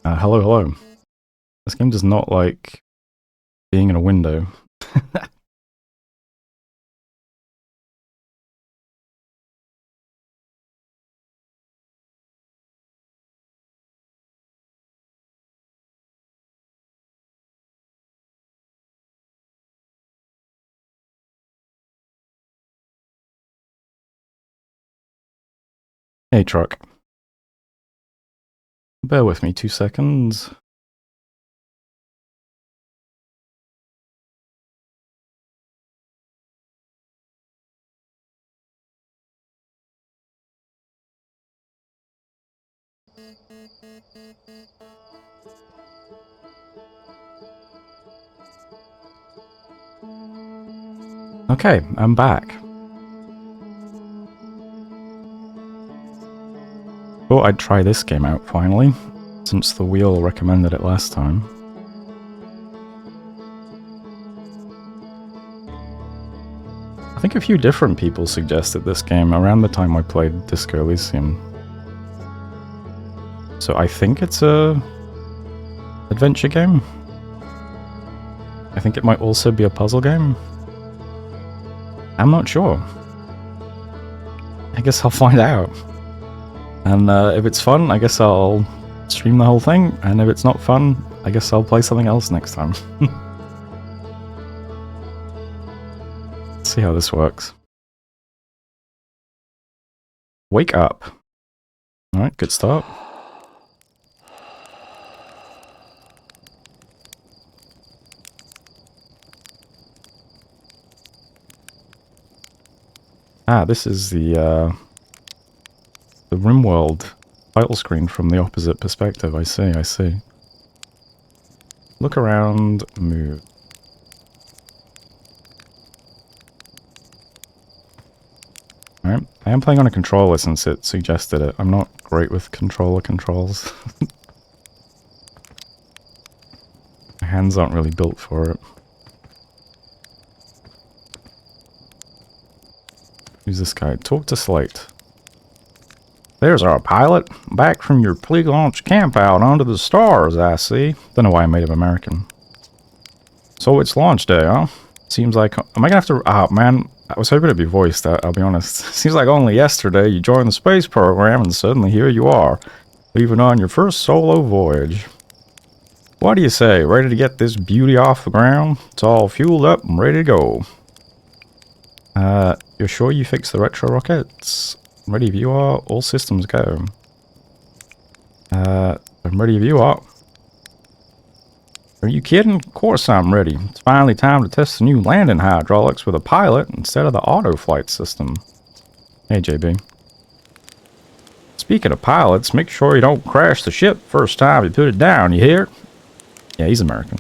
Hello, hello. This game does not like being in a window. Hey, truck. Bear with me 2 seconds. Okay, I'm back. Thought I'd try this game out finally, since the wheel recommended it last time. I think a few different people suggested this game around the time I played Disco Elysium. So I think it's a adventure game. I think it might also be a puzzle game. I'm not sure. I guess I'll find out. And if it's fun, I guess I'll stream the whole thing. And if it's not fun, I guess I'll play something else next time. Let's see how this works. Wake up. Alright, good start. Ah, this is the RimWorld title screen from the opposite perspective. I see, I see. Look around, move. Alright, I am playing on a controller since it suggested it. I'm not great with controller controls. My hands aren't really built for it. Who's this guy? Talk to Slate. There's our pilot, back from your pre-launch camp out under the stars, I see. Don't know why I made him American. So it's launch day, huh? Seems like... Am I gonna have to... Oh, man. I was hoping it'd be voiced, I'll be honest. Seems like only yesterday you joined the space program and suddenly here you are, leaving on your first solo voyage. What do you say? Ready to get this beauty off the ground? It's all fueled up and ready to go. You're sure you fixed the retro rockets? Ready if you are, all systems go. I'm ready if you are. Are you kidding? Of course I'm ready. It's finally time to test the new landing hydraulics with a pilot instead of the auto flight system. Hey, JB. Speaking of pilots, make sure you don't crash the ship first time you put it down, you hear? Yeah, he's American.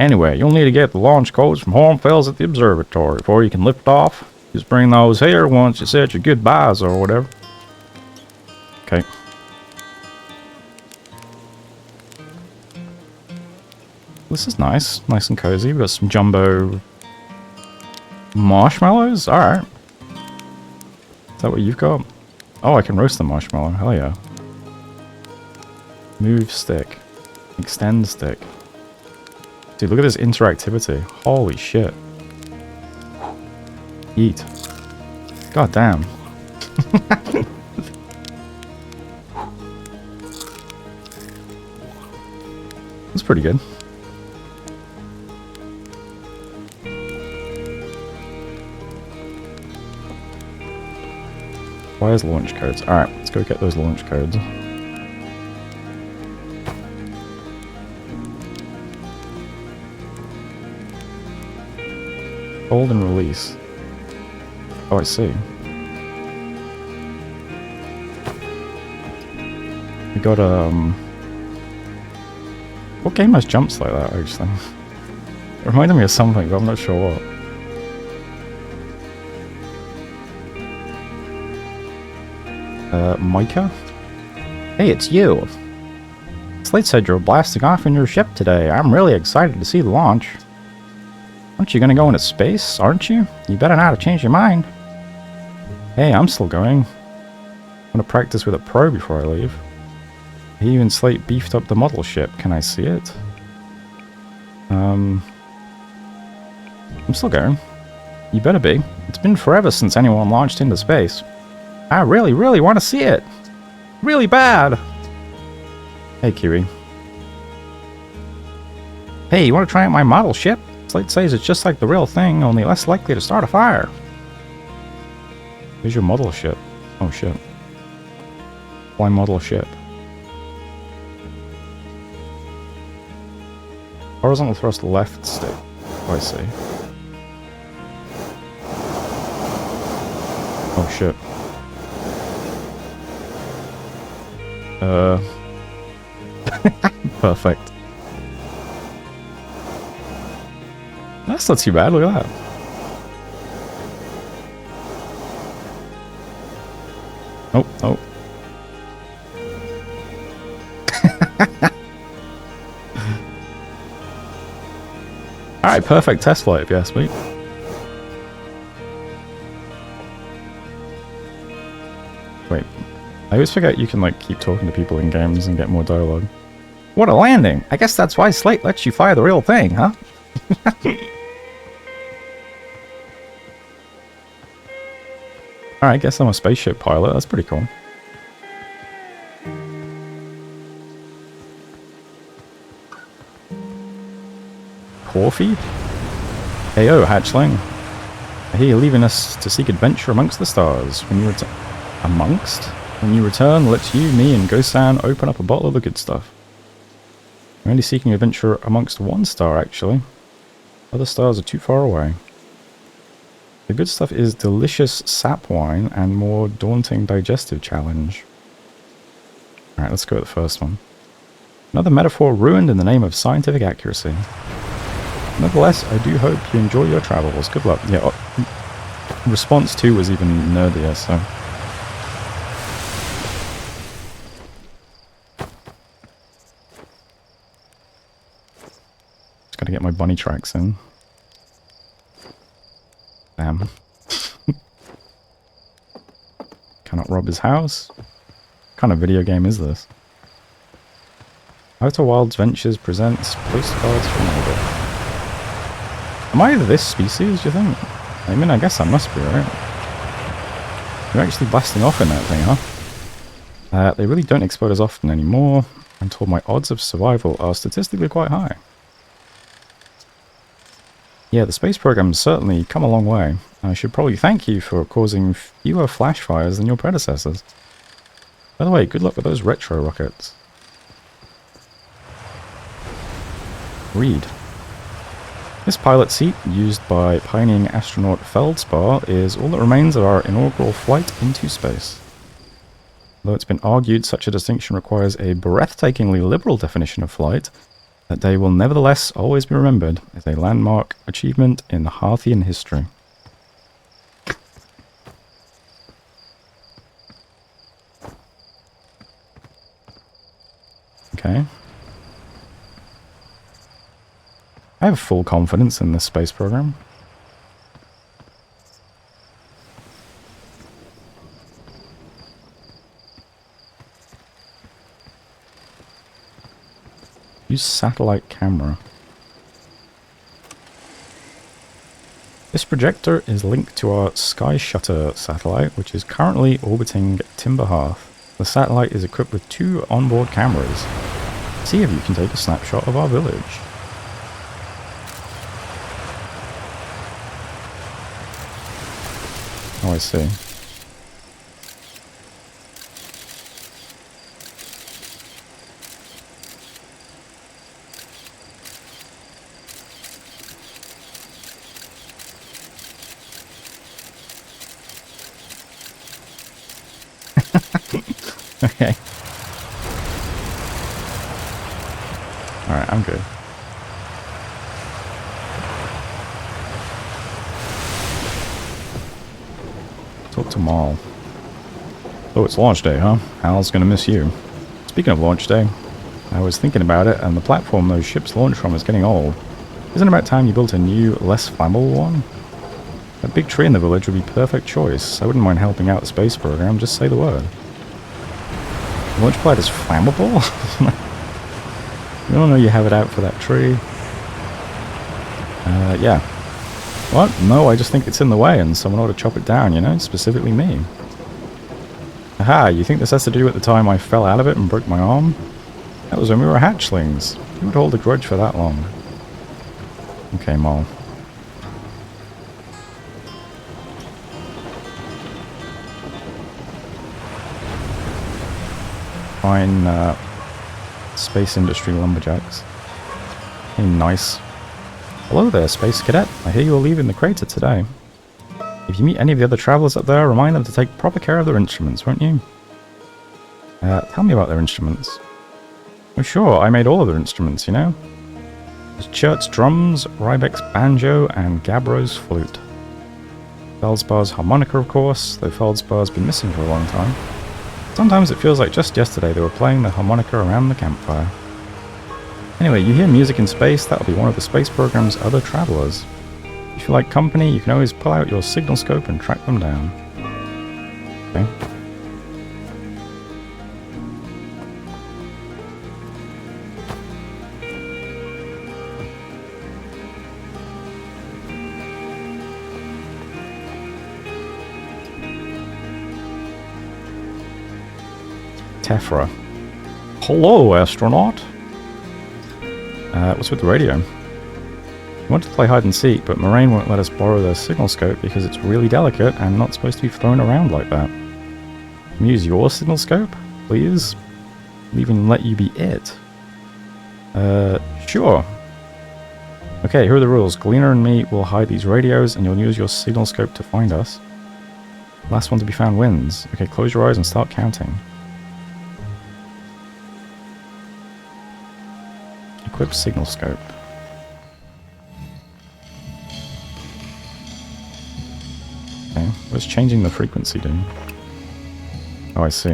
Anyway, you'll need to get the launch codes from Hornfels at the observatory before you can lift off. Just bring those here once you said your goodbyes or whatever. Okay. This is nice. Nice and cozy. We've got some jumbo marshmallows. Alright. Is that what you've got? Oh, I can roast the marshmallow. Hell yeah. Move stick. Extend stick. Dude, look at this interactivity. Holy shit. Eat. God damn. That's pretty good. Where's launch codes? Alright, let's go get those launch codes. Hold and release. Oh, I see. We got, what game has jumps like that, actually? It reminded me of something, but I'm not sure what. Micah? Hey, it's you! Slate said you're blasting off in your ship today. I'm really excited to see the launch. Aren't you gonna go into space, aren't you? You better not have changed your mind. Hey, I'm still going. I'm gonna practice with a pro before I leave. He and Slate beefed up the model ship. Can I see it? I'm still going. You better be. It's been forever since anyone launched into space. I really, really want to see it. Really bad. Hey, Kiwi. Hey, you want to try out my model ship? Slate says it's just like the real thing, only less likely to start a fire. Here's your model ship. Oh, shit. Why model ship? Horizontal thrust left stick. Oh, I see. Oh, shit. Perfect. That's not too bad, look at that. Oh, oh. Alright, perfect test flight if you ask me. Wait. I always forget you can, like, keep talking to people in games and get more dialogue. What a landing! I guess that's why Slate lets you fire the real thing, huh? Alright, I guess I'm a spaceship pilot. That's pretty cool. Porfy? Heyo, hatchling. I hear you're leaving us to seek adventure amongst the stars. When you return... Amongst? When you return, let you, me, and Go-san open up a bottle of the good stuff. I'm only seeking adventure amongst one star, actually. Other stars are too far away. The good stuff is delicious sap wine and more daunting digestive challenge. Alright, let's go with the first one. Another metaphor ruined in the name of scientific accuracy. Nevertheless, I do hope you enjoy your travels. Good luck. Yeah, response 2 was even nerdier, so... Just gotta get my bunny tracks in. Damn. Cannot rob his house? What kind of video game is this? Outer Wilds Ventures presents postcards from orbit. Am I this species, do you think? I mean, I guess I must be, right? You're actually blasting off in that thing, huh? They really don't explode as often anymore. I'm told my odds of survival are statistically quite high. Yeah, the space program's certainly come a long way. I should probably thank you for causing fewer flash fires than your predecessors. By the way, good luck with those retro rockets. Read. This pilot seat, used by pioneering astronaut Feldspar, is all that remains of our inaugural flight into space. Though it's been argued such a distinction requires a breathtakingly liberal definition of flight, that day will nevertheless always be remembered as a landmark achievement in Harthian history. Okay. I have full confidence in this space program. Use satellite camera. This projector is linked to our Sky Shutter satellite, which is currently orbiting Timberhearth. The satellite is equipped with 2 onboard cameras. See if you can take a snapshot of our village. Oh, I see. Okay. Alright, I'm good. Talk to Maul. Oh, it's launch day, huh? Hal's gonna miss you. Speaking of launch day, I was thinking about it, and the platform those ships launch from is getting old. Isn't it about time you built a new, less flammable one? That big tree in the village would be perfect choice. I wouldn't mind helping out the space program, just say the word. Launchpad is flammable? You don't know you have it out for that tree. Yeah. What? No, I just think it's in the way and someone ought to chop it down, you know? Specifically me. Aha, you think this has to do with the time I fell out of it and broke my arm? That was when we were hatchlings. Who would hold a grudge for that long? Okay, Mole. Fine, space industry lumberjacks. Hey, nice. Hello there, Space Cadet. I hear you're leaving the crater today. If you meet any of the other travelers up there, remind them to take proper care of their instruments, won't you? Tell me about their instruments. Oh sure, I made all of their instruments, you know? There's Chert's drums, Rybek's banjo, and Gabro's flute. Feldspar's harmonica, of course, though Feldspar's been missing for a long time. Sometimes it feels like just yesterday they were playing the harmonica around the campfire. Anyway, you hear music in space, that'll be one of the space program's other travelers. If you like company, you can always pull out your signal scope and track them down. Okay. Tephra. Hello, astronaut. What's with the radio? We wanted to play hide and seek, but Moraine won't let us borrow their signal scope because it's really delicate and not supposed to be thrown around like that. Can we use your signal scope, please? We'll even let you be it. Sure. Okay, here are the rules. Galena and me will hide these radios, and you'll use your signal scope to find us. Last one to be found wins. Okay, close your eyes and start counting. Equip signal scope. Okay, what's changing the frequency doing? Oh, I see.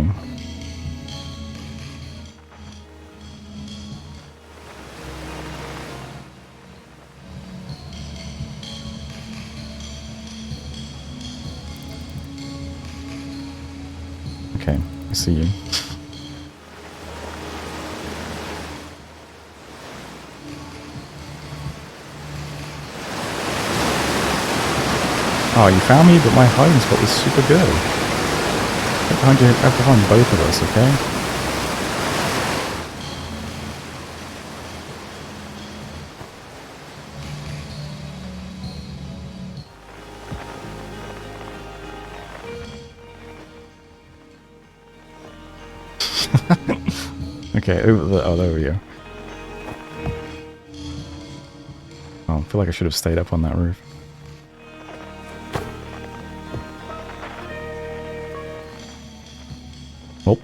Okay, I see you. Oh, you found me, but my hiding spot was super good. Get behind you, get behind both of us, okay? Okay, over the... Oh, there we go. Oh, I feel like I should have stayed up on that roof. Oh.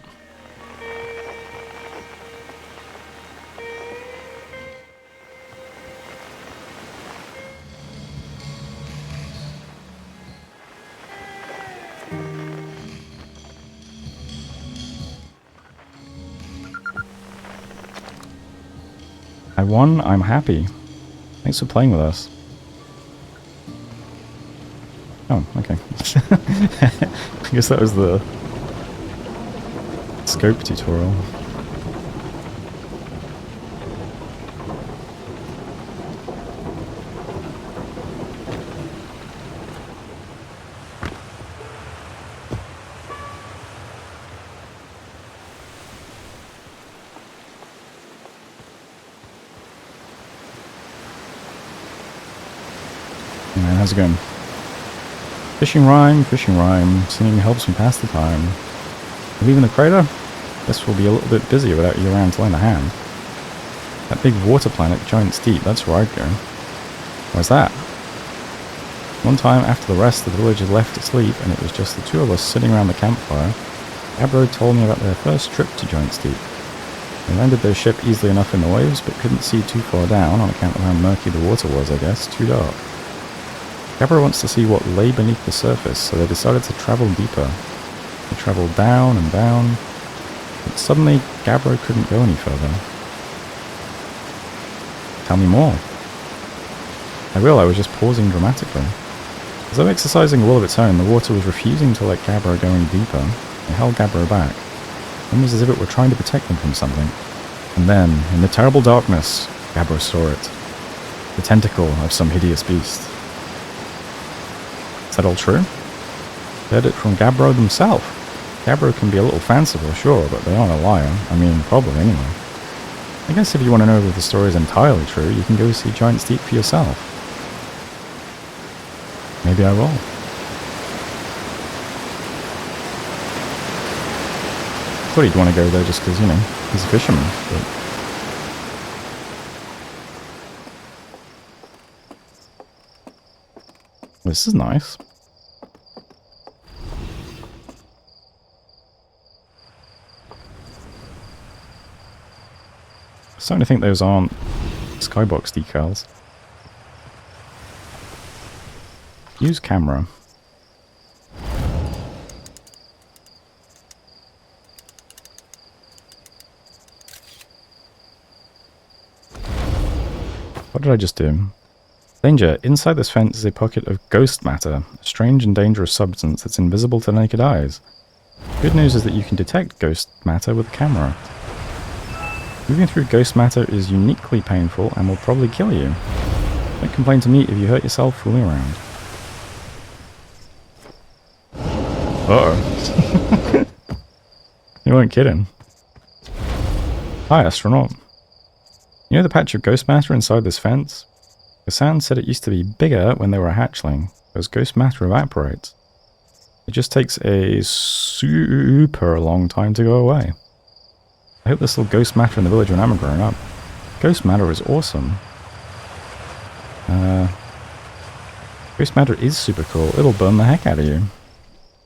I won, I'm happy. Thanks for playing with us. Oh, okay. I guess that was the scope tutorial. Man, how's it going? Fishing rhyme, singing helps me pass the time. Leaving the crater? Guess we'll be a little bit busy without you around to lend a hand. That big water planet, Giant's Deep, that's where I'd go. Where's that? One time, after the rest of the village had left to sleep, and it was just the two of us sitting around the campfire, Gabro told me about their first trip to Giant's Deep. They landed their ship easily enough in the waves, but couldn't see too far down on account of how murky the water was, I guess, too dark. Gabro wants to see what lay beneath the surface, so they decided to travel deeper. They traveled down and down, but suddenly Gabro couldn't go any further. Tell me more. I will, I was just pausing dramatically. As though exercising a will of its own, the water was refusing to let Gabro go any deeper. It held Gabro back. almost as if it were trying to protect them from something. And then, in the terrible darkness, Gabbro saw it. The tentacle of some hideous beast. Is that all true? Heard it from Gabbro themselves. Gabbro can be a little fanciful, sure, but they aren't a liar. I mean, probably anyway. I guess if you want to know if the story is entirely true, you can go see Giant's Deep for yourself. Maybe I will. Thought he'd want to go there just because, you know, he's a fisherman. But this is nice. I'm starting to think those aren't skybox decals. Use camera. What did I just do? Danger. Inside this fence is a pocket of ghost matter, a strange and dangerous substance that's invisible to naked eyes. Good news is that you can detect ghost matter with a camera. Moving through ghost matter is uniquely painful and will probably kill you. Don't complain to me if you hurt yourself fooling around. Uh-oh. You weren't kidding. Hi, astronaut. You know the patch of ghost matter inside this fence? Hassan said it used to be bigger when they were a hatchling, because ghost matter evaporates. It just takes a super long time to go away. I hope there's still ghost matter in the village when I'm growing up. Ghost matter is awesome. Ghost matter is super cool. It'll burn the heck out of you.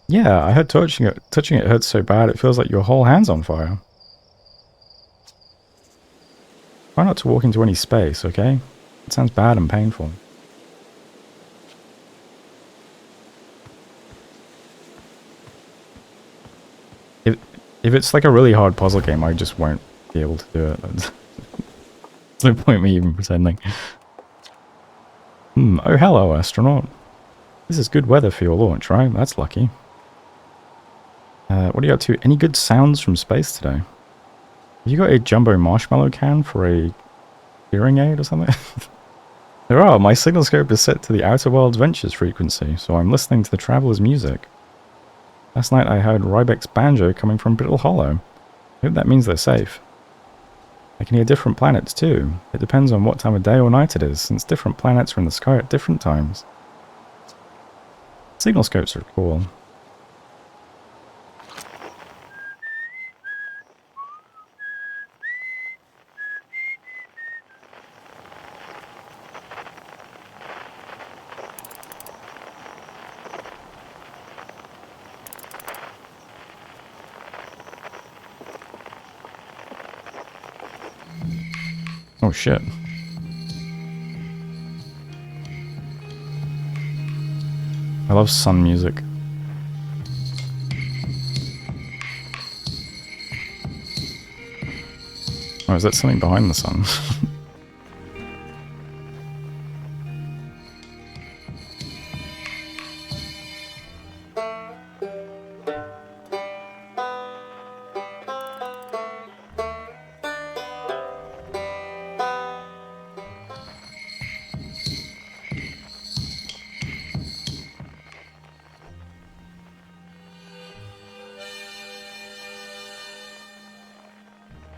Yeah, I heard touching it hurts so bad it feels like your whole hand's on fire. Try not to walk into any space, okay? It sounds bad and painful. If it's like a really hard puzzle game, I just won't be able to do it. There's no point me even pretending. Oh hello, astronaut. This is good weather for your launch, right? That's lucky. What are you up to? Any good sounds from space today? Have you got a jumbo marshmallow can for a hearing aid or something? There are. My signal scope is set to the Outer Worlds Ventures frequency, so I'm listening to the Traveler's music. Last night I heard Rybek's banjo coming from Brittle Hollow. I hope that means they're safe. I can hear different planets too. It depends on what time of day or night it is, since different planets are in the sky at different times. Signal scopes are cool. Oh shit. I love sun music. Oh, is that something behind the sun?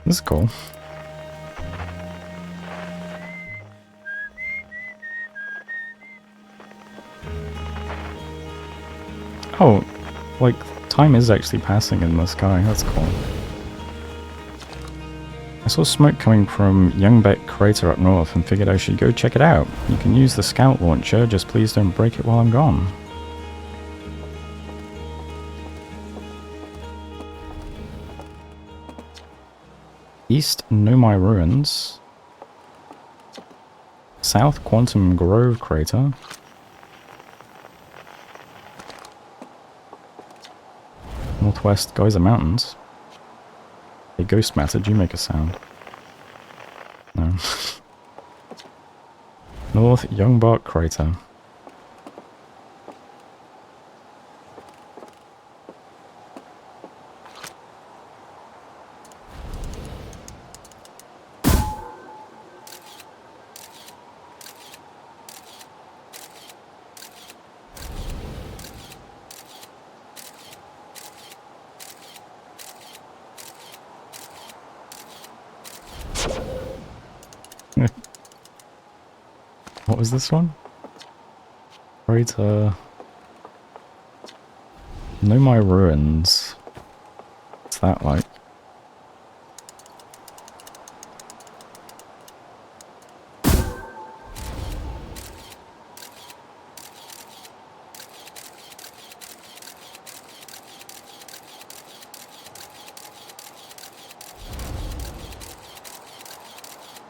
This is cool. Oh, like, time is actually passing in the sky. That's cool. I saw smoke coming from Youngbeck Crater up north and figured I should go check it out. You can use the scout launcher, just please don't break it while I'm gone. East Nomai Ruins. South Quantum Grove Crater. Northwest Geyser Mountains. Hey, ghost matter, do you make a sound? No. North Youngbark Crater. What was this one? Crater. Know my ruins. What's that like?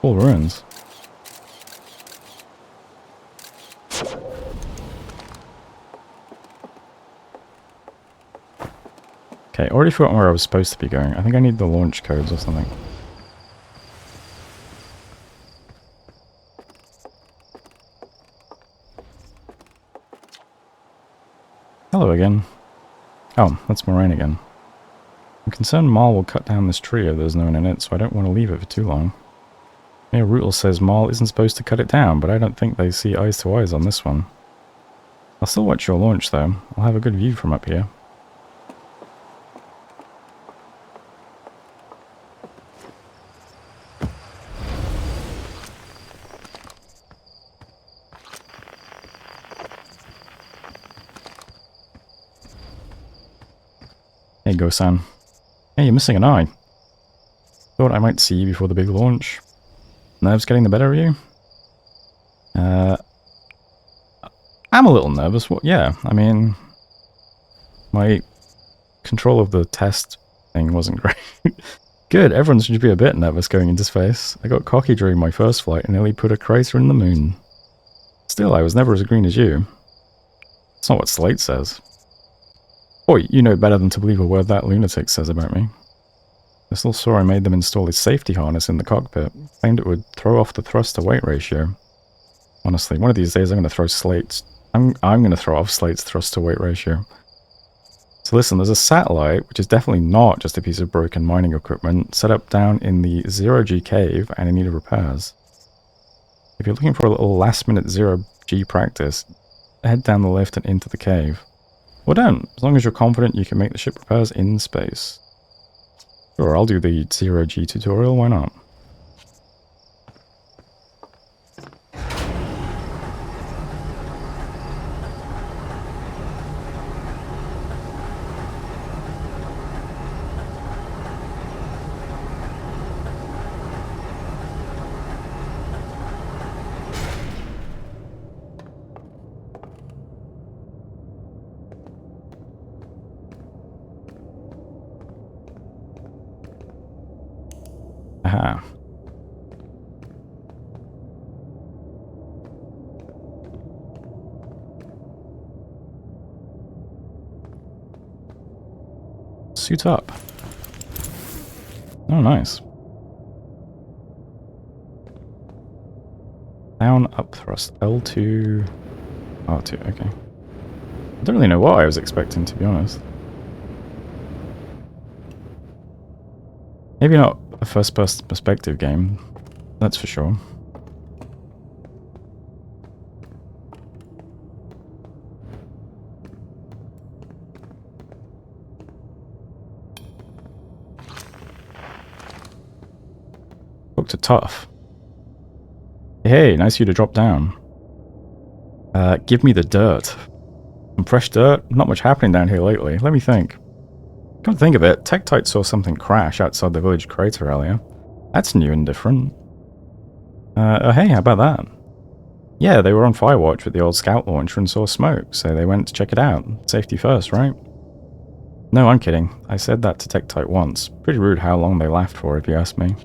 All ruins. Okay, already forgotten where I was supposed to be going. I think I need the launch codes or something. Hello again. Oh, that's Moraine again. I'm concerned Marl will cut down this tree if there's no one in it, so I don't want to leave it for too long. Mayor Rootle says Marl isn't supposed to cut it down, but I don't think they see eyes to eyes on this one. I'll still watch your launch though. I'll have a good view from up here. Hey, Go-san. Hey, you're missing an eye. Thought I might see you before the big launch. Nerves getting the better of you? I'm a little nervous. Well, yeah, I mean, my control of the test thing wasn't great. Good, everyone should be a bit nervous going into space. I got cocky during my first flight and nearly put a crater in the moon. Still, I was never as green as you. It's not what Slate says. Boy, you know better than to believe a word that lunatic says about me. I still saw I made them install a safety harness in the cockpit. Claimed it would throw off the thrust-to-weight ratio. Honestly, one of these days I'm going to throw Slate's... I'm going to throw off Slate's thrust-to-weight ratio. So listen, there's a satellite, which is definitely not just a piece of broken mining equipment, set up down in the zero-G cave and in need of repairs. If you're looking for a little last-minute zero-G practice, head down the lift and into the cave. Well done, as long as you're confident you can make the ship repairs in space. Sure, I'll do the zero-G tutorial, why not? Aha. Suit up. Oh, nice. Down, up thrust, L2, R2, okay. I don't really know what I was expecting, to be honest. Maybe not a first-person perspective game, that's for sure. Looked tough. Hey, nice of you to drop down. Give me the dirt. Some fresh dirt? Not much happening down here lately. Let me think. Come to think of it, Tektite saw something crash outside the village crater earlier. That's new and different. Hey, how about that? Yeah, they were on Firewatch with the old scout launcher and saw smoke, so they went to check it out. Safety first, right? No, I'm kidding. I said that to Tektite once. Pretty rude how long they laughed for, if you ask me.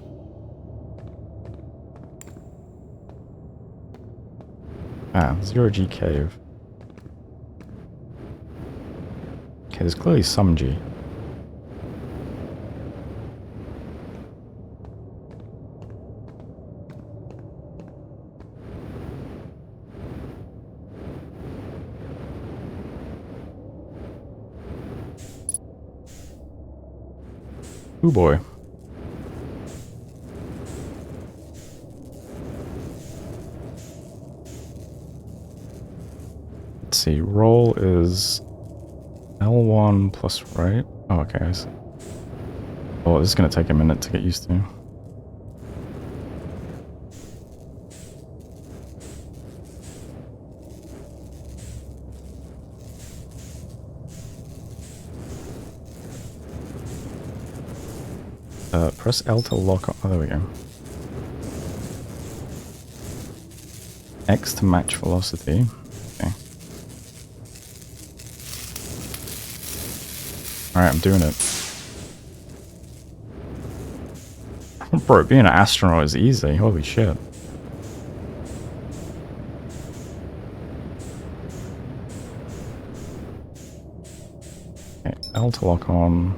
Ah, zero-G cave. Okay, there's clearly some G. Ooh boy. Let's see, roll is L1 plus right? Oh, okay, I see. Oh, this is going to take a minute to get used to. press L to lock on. Oh, there we go. X to match velocity. Okay. Alright, I'm doing it. Bro, being an astronaut is easy. Holy shit. Okay, L to lock on.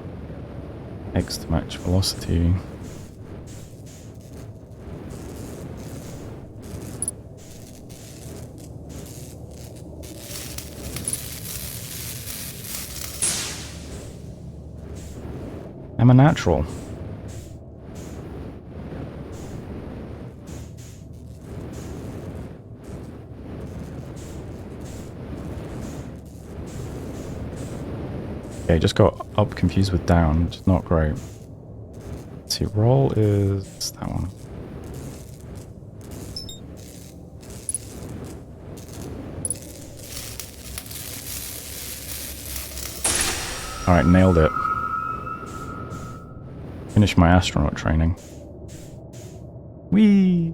X to match velocity. I'm a natural. Okay, just got up confused with down, which is not great. Let's see, roll is that one. Alright, nailed it. Finished my astronaut training. Whee!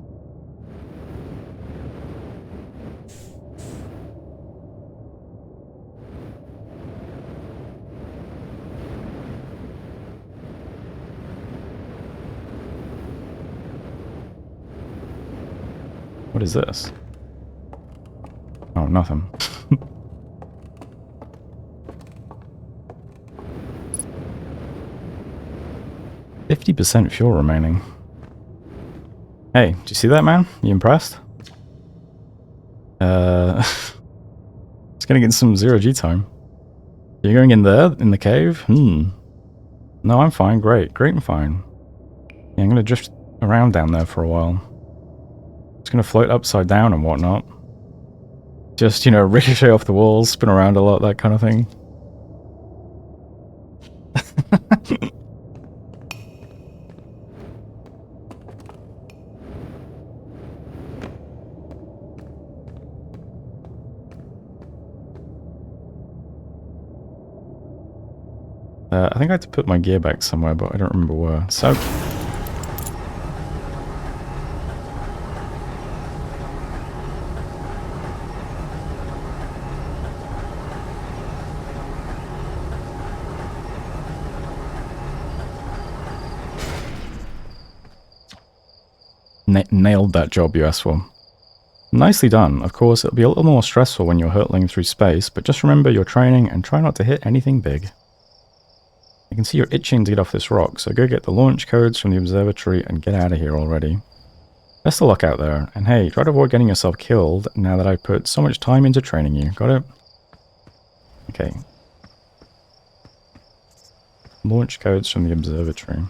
What is this? Oh, nothing. 50% fuel remaining. Hey, do you see that, man? You impressed? It's gonna get some zero-G time. You're going in there, in the cave? No, I'm fine. Great and fine. Yeah, I'm gonna drift around down there for a while. It's gonna float upside down and whatnot. Just, you know, ricochet off the walls, spin around a lot, that kind of thing. I think I had to put my gear back somewhere, but I don't remember where. So... nailed that job you asked for. Nicely done. Of course, it'll be a little more stressful when you're hurtling through space, but just remember your training and try not to hit anything big. I can see you're itching to get off this rock, so go get the launch codes from the observatory and get out of here already. Best of luck out there, and hey, try to avoid getting yourself killed now that I've put so much time into training you. Got it? Okay. Launch codes from the observatory.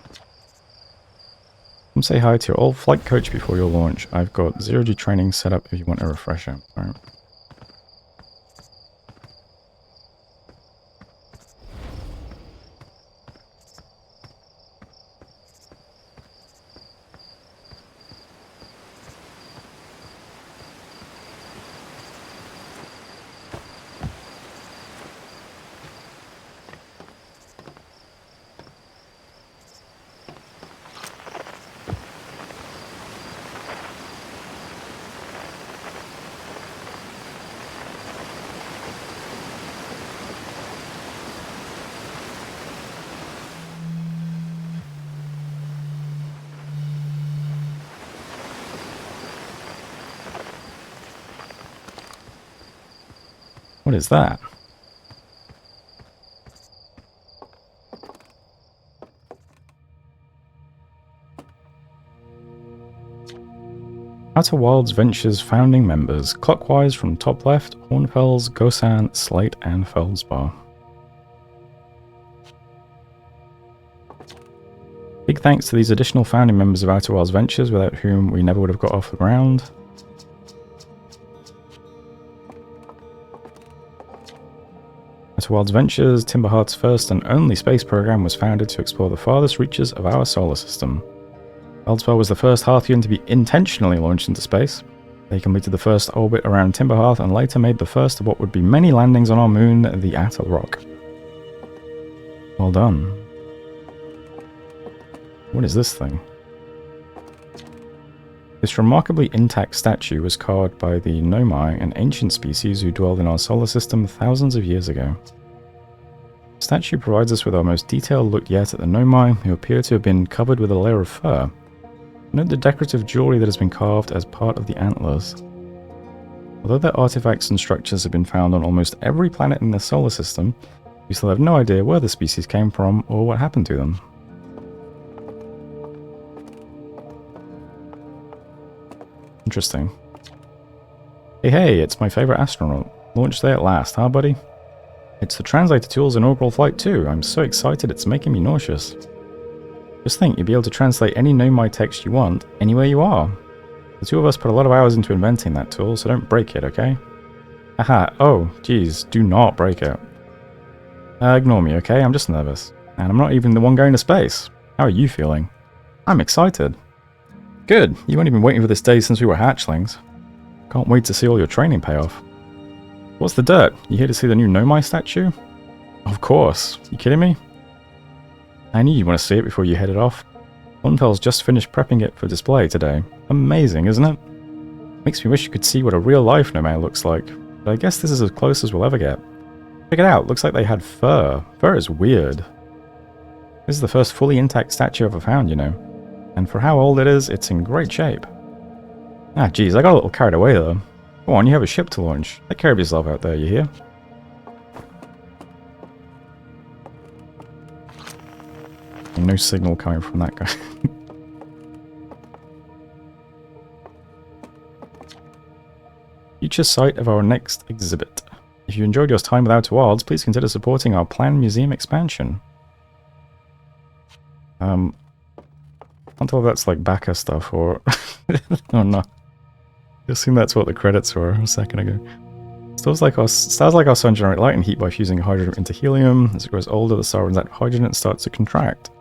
Come say hi to your old flight coach before your launch. I've got zero-G training set up if you want a refresher. Alright. What is that? Outer Wilds Ventures founding members, clockwise from top left, Hornfels, Gosan, Slate, and Feldspar. Big thanks to these additional founding members of Outer Wilds Ventures, without whom we never would have got off the ground. Outer Wilds Ventures, Timberheart's first and only space program, was founded to explore the farthest reaches of our solar system. Feldspar was the first Hearthian to be intentionally launched into space. They completed the first orbit around Timberhearth and later made the first of what would be many landings on our moon, the Attlerock. Well done. What is this thing? This remarkably intact statue was carved by the Nomai, an ancient species who dwelled in our solar system thousands of years ago. The statue provides us with our most detailed look yet at the Nomai, who appear to have been covered with a layer of fur. Note the decorative jewelry that has been carved as part of the antlers. Although their artifacts and structures have been found on almost every planet in the solar system, we still have no idea where the species came from or what happened to them. Interesting. Hey, it's my favorite astronaut. Launch day at last, huh, buddy? It's the translator tool's inaugural flight too. I'm so excited it's making me nauseous. Just think, you'll be able to translate any Nomai text you want, anywhere you are. The two of us put a lot of hours into inventing that tool, so don't break it, okay? Haha, oh, geez, do not break it. Ignore me, okay? I'm just nervous. And I'm not even the one going to space. How are you feeling? I'm excited. Good, you've only been waiting for this day since we were hatchlings. Can't wait to see all your training pay off. What's the dirt? You here to see the new Nomai statue? Of course. You kidding me? I knew you'd want to see it before you headed off. Bonfel's just finished prepping it for display today. Amazing, isn't it? Makes me wish you could see what a real-life Nomai looks like. But I guess this is as close as we'll ever get. Check it out, looks like they had fur. Fur is weird. This is the first fully intact statue I've ever found, you know. And for how old it is, it's in great shape. Ah, geez, I got a little carried away though. Go on, you have a ship to launch. Take care of yourself out there, you hear? No signal coming from that guy. Future site of our next exhibit. If you enjoyed your time with Outer Wilds, please consider supporting our planned museum expansion. Can't tell if that's like backer stuff or... oh no. I assume that's what the credits were a second ago. Stars like our sun generate light and heat by fusing hydrogen into helium. As it grows older, the star runs out of hydrogen and starts to contract.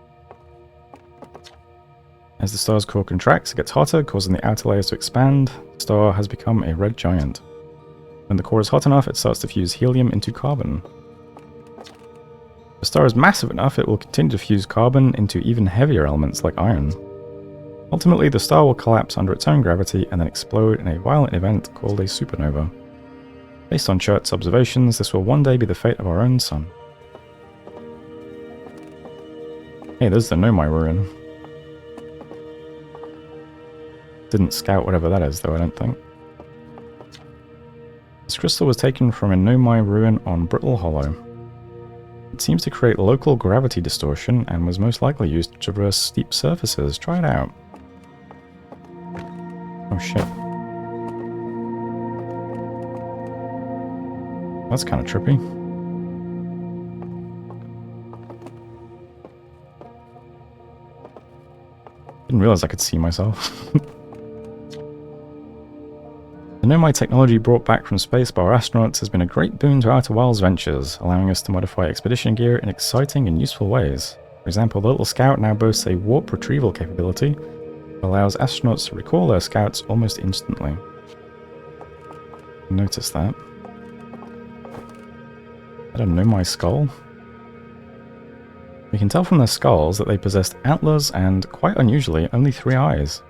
As the star's core contracts, it gets hotter, causing the outer layers to expand. The star has become a red giant. When the core is hot enough, it starts to fuse helium into carbon. If the star is massive enough, it will continue to fuse carbon into even heavier elements like iron. Ultimately, the star will collapse under its own gravity and then explode in a violent event called a supernova. Based on Chert's observations, this will one day be the fate of our own sun. Hey, there's the Nomai ruin. Didn't scout whatever that is, though, I don't think. This crystal was taken from a Nomai ruin on Brittle Hollow. It seems to create local gravity distortion and was most likely used to traverse steep surfaces. Try it out. Oh shit. That's kind of trippy. Didn't realize I could see myself. The Nomai technology brought back from space by our astronauts has been a great boon to Outer Wilds ventures, allowing us to modify expedition gear in exciting and useful ways. For example, the little scout now boasts a warp retrieval capability that allows astronauts to recall their scouts almost instantly. Notice that. Is that a Nomai skull? We can tell from their skulls that they possessed antlers and, quite unusually, only 3 eyes.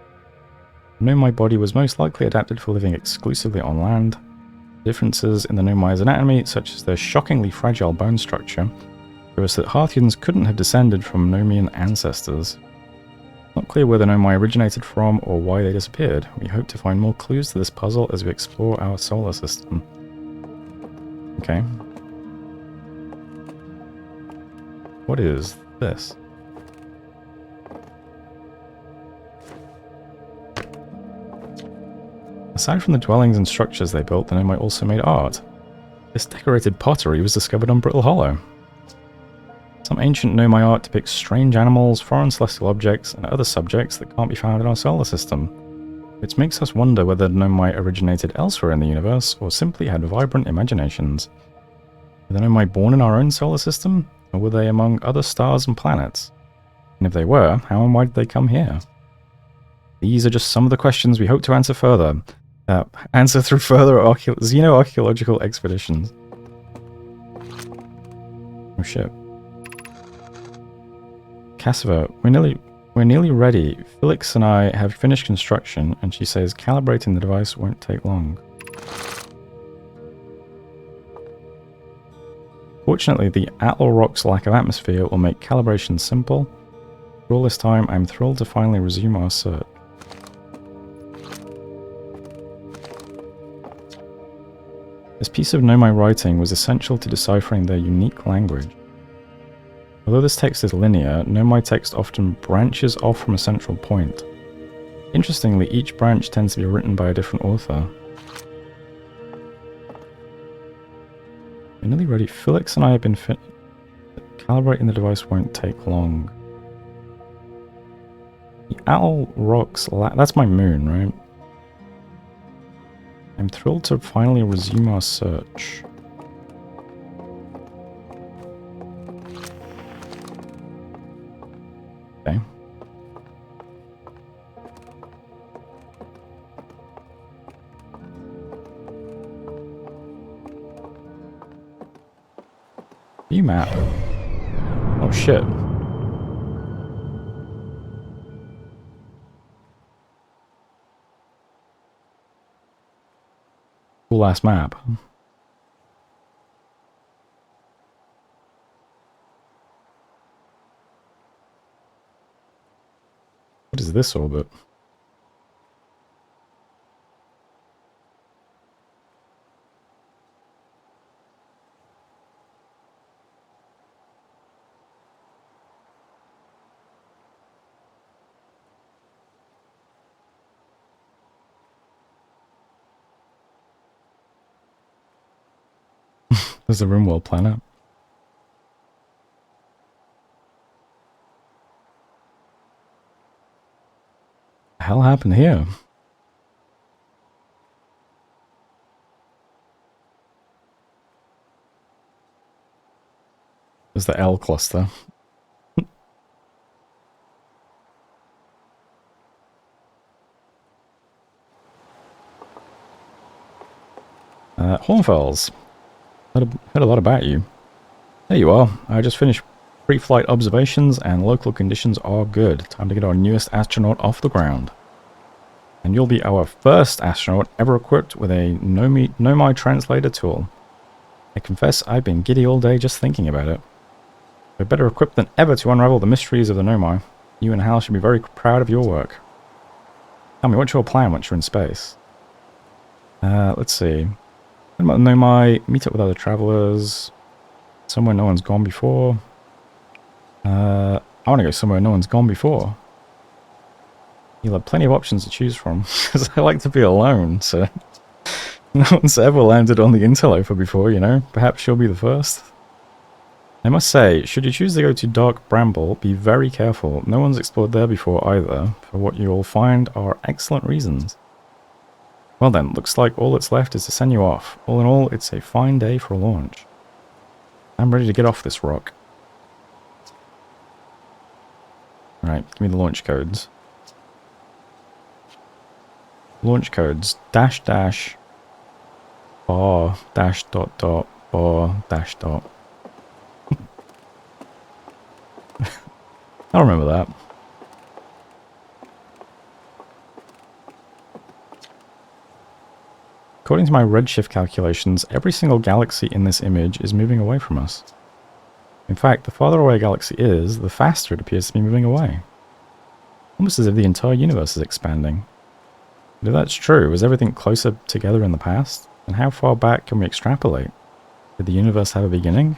The Nomai body was most likely adapted for living exclusively on land. Differences in the Nomai's anatomy, such as their shockingly fragile bone structure, show us that Harthians couldn't have descended from Nomian ancestors. Not clear where the Nomai originated from or why they disappeared. We hope to find more clues to this puzzle as we explore our solar system. Okay. What is this? Aside from the dwellings and structures they built, the Nomai also made art. This decorated pottery was discovered on Brittle Hollow. Some ancient Nomai art depicts strange animals, foreign celestial objects, and other subjects that can't be found in our solar system, which makes us wonder whether the Nomai originated elsewhere in the universe, or simply had vibrant imaginations. Were the Nomai born in our own solar system, or were they among other stars and planets? And if they were, how and why did they come here? These are just some of the questions we hope to answer further. Answer through further xeno-archaeological expeditions. Oh shit. Cassava, we're nearly... We're nearly ready. Felix and I have finished construction, and she says calibrating the device won't take long. Fortunately, the Atlas rock's lack of atmosphere will make calibration simple. For all this time, I'm thrilled to finally resume our search. This piece of Nomai writing was essential to deciphering their unique language. Although this text is linear, Nomai text often branches off from a central point. Interestingly, each branch tends to be written by a different author. We're nearly ready. Felix and I have been calibrating the device won't take long. The Atlas rocks that's my moon, right? I'm thrilled to finally resume our search. Okay. View map. Oh shit. Cool ass map. What is this orbit? There's a Rimworld planet. What the hell happened here? There's the L cluster. Hornfells. Heard a lot about you. There you are. I just finished pre-flight observations and local conditions are good. Time to get our newest astronaut off the ground. And you'll be our first astronaut ever equipped with a Nomai translator tool. I confess I've been giddy all day just thinking about it. We're better equipped than ever to unravel the mysteries of the Nomai. You and Hal should be very proud of your work. Tell me, what's your plan once you're in space? Let's see. What about Nomai? Meet up with other travelers. Somewhere no one's gone before. I want to go somewhere no one's gone before. You'll have plenty of options to choose from, because I like to be alone, so... No one's ever landed on the Interloper before, you know? Perhaps you'll be the first. I must say, should you choose to go to Dark Bramble, be very careful. No one's explored there before either, for what you'll find are excellent reasons. Well then, looks like all that's left is to send you off. All in all, it's a fine day for a launch. I'm ready to get off this rock. Alright, give me the launch codes. Launch codes, dash dash, bar, dash dot dot, bar, dash dot. I'll remember that. According to my redshift calculations, every single galaxy in this image is moving away from us. In fact, the farther away a galaxy is, the faster it appears to be moving away. Almost as if the entire universe is expanding. But if that's true, was everything closer together in the past? And how far back can we extrapolate? Did the universe have a beginning?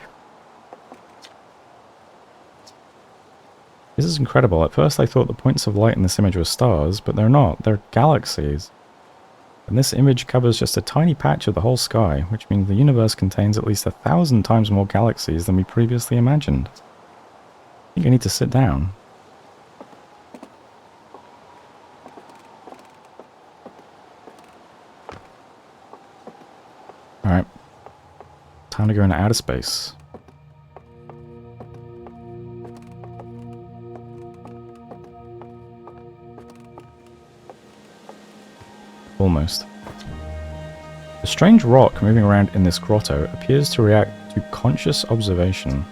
This is incredible. At first I thought the points of light in this image were stars, but they're not. They're galaxies. And this image covers just a tiny patch of the whole sky, which means the universe contains at least 1,000 times more galaxies than we previously imagined. I think I need to sit down. Alright. Time to go into outer space. Almost. The strange rock moving around in this grotto appears to react to conscious observation.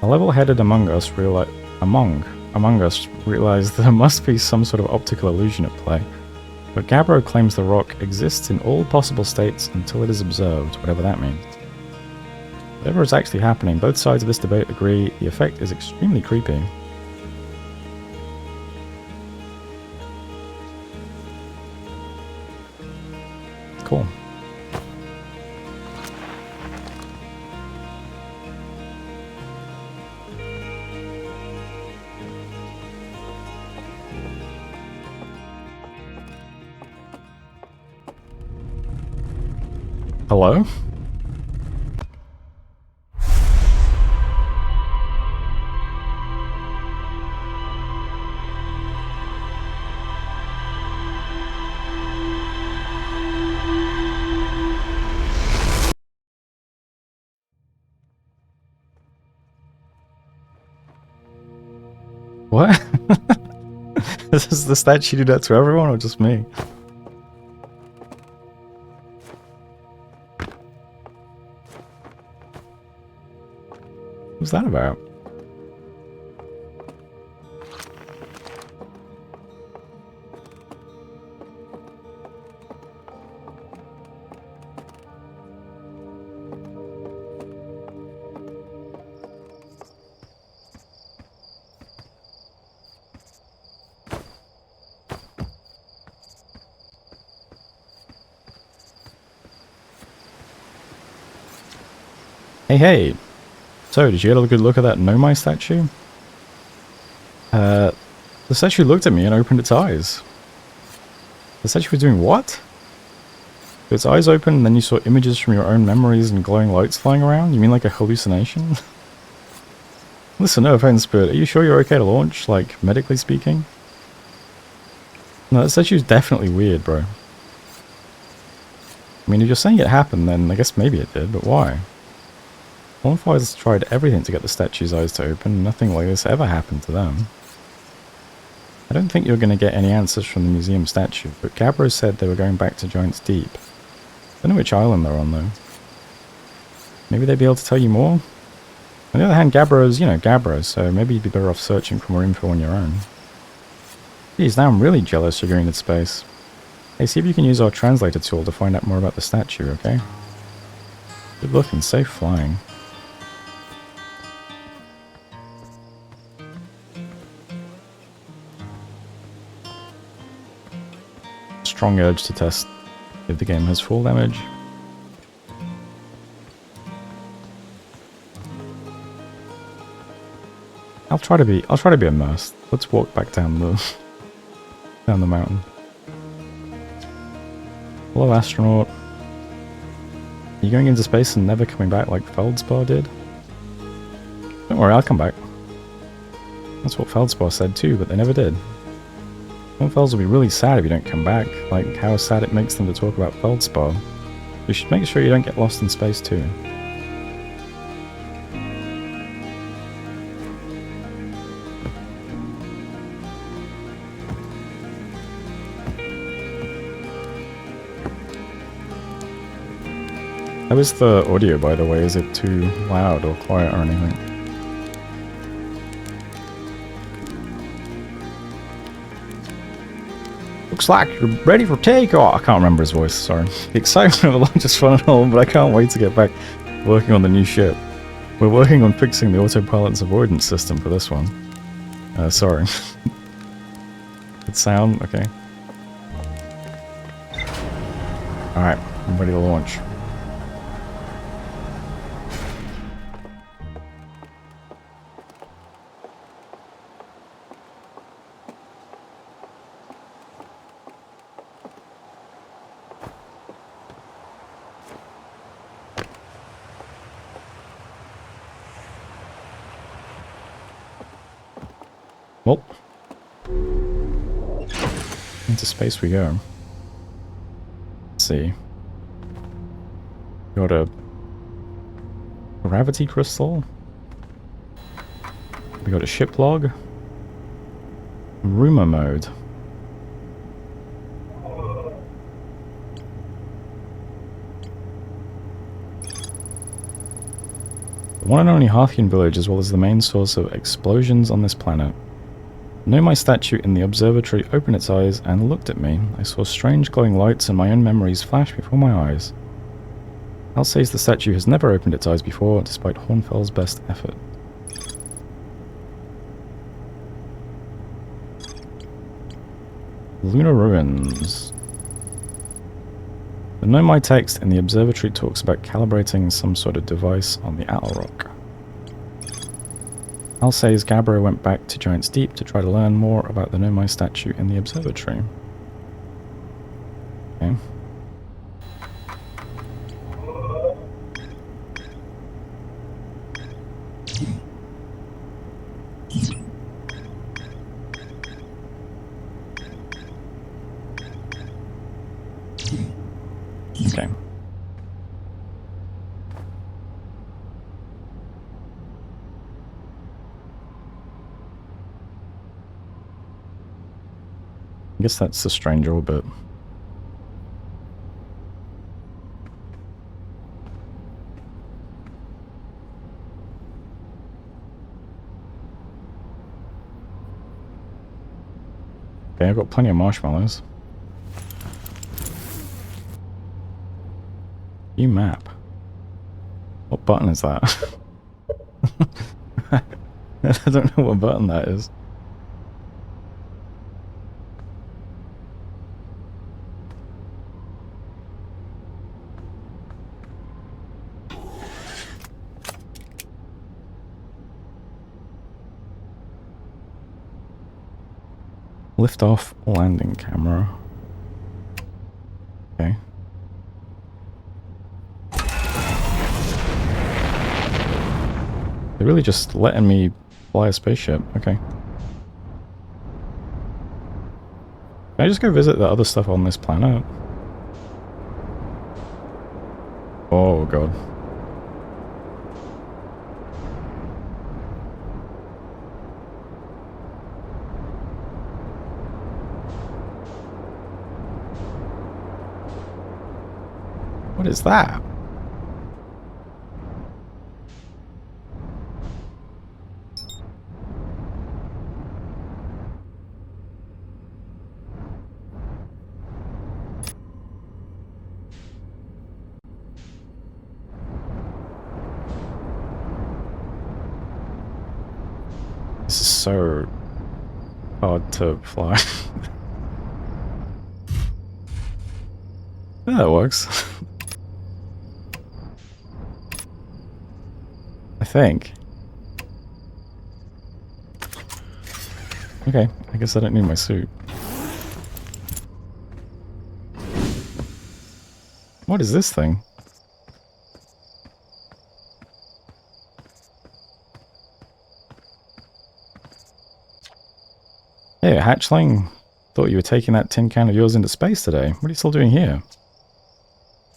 A level-headed among us among us realize there must be some sort of optical illusion at play. But Gabbro claims the rock exists in all possible states until it is observed, whatever that means. Whatever is actually happening, both sides of this debate agree the effect is extremely creepy. Cool. Hello? What? Does the statue do that to everyone or just me? What's that about? Hey. So, did you get a good look at that Nomai statue? The statue looked at me and opened its eyes. The statue was doing what? Its eyes opened and then you saw images from your own memories and glowing lights flying around? You mean like a hallucination? Listen, no offense, but are you sure you're okay to launch, like, medically speaking? No, that statue's definitely weird, bro. I mean, if you're saying it happened, then I guess maybe it did, but why? Bonfires tried everything to get the statue's eyes to open, and nothing like this ever happened to them. I don't think you're going to get any answers from the museum statue, but Gabbro said they were going back to Giant's Deep. Don't know which island they're on, though. Maybe they'd be able to tell you more? On the other hand, Gabbro's, you know, Gabbro, so maybe you'd be better off searching for more info on your own. Geez, now I'm really jealous you're going into space. Hey, see if you can use our translator tool to find out more about the statue, okay? Good luck and safe flying. Strong urge to test if the game has full damage. I'll try to be immersed. Let's walk back down the mountain. Hello, astronaut. Are you going into space and never coming back like Feldspar did? Don't worry, I'll come back. That's what Feldspar said too, but they never did. Felds will be really sad if you don't come back, like how sad it makes them to talk about Feldspar. You should make sure you don't get lost in space too. How is the audio, by the way? Is it too loud or quiet or anything? Looks like you're ready for takeoff. I can't remember his voice, sorry. The excitement of the launch is fun and all, but I can't wait to get back working on the new ship. We're working on fixing the autopilot's avoidance system for this one. Sorry. Good sound? Okay. Alright, I'm ready to launch. Well, into space we go. Let's see. Got a gravity crystal. We got a ship log. Rumor mode. The one and only Hearthian village, as well as the main source of explosions on this planet. Nomai statue in the observatory opened its eyes and looked at me. I saw strange glowing lights and my own memories flash before my eyes. Al says the statue has never opened its eyes before, despite Hornfell's best effort. Lunar Ruins. The Nomai text in the observatory talks about calibrating some sort of device on the Owl Rock. Al says Gabbro went back to Giant's Deep to try to learn more about the Nomai statue in the observatory. Okay. Okay. I guess that's the strange orbit. Okay, I've got plenty of marshmallows. New map. What button is that? I don't know what button that is. Lift off landing camera. Okay. They're really just letting me fly a spaceship. Okay. Can I just go visit the other stuff on this planet? Oh god. What is that? This is so hard to fly. Yeah, that works. I think. Okay, I guess I don't need my suit. What is this thing? Hey, hatchling. Thought you were taking that tin can of yours into space today. What are you still doing here?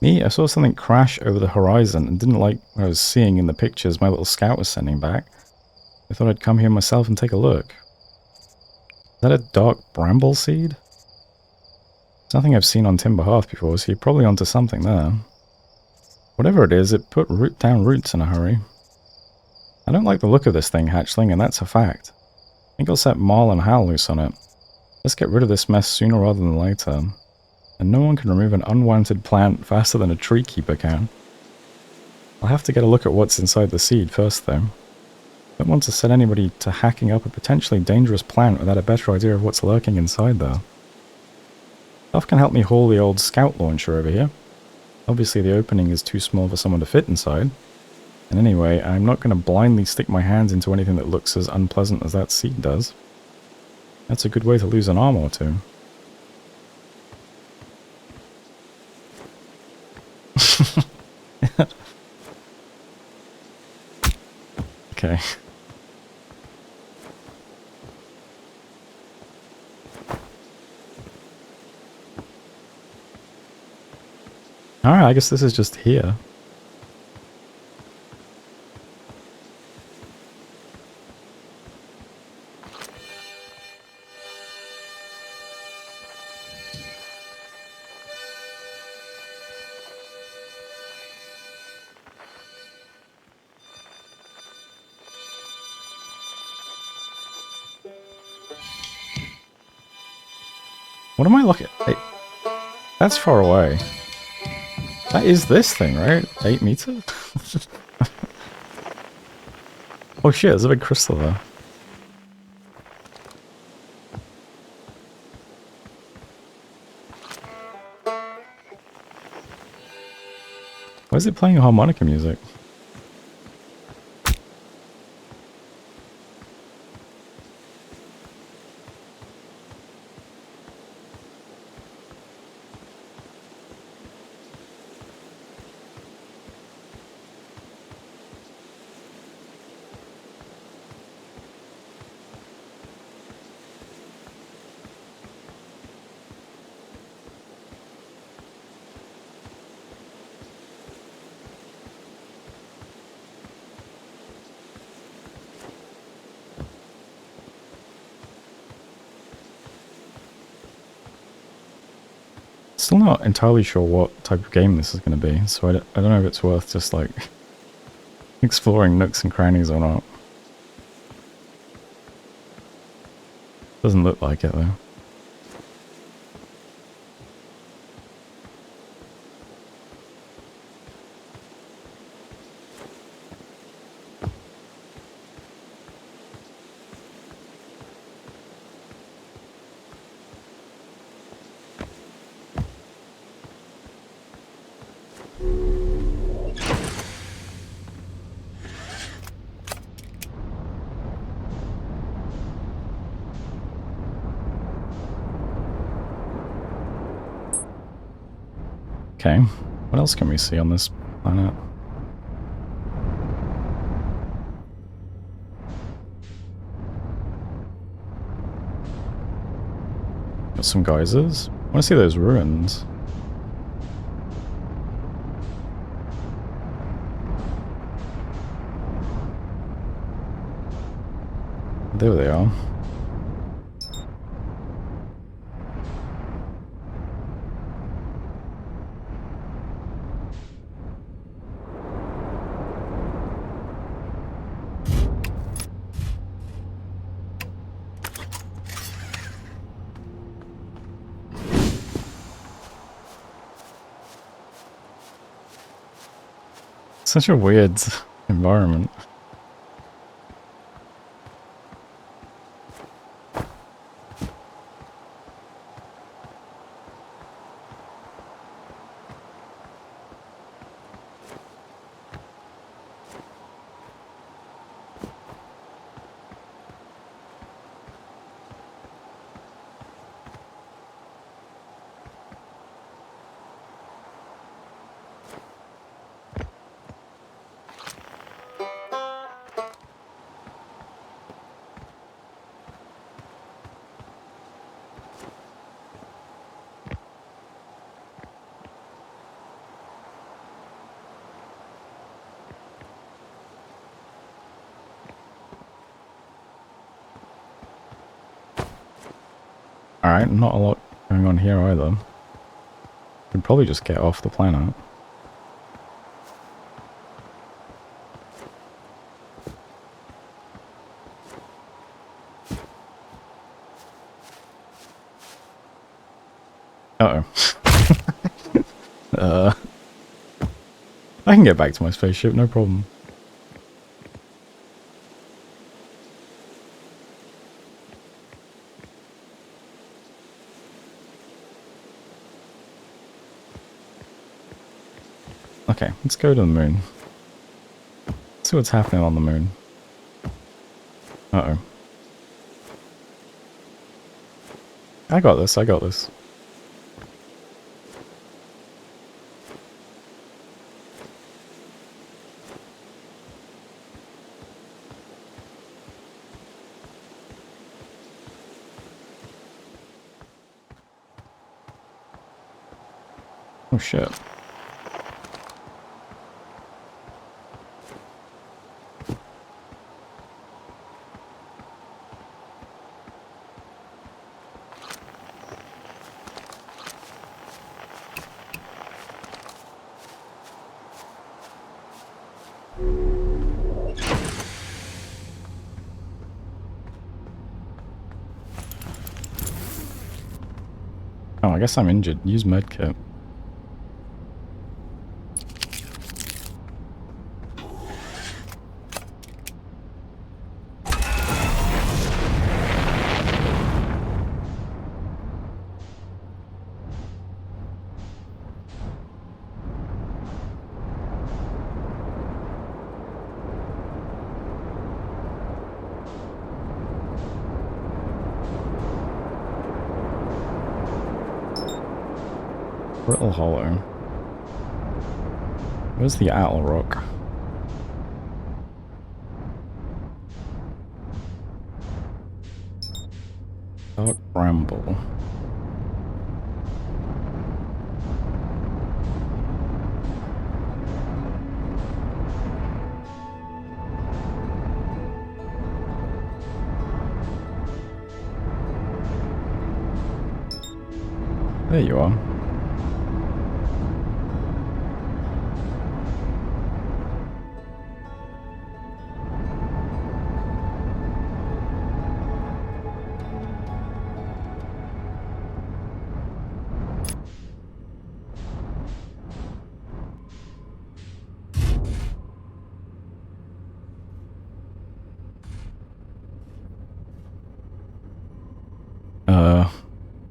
Me? I saw something crash over the horizon and didn't like what I was seeing in the pictures my little scout was sending back. I thought I'd come here myself and take a look. Is that a dark bramble seed? It's nothing I've seen on Timber Hearth before, so you're probably onto something there. Whatever it is, it put down roots in a hurry. I don't like the look of this thing, hatchling, and that's a fact. I think I'll set Marl and Hal loose on it. Let's get rid of this mess sooner rather than later. And no one can remove an unwanted plant faster than a tree keeper can. I'll have to get a look at what's inside the seed first, though. I don't want to set anybody to hacking up a potentially dangerous plant without a better idea of what's lurking inside there. Stuff can help me haul the old scout launcher over here. Obviously the opening is too small for someone to fit inside. And anyway, I'm not going to blindly stick my hands into anything that looks as unpleasant as that seed does. That's a good way to lose an arm or two. Okay. Alright, I guess this is just here. What am I looking at? Hey, that's far away. That is this thing, right? 8 meters? Oh shit, there's a big crystal there. Why is it playing harmonica music? Still not entirely sure what type of game this is going to be, so I don't know if it's worth just like exploring nooks and crannies or not. Doesn't look like it though. Okay, what else can we see on this planet? Got some geysers. I want to see those ruins. There they are. Such a weird environment. Alright, not a lot going on here either. Could probably just get off the planet. Uh-oh. I can get back to my spaceship, no problem. Okay, let's go to the moon. Let's see what's happening on the moon. Uh-oh. I got this, I got this. Oh shit. Oh, I guess I'm injured. Use medkit. Brittle Hollow. Where's the Atl Rock? Dark Bramble. There you are.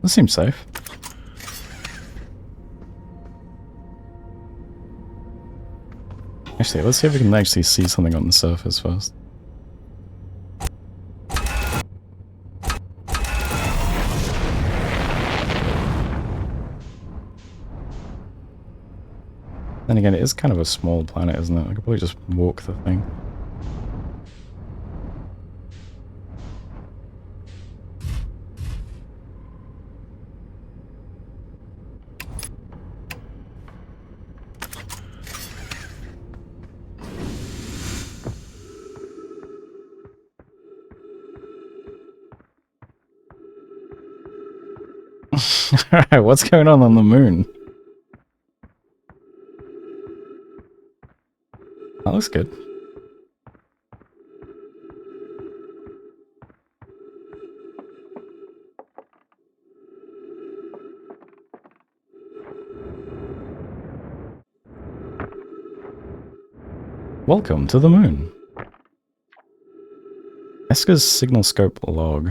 That seems safe. Actually, let's see if we can actually see something on the surface first. Then again, it is kind of a small planet, isn't it? I could probably just walk the thing. Alright, what's going on the moon? That looks good. Welcome to the moon. Esker's signal scope log.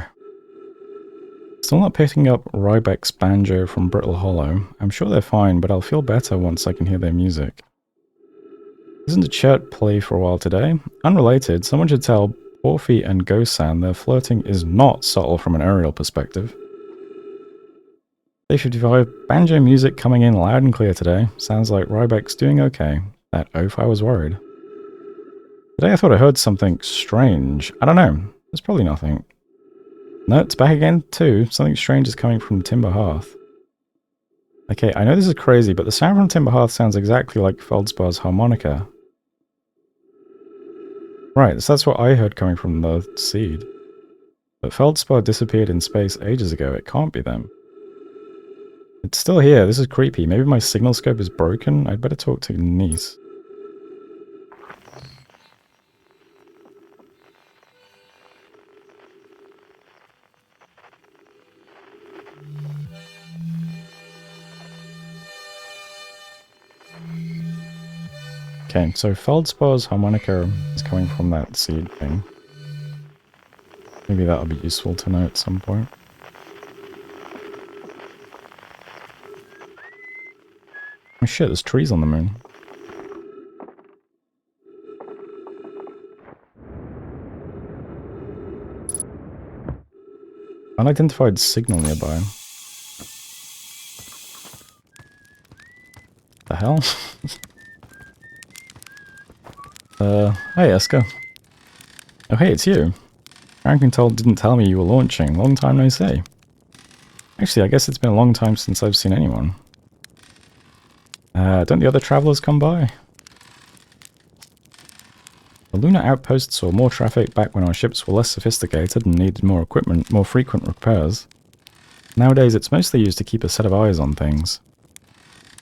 Still not picking up Rybek's banjo from Brittle Hollow. I'm sure they're fine, but I'll feel better once I can hear their music. Isn't a Chert play for a while today? Unrelated, someone should tell Porphy and Gosan their flirting is not subtle from an aerial perspective. Day 55, banjo music coming in loud and clear today. Sounds like Rybek's doing okay. That oaf, I was worried. Today I thought I heard something strange. I don't know. There's probably nothing. No, it's back again too. Something strange is coming from Timber Hearth. Okay, I know this is crazy, but the sound from Timber Hearth sounds exactly like Feldspar's harmonica. Right, so that's what I heard coming from the seed. But Feldspar disappeared in space ages ago. It can't be them. It's still here. This is creepy. Maybe my signal scope is broken? I'd better talk to Nice. Okay, so Feldspar's harmonica is coming from that seed thing. Maybe that'll be useful to know at some point. Oh shit, there's trees on the moon. Unidentified signal nearby. The hell? Hi Esker. Oh hey, it's you. Rankin didn't tell me you were launching. Long time no see. Actually, I guess it's been a long time since I've seen anyone. Don't the other travelers come by? The lunar outpost saw more traffic back when our ships were less sophisticated and needed more equipment, more frequent repairs. Nowadays, it's mostly used to keep a set of eyes on things.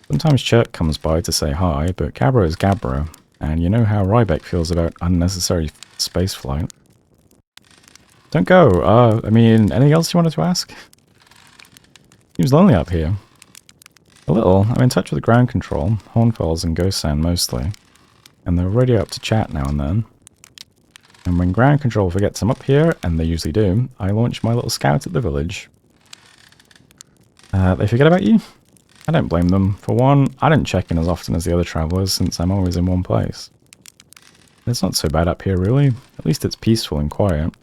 Sometimes Chirk comes by to say hi, but Gabbro is Gabbro, and you know how Rybek feels about unnecessary spaceflight. Don't go, I mean, anything else you wanted to ask? Seems lonely up here. A little. I'm in touch with ground control, hornfowls and ghost sound mostly. And they're already up to chat now and then. And when ground control forgets I'm up here, and they usually do, I launch my little scout at the village. They forget about you? I don't blame them. For one, I don't check in as often as the other travellers since I'm always in one place. It's not so bad up here really, at least it's peaceful and quiet.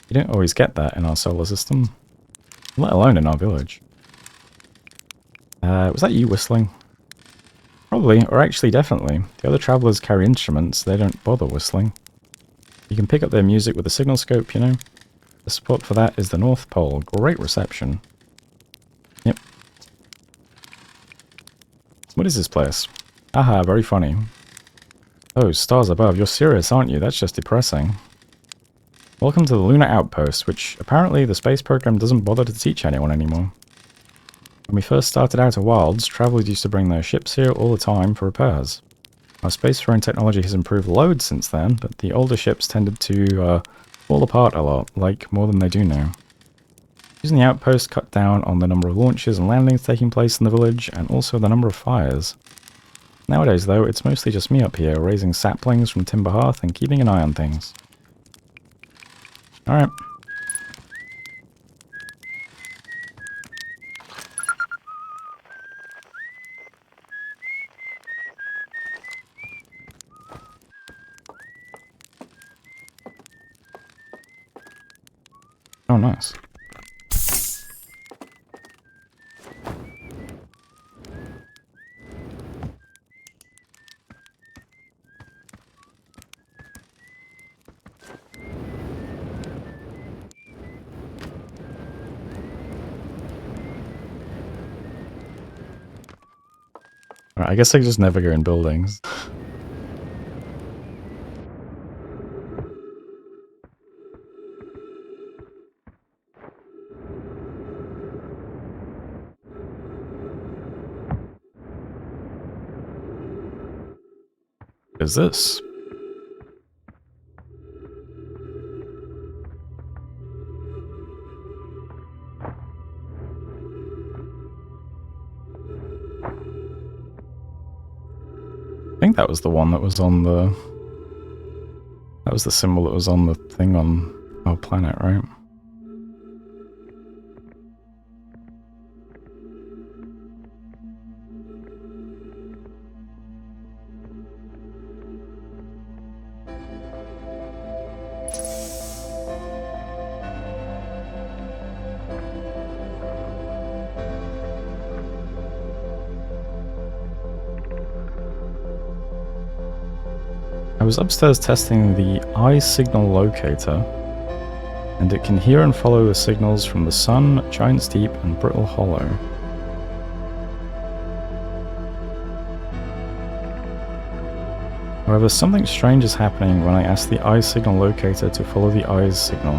You don't always get that in our solar system, let alone in our village. Was that you whistling? Probably, or actually definitely. The other travellers carry instruments, they don't bother whistling. You can pick up their music with a signal scope, you know. The spot for that is the North Pole. Great reception. Yep. What is this place? Aha, very funny. Oh, stars above. You're serious, aren't you? That's just depressing. Welcome to the Lunar Outpost, which apparently the space program doesn't bother to teach anyone anymore. When we first started out at Wilds, travelers used to bring their ships here all the time for repairs. Our spacefaring technology has improved loads since then, but the older ships tended to fall apart a lot, like more than they do now. Using the outpost cut down on the number of launches and landings taking place in the village, and also the number of fires. Nowadays, though, it's mostly just me up here, raising saplings from Timber Hearth and keeping an eye on things. Alright. Oh, nice. Alright, I guess I just never go in buildings. What is this? I think that was the one that was on the... That was the symbol that was on the thing on our planet, right? I was upstairs testing the eye signal locator, and it can hear and follow the signals from the Sun, Giant's Deep, and Brittle Hollow. However, something strange is happening when I ask the eye signal locator to follow the eye's signal.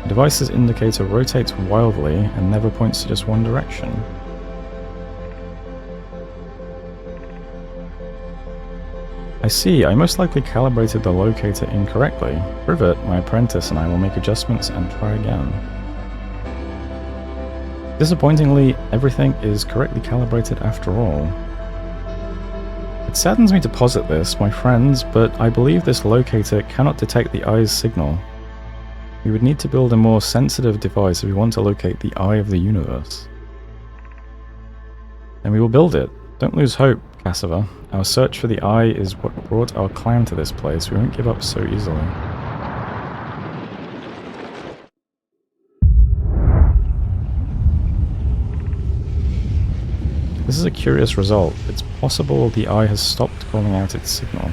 The device's indicator rotates wildly and never points to just one direction. I see, I most likely calibrated the locator incorrectly. Privet, my apprentice, and I will make adjustments and try again. Disappointingly, everything is correctly calibrated after all. It saddens me to posit this, my friends, but I believe this locator cannot detect the eye's signal. We would need to build a more sensitive device if we want to locate the eye of the universe. And we will build it. Don't lose hope, Cassava. Our search for the eye is what brought our clan to this place. We won't give up so easily. This is a curious result. It's possible the eye has stopped calling out its signal.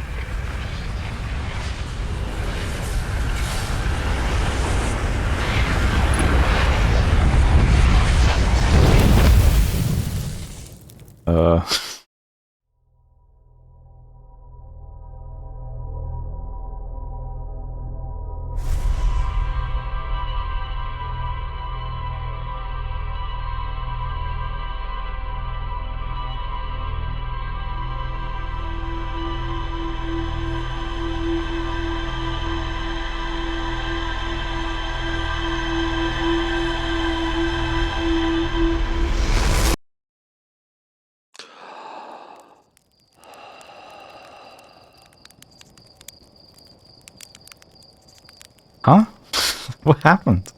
What happened?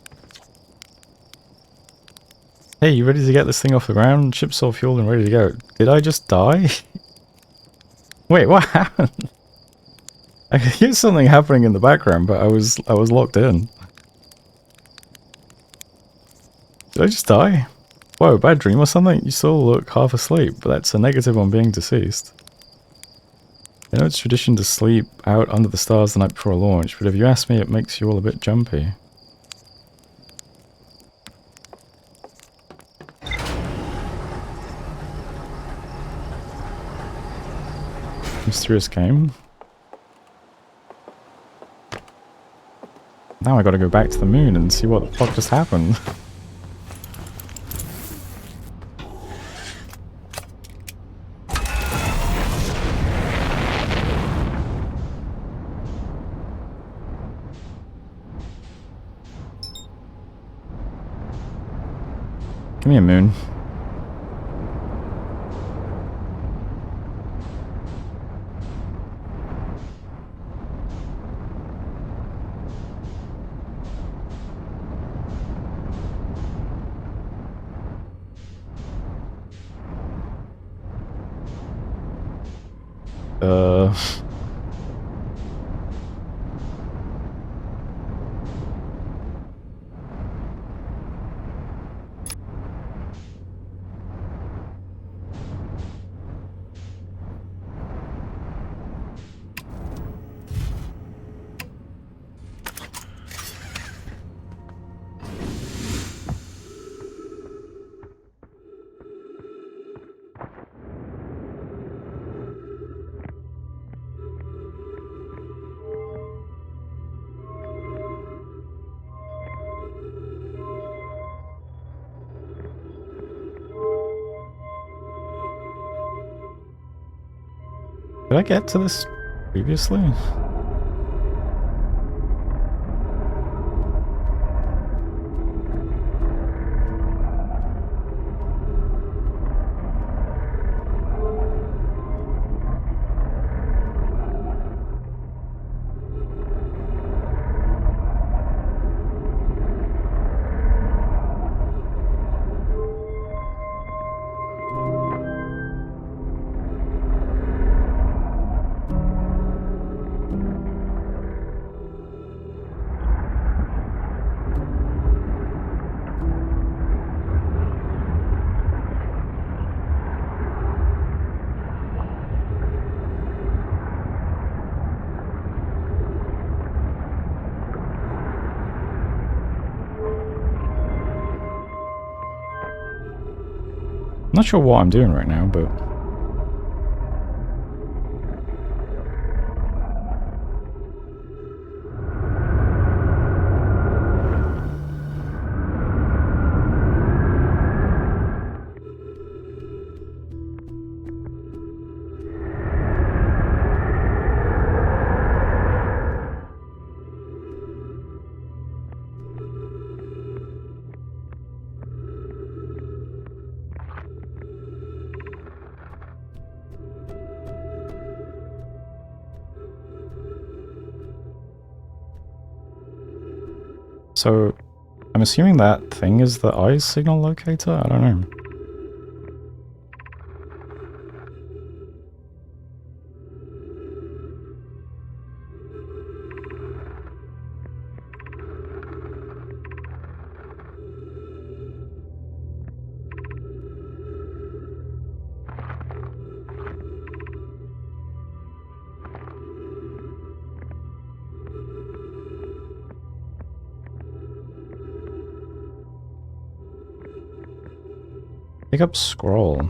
Hey, you ready to get this thing off the ground? Ship's all fueled and ready to go. Did I just die? Wait, what happened? I could hear something happening in the background, but I was locked in. Did I just die? Whoa, bad dream or something? You still look half asleep, but that's a negative on being deceased. I know it's tradition to sleep out under the stars the night before a launch, but if you ask me, it makes you all a bit jumpy. Mysterious game. Now I gotta go back to the moon and see what the fuck just happened. Give me a moon. Did I get to this previously? Not sure what I'm doing right now, but... So, I'm assuming that thing is the eye signal locator? I don't know. Pick up scroll.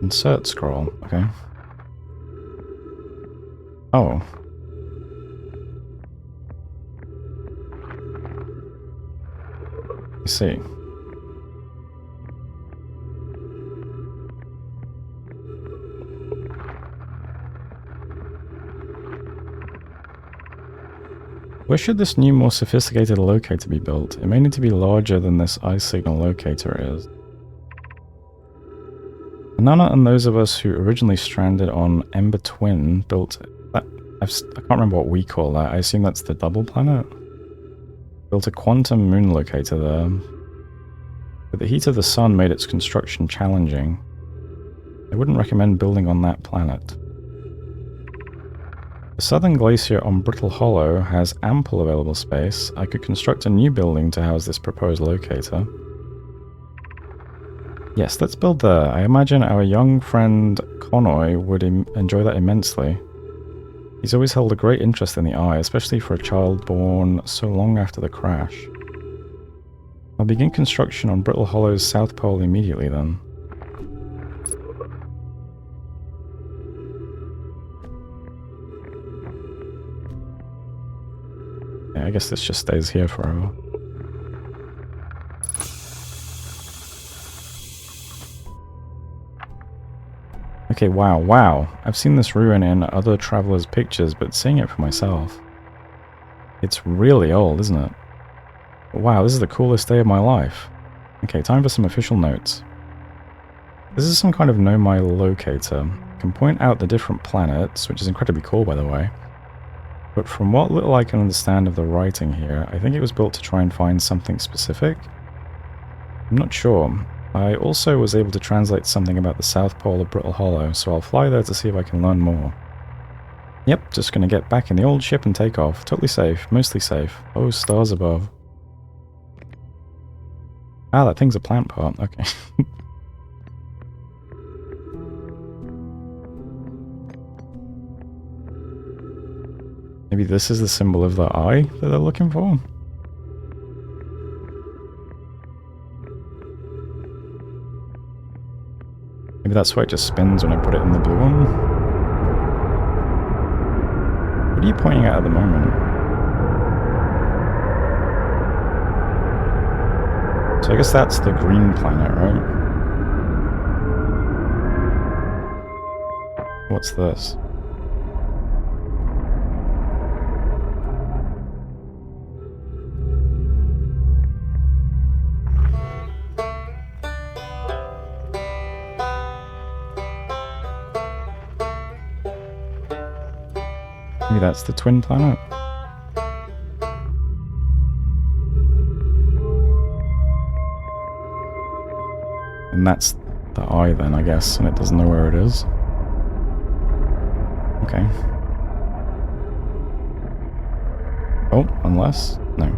Insert scroll, okay. Oh. I see. Where should this new, more sophisticated locator be built? It may need to be larger than this eye signal locator is. Nana and those of us who originally stranded on Ember Twin built that. I can't remember what we call that. I assume that's the double planet. Built a quantum moon locator there. But the heat of the sun made its construction challenging. I wouldn't recommend building on that planet. The southern glacier on Brittle Hollow has ample available space. I could construct a new building to house this proposed locator. Yes, let's build there. I imagine our young friend Connoy would enjoy that immensely. He's always held a great interest in the eye, especially for a child born so long after the crash. I'll begin construction on Brittle Hollow's south pole immediately then. Yeah, I guess this just stays here forever. Okay, wow. I've seen this ruin in other travelers' pictures, but seeing it for myself. It's really old, isn't it? Wow, this is the coolest day of my life. Okay, time for some official notes. This is some kind of know my locator. It can point out the different planets, which is incredibly cool by the way. But from what little I can understand of the writing here, I think it was built to try and find something specific. I'm not sure. I also was able to translate something about the south pole of Brittle Hollow, so I'll fly there to see if I can learn more. Yep, just gonna get back in the old ship and take off. Totally safe, mostly safe. Oh, stars above. Ah, that thing's a plant part, okay. Maybe this is the symbol of the eye that they're looking for? Maybe that's why it just spins when I put it in the blue one? What are you pointing at the moment? So I guess that's the green planet, right? What's this? Maybe that's the twin planet? And that's the eye then, I guess, and it doesn't know where it is. Okay. Oh, unless? No.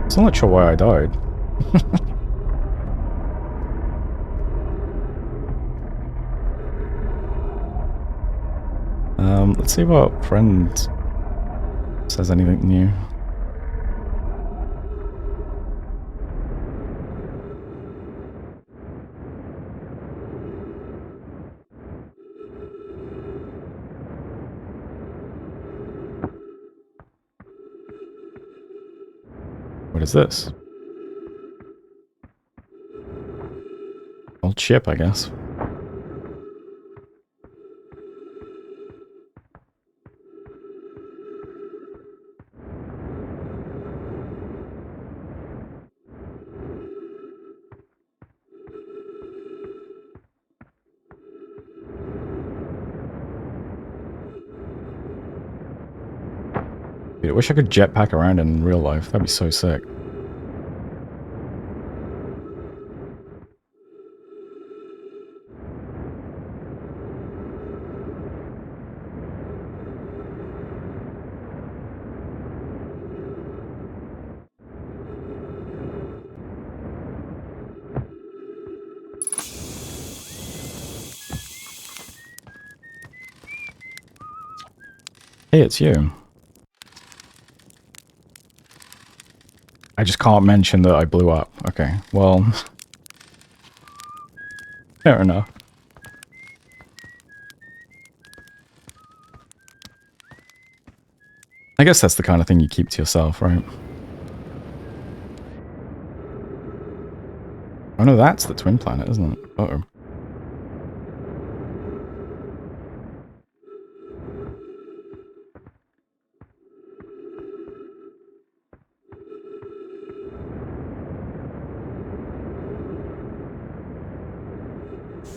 Still not sure why I died. Let's see what friend says anything new. What is this? Old ship, I guess. Dude, I wish I could jetpack around in real life. That'd be so sick. Hey, it's you. I just can't mention that I blew up. Okay, well... fair enough. I guess that's the kind of thing you keep to yourself, right? Oh no, that's the twin planet, isn't it? Uh-oh.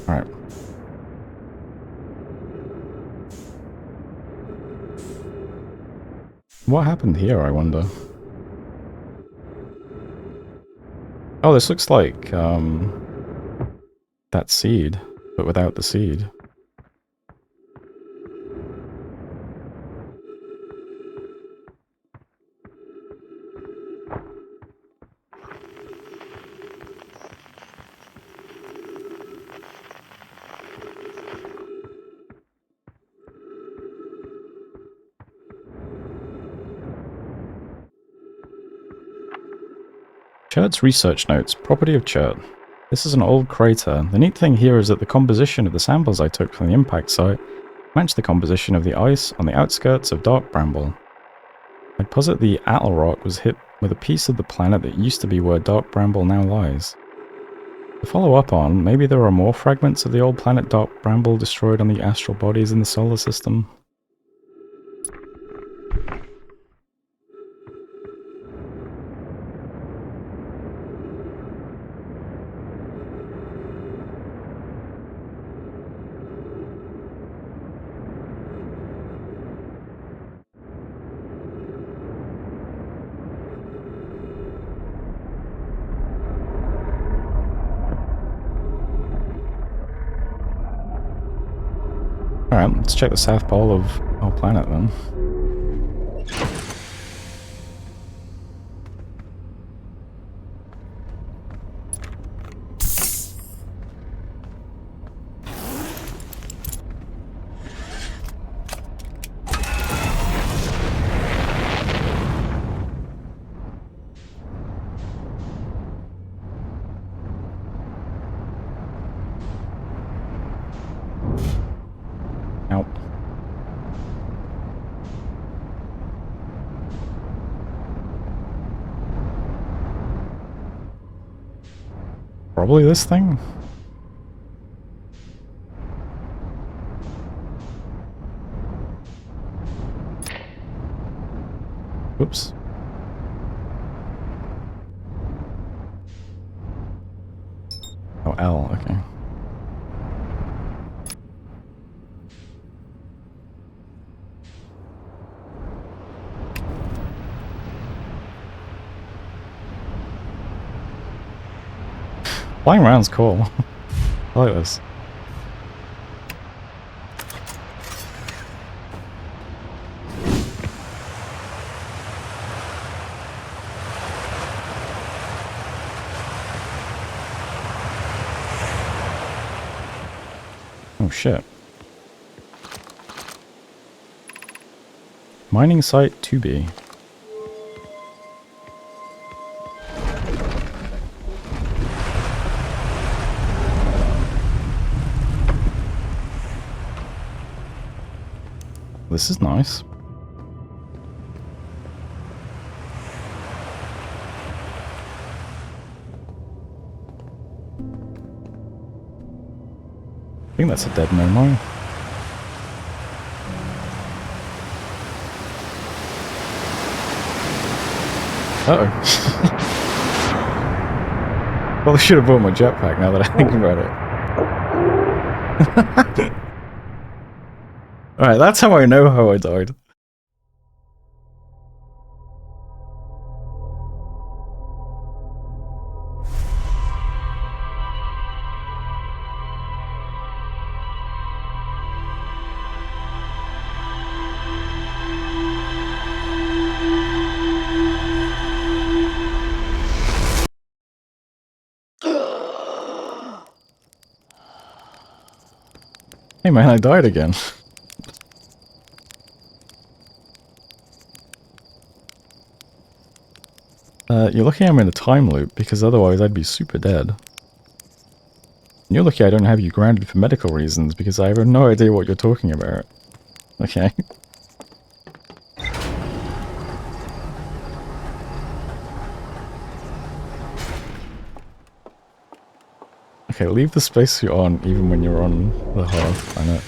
Alright. What happened here, I wonder? Oh, this looks like, that seed, but without the seed. Chert's research notes. Property of Chert. This is an old crater. The neat thing here is that the composition of the samples I took from the impact site matched the composition of the ice on the outskirts of Dark Bramble. I'd posit the Atl rock was hit with a piece of the planet that used to be where Dark Bramble now lies. To follow up on, maybe there are more fragments of the old planet Dark Bramble destroyed on the astral bodies in the solar system. Alright, let's check the south pole of our planet then. Nope. Probably this thing? Oops. Oh, L, okay. Flying around's cool. I like this. Oh shit. Mining site 2B. This is nice. I think that's a dead memo. Uh-oh. Well, I should have bought my jetpack now that I think about it. Alright, that's how I know how I died. Hey man, I died again. You're lucky I'm in a time loop, because otherwise I'd be super dead. And you're lucky I don't have you grounded for medical reasons, because I have no idea what you're talking about. Okay. Okay, leave the spacesuit on even when you're on the Hearth planet.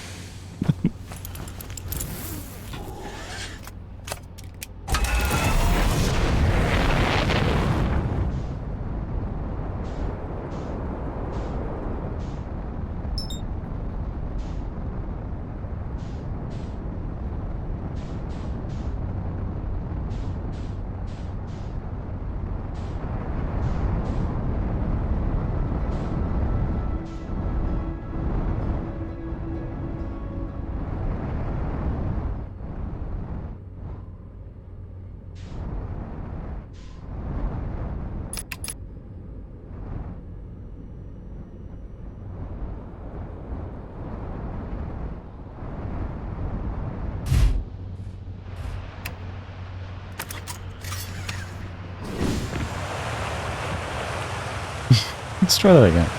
Let's try that again.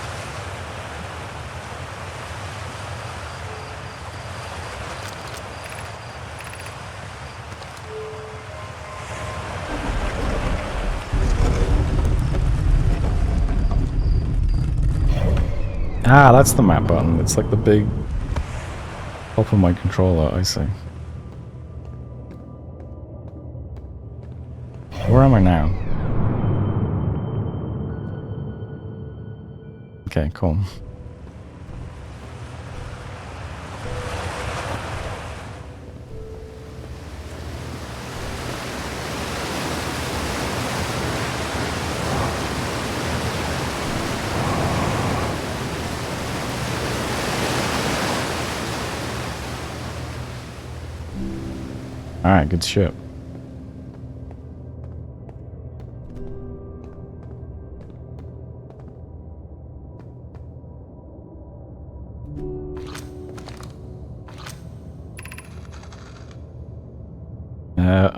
Ah, that's the map button. It's like the big top of my controller, I see. Where am I now? Okay, cool. Alright, good shit.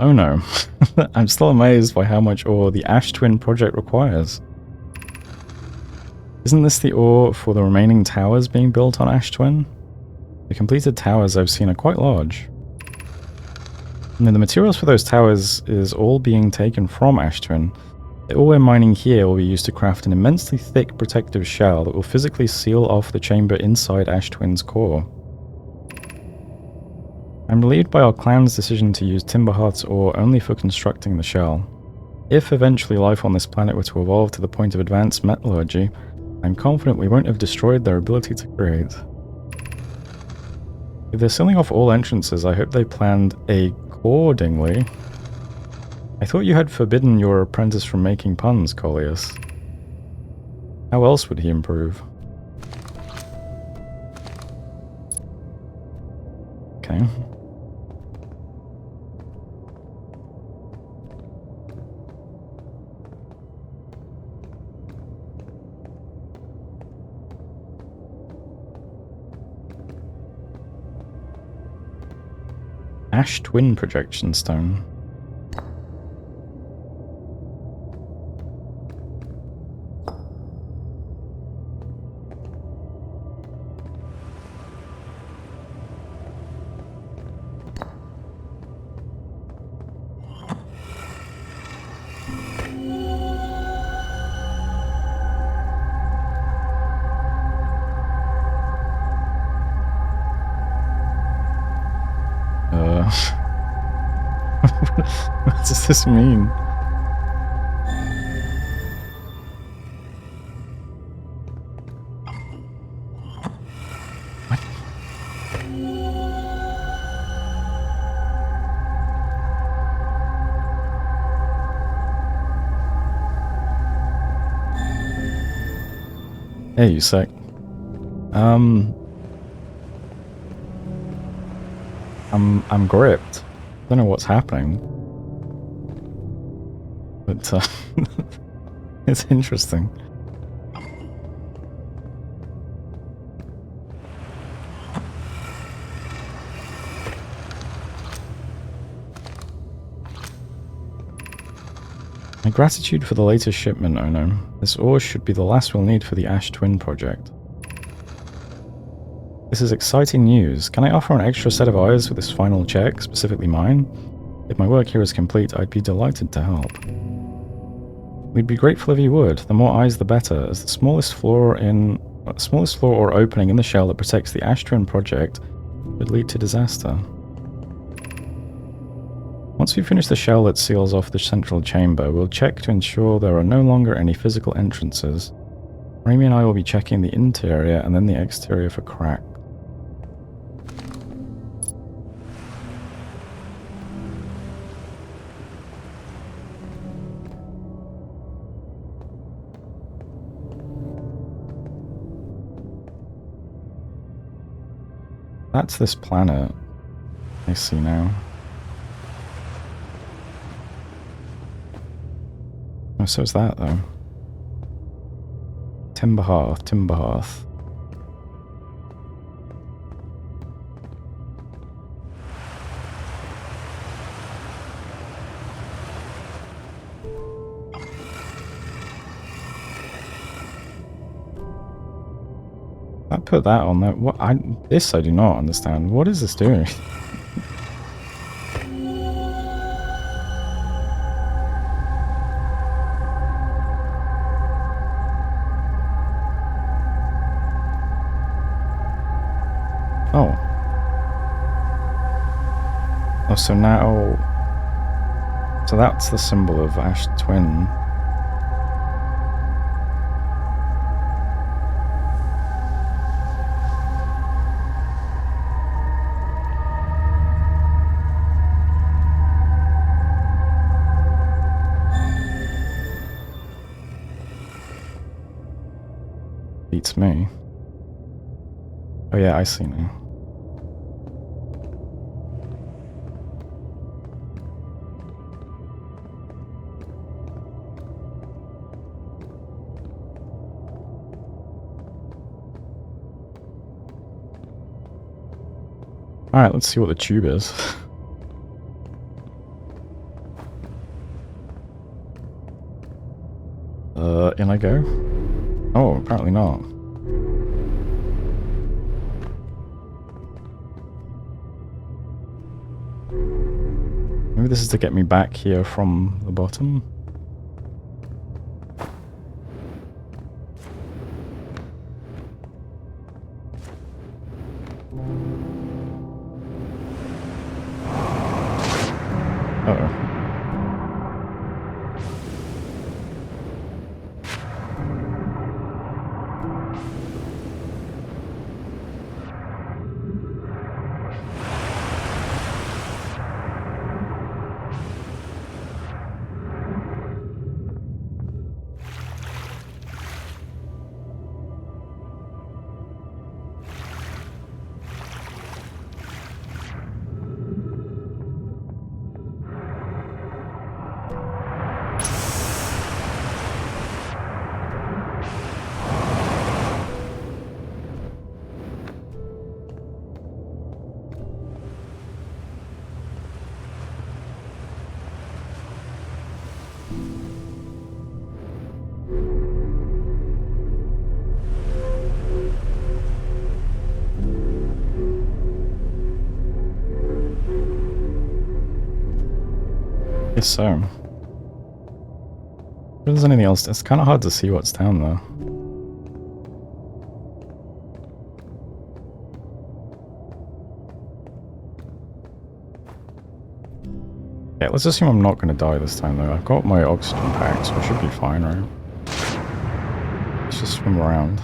Oh no. I'm still amazed by how much ore the Ash Twin project requires. Isn't this the ore for the remaining towers being built on Ash Twin? The completed towers I've seen are quite large. I mean, the materials for those towers is all being taken from Ash Twin. The ore we're mining here will be used to craft an immensely thick protective shell that will physically seal off the chamber inside Ash Twin's core. I'm relieved by our clan's decision to use Timberheart's ore only for constructing the shell. If eventually life on this planet were to evolve to the point of advanced metallurgy, I'm confident we won't have destroyed their ability to create. If they're sealing off all entrances, I hope they planned accordingly. I thought you had forbidden your apprentice from making puns, Coleus. How else would he improve? Okay. Ash Twin Projection Stone. What does this mean? What? Hey, you sec. I'm gripped. Don't know what's happening. But it's interesting. My gratitude for the latest shipment, Ono. This ore should be the last we'll need for the Ash Twin project. This is exciting news. Can I offer an extra set of eyes for this final check, specifically mine? If my work here is complete, I'd be delighted to help. We'd be grateful if you would. The more eyes the better, as the smallest flaw or opening in the shell that protects the Ash Twin project would lead to disaster. Once we finish the shell that seals off the central chamber, we'll check to ensure there are no longer any physical entrances. Rami and I will be checking the interior and then the exterior for cracks. That's this planet. I see now. Oh, so is that, though. Timberhearth, Timberhearth. put that on there? What? This I do not understand. What is this doing? Oh. Oh, so now... So that's the symbol of Ash Twin. Beats me. Oh yeah, I see now. Alright, let's see what the tube is. In I go? Oh, apparently not. Maybe this is to get me back here from the bottom? Uh-oh. Guess so. If there's anything else, it's kind of hard to see what's down there. Yeah, let's assume I'm not going to die this time though. I've got my oxygen pack, so I should be fine, right? Let's just swim around.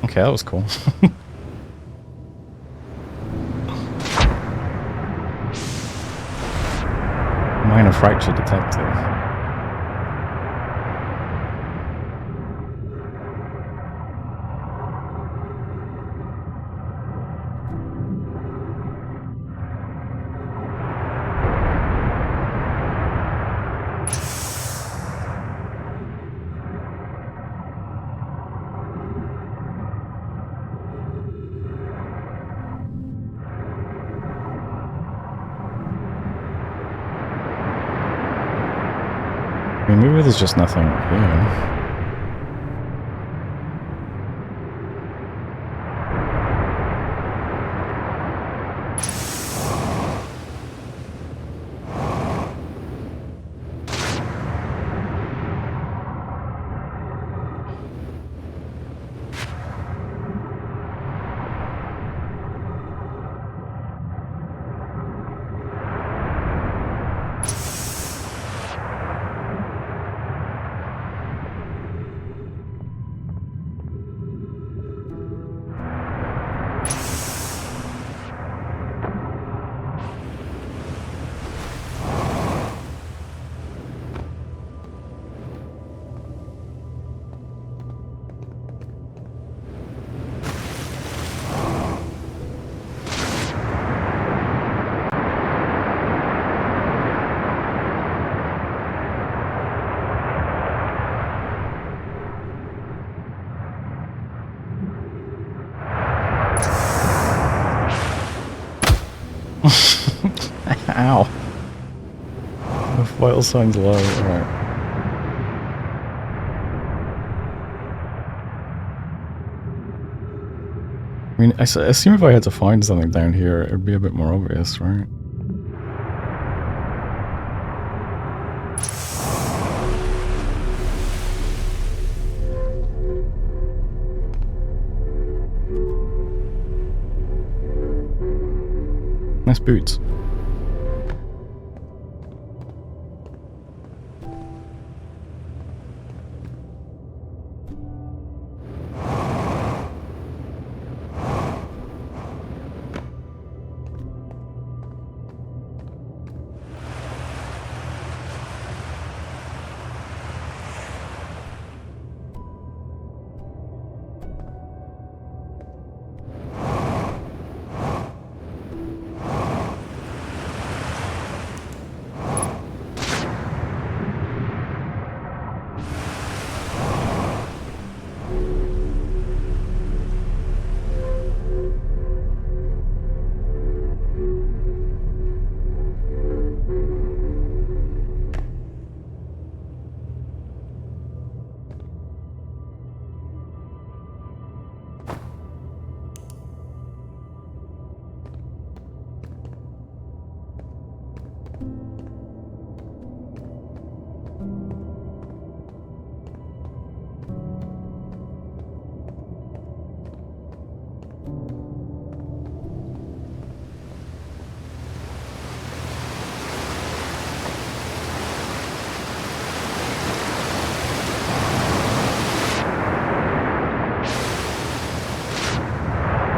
Okay, that was cool. Minor fracture detected. I mean, maybe there's just nothing here. Ow. The vital sign's low. Alright. I mean, I assume if I had to find something down here, it would be a bit more obvious, right? Nice boots.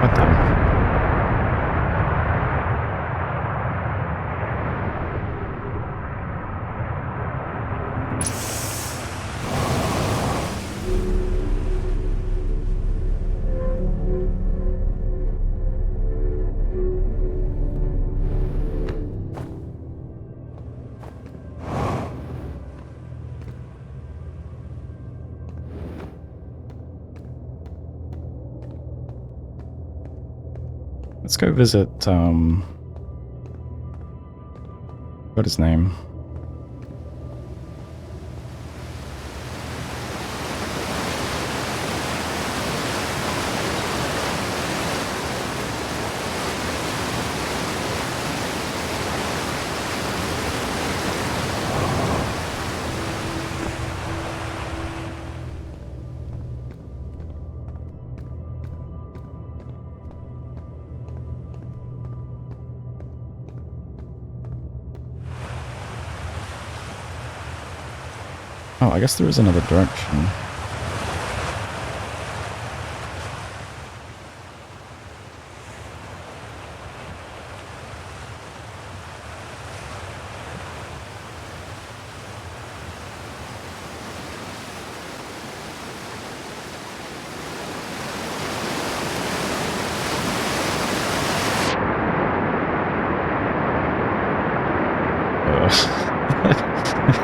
What the? Let's go visit, what his name? Oh, I guess there is another direction.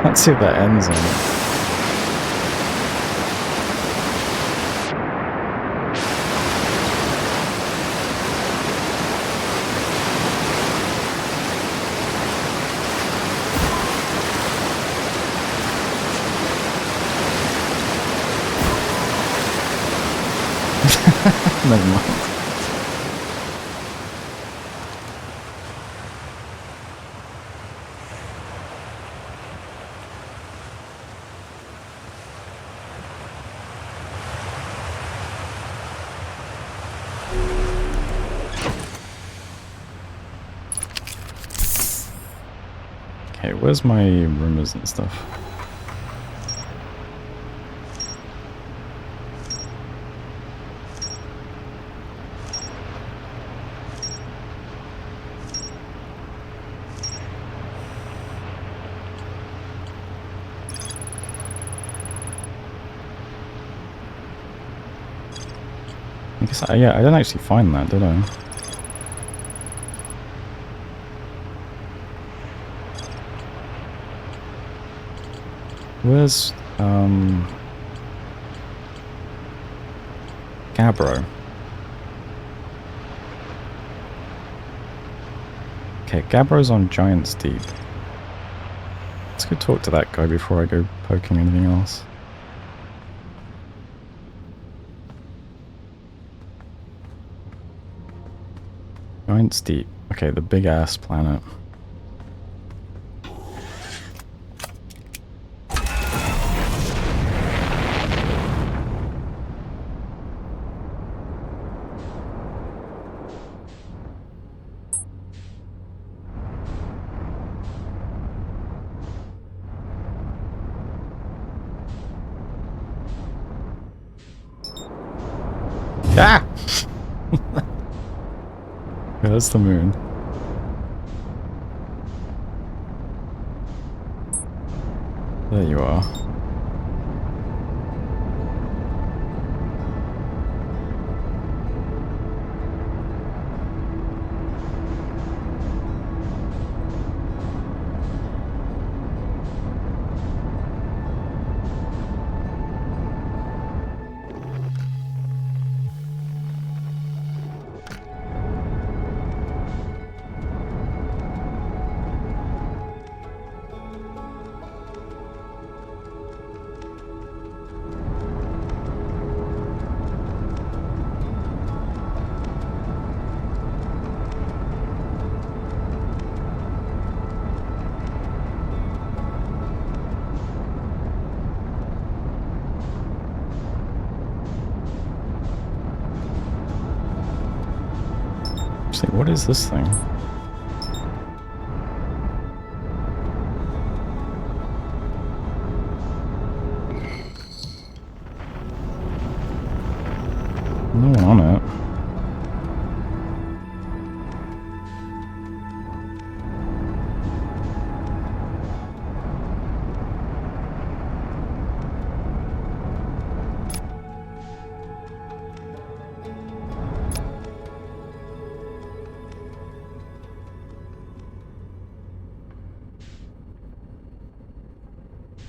Let's see if that ends on it. Never mind. Okay, where's my rumors and stuff? I guess, yeah, I didn't actually find that, did I? Where's, Gabbro? Okay, Gabbro's on Giant's Deep. Let's go talk to that guy before I go poking anything else. Giant's Deep. Okay, the big ass planet. Ah! Yeah, that's the moon. There you are. What is this thing? No one on it.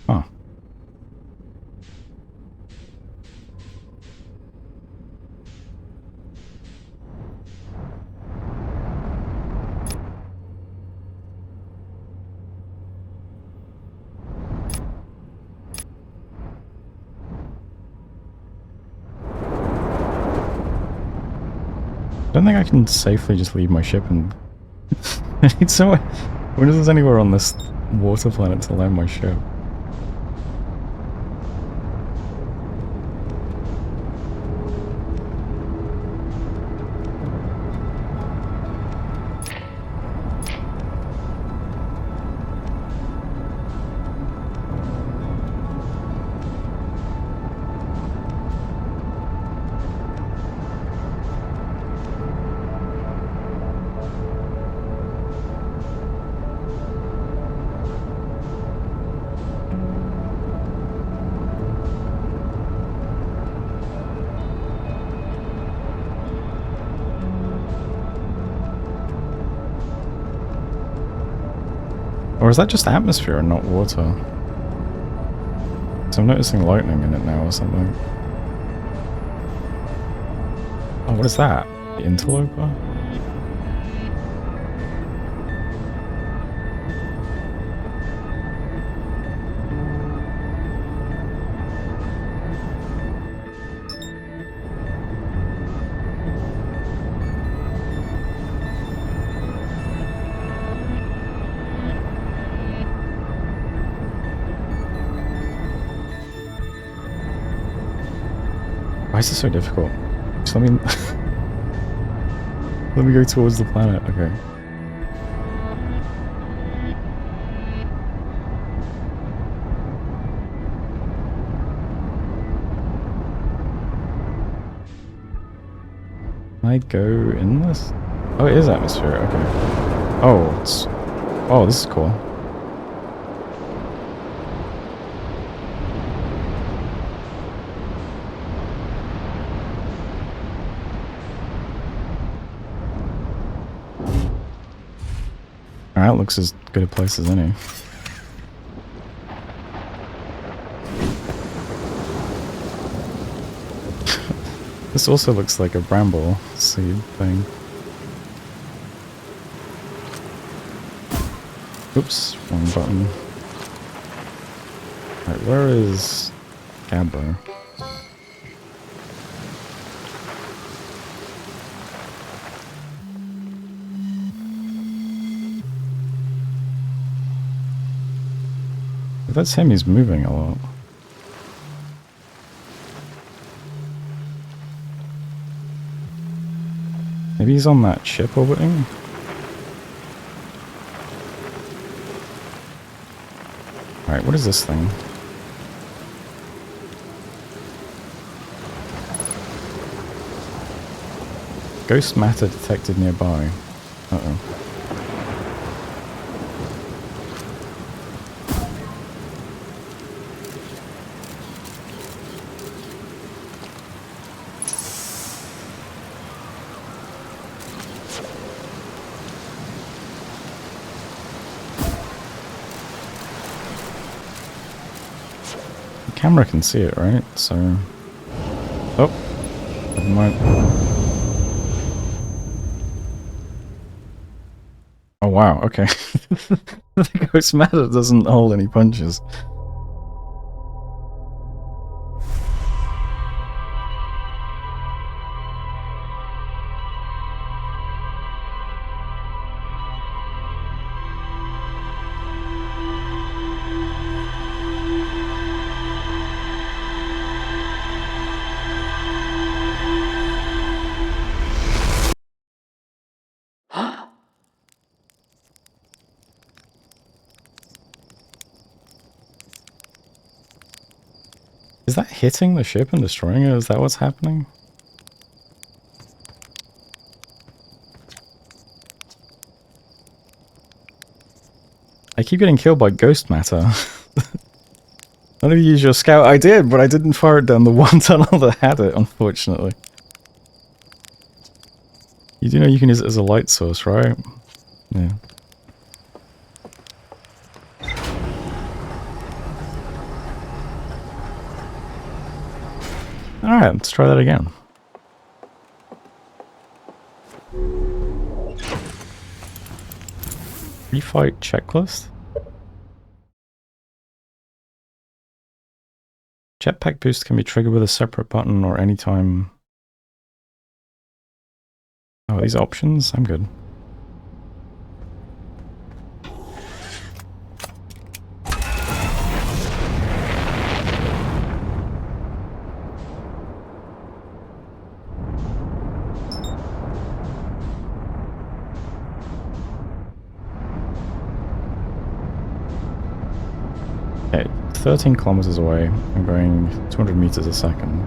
Huh. I don't think I can safely just leave my ship and... I need somewhere... When is there anywhere on this water planet to land my ship? Or is that just atmosphere and not water? So I'm noticing lightning in it now or something. Oh, what is that? The interloper? Why is this so difficult? Just let me... let me go towards the planet, okay. Can I go in this? Oh, it is atmosphere, okay. Oh, it's... Oh, this is cool. Alright, looks as good a place as any. This also looks like a bramble seed thing. Oops, wrong button. Alright, where is Gabbo? If that's him, he's moving a lot. Maybe he's on that ship orbiting? Alright, what is this thing? Ghost matter detected nearby. Uh-oh. The camera can see it, right? So... Oh! Never mind. Oh wow, okay. The ghost matter doesn't hold any punches. Is that hitting the ship and destroying it? Is that what's happening? I keep getting killed by ghost matter. None of you use your scout. I did, but I didn't fire it down the one tunnel that had it, unfortunately. You do know you can use it as a light source, right? Yeah. Alright, let's try that again. Refight checklist? Jetpack boost can be triggered with a separate button or anytime. Oh, these options? I'm good. Okay, 13 kilometers away. I'm going 200 meters a second.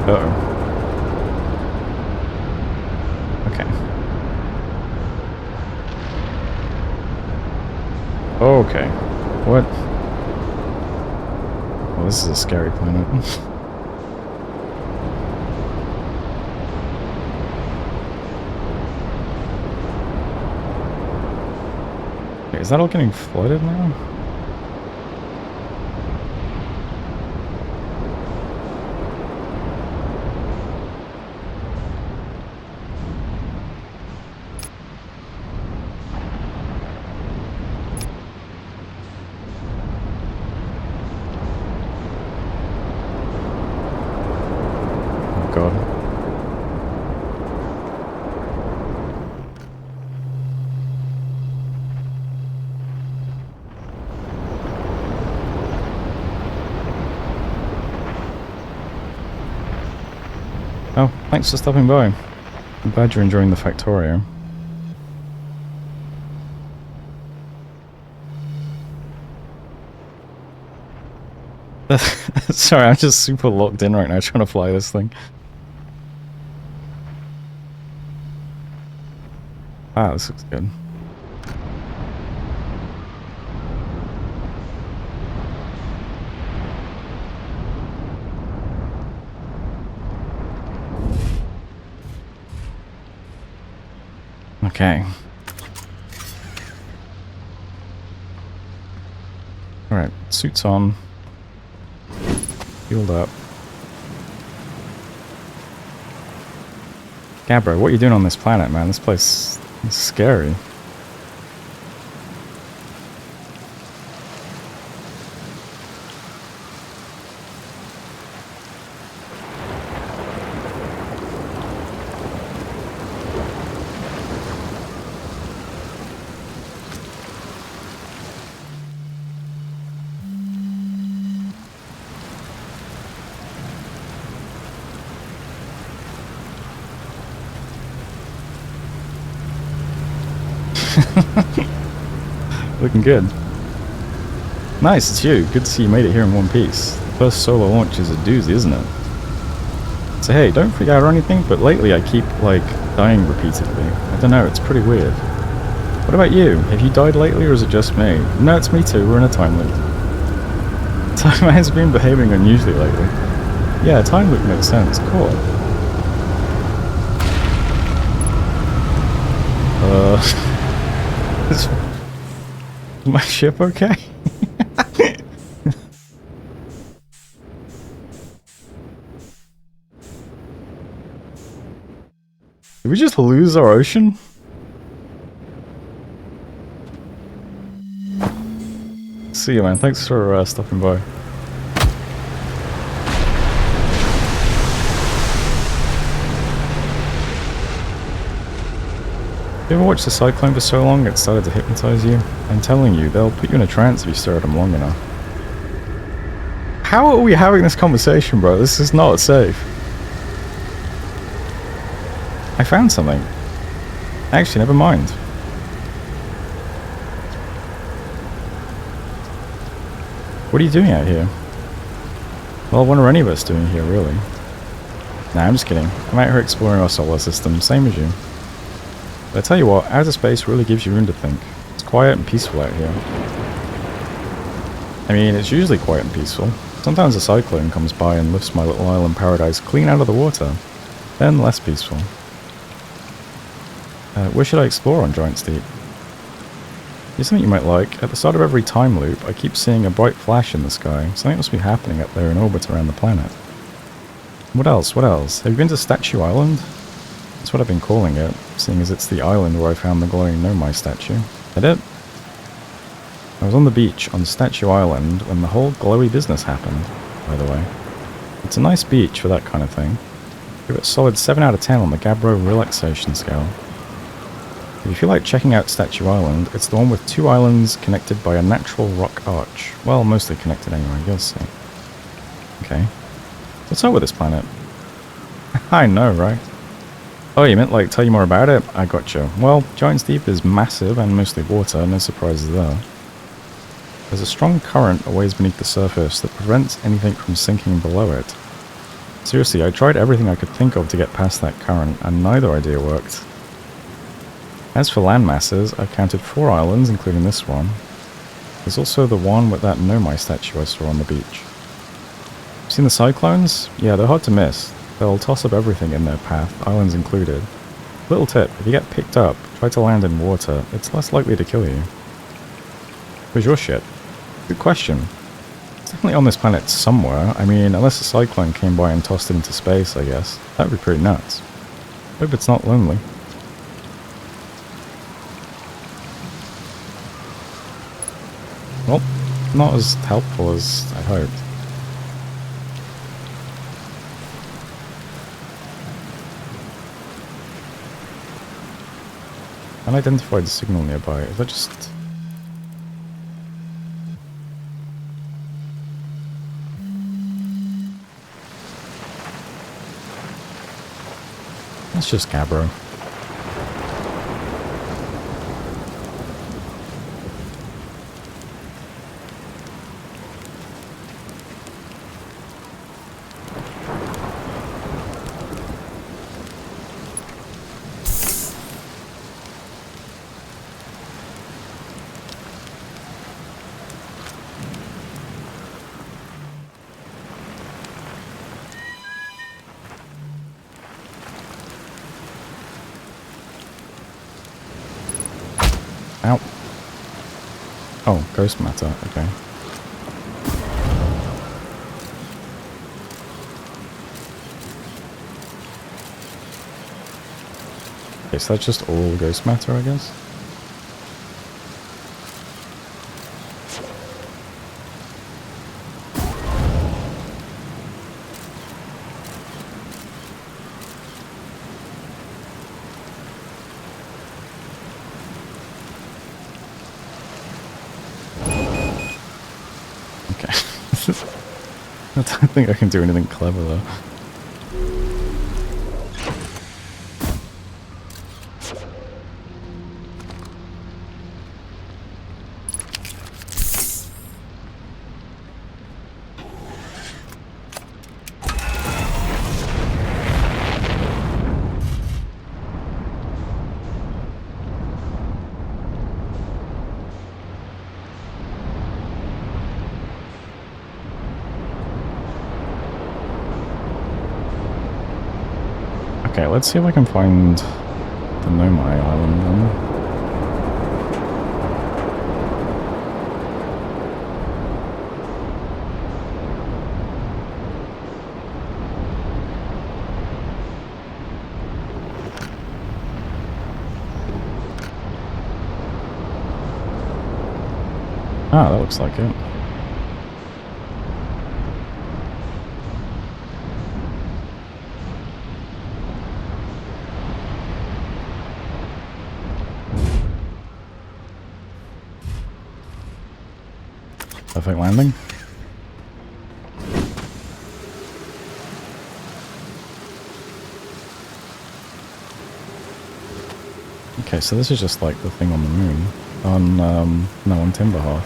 Uh-oh. Okay. Okay. What? Well, this is a scary planet. Okay, is that all getting flooded now? God. Oh, thanks for stopping by. I'm glad you're enjoying the Factorio. Sorry, I'm just super locked in right now trying to fly this thing. Ah, this looks good. Okay. Alright, suits on. Healed up. Gabbro, what are you doing on this planet, man? This place is scary. Looking good. Nice, it's you. Good to see you made it here in one piece. The first solo launch is a doozy, isn't it? So hey, don't freak out or anything, but lately I keep, like, dying repeatedly. I don't know, it's pretty weird. What about you? Have you died lately or is it just me? No, it's me too, we're in a time loop. Time has been behaving unusually lately. Yeah, a time loop makes sense, cool. Is my ship okay? Did we just lose our ocean? See you, man. Thanks for stopping by. You ever watched the cyclone for so long it started to hypnotize you? I'm telling you, they'll put you in a trance if you stare at them long enough. How are we having this conversation, bro? This is not safe. I found something. Actually, never mind. What are you doing out here? Well, what are any of us doing here, really? Nah, I'm just kidding. I'm out here exploring our solar system, same as you. But I tell you what, outer space really gives you room to think. It's quiet and peaceful out here. I mean, it's usually quiet and peaceful. Sometimes a cyclone comes by and lifts my little island paradise clean out of the water. Then less peaceful. Where should I explore on Giant's Deep? Here's something you might like. At the start of every time loop, I keep seeing a bright flash in the sky. Something must be happening up there in orbit around the planet. What else? What else? Have you been to Statue Island? That's what I've been calling it, seeing as it's the island where I found the glowing Nomai statue. I did. I was on the beach on Statue Island when the whole glowy business happened, by the way. It's a nice beach for that kind of thing. Give it a solid 7 out of 10 on the Gabbro relaxation scale. If you feel like checking out Statue Island, it's the one with 2 islands connected by a natural rock arch. Well, mostly connected anyway, you'll see. Okay. What's up with this planet? I know, right? Oh, you meant like tell you more about it? I gotcha. Well, Giant's Deep is massive and mostly water, no surprises there. There's a strong current a ways beneath the surface that prevents anything from sinking below it. Seriously, I tried everything I could think of to get past that current, and neither idea worked. As for land masses, I've counted 4 islands, including this one. There's also the one with that Nomai statue I saw on the beach. Seen the cyclones? Yeah, they're hard to miss. They'll toss up everything in their path, islands included. Little tip, if you get picked up, try to land in water, it's less likely to kill you. Where's your ship? Good question. It's definitely on this planet somewhere. I mean, unless a cyclone came by and tossed it into space, I guess. That would be pretty nuts. Hope it's not lonely. Well, not as helpful as I hoped. Unidentified signal nearby. Is that just... That's just Gabbro. Ow. Oh, ghost matter, okay. Okay, so that's just all ghost matter, I guess? Okay. I don't think I can do anything clever though. Okay, let's see if I can find the Nomai Island then. Ah, that looks like it. Perfect landing. Okay, so this is just like the thing on the moon. On, no, on Timberhearth.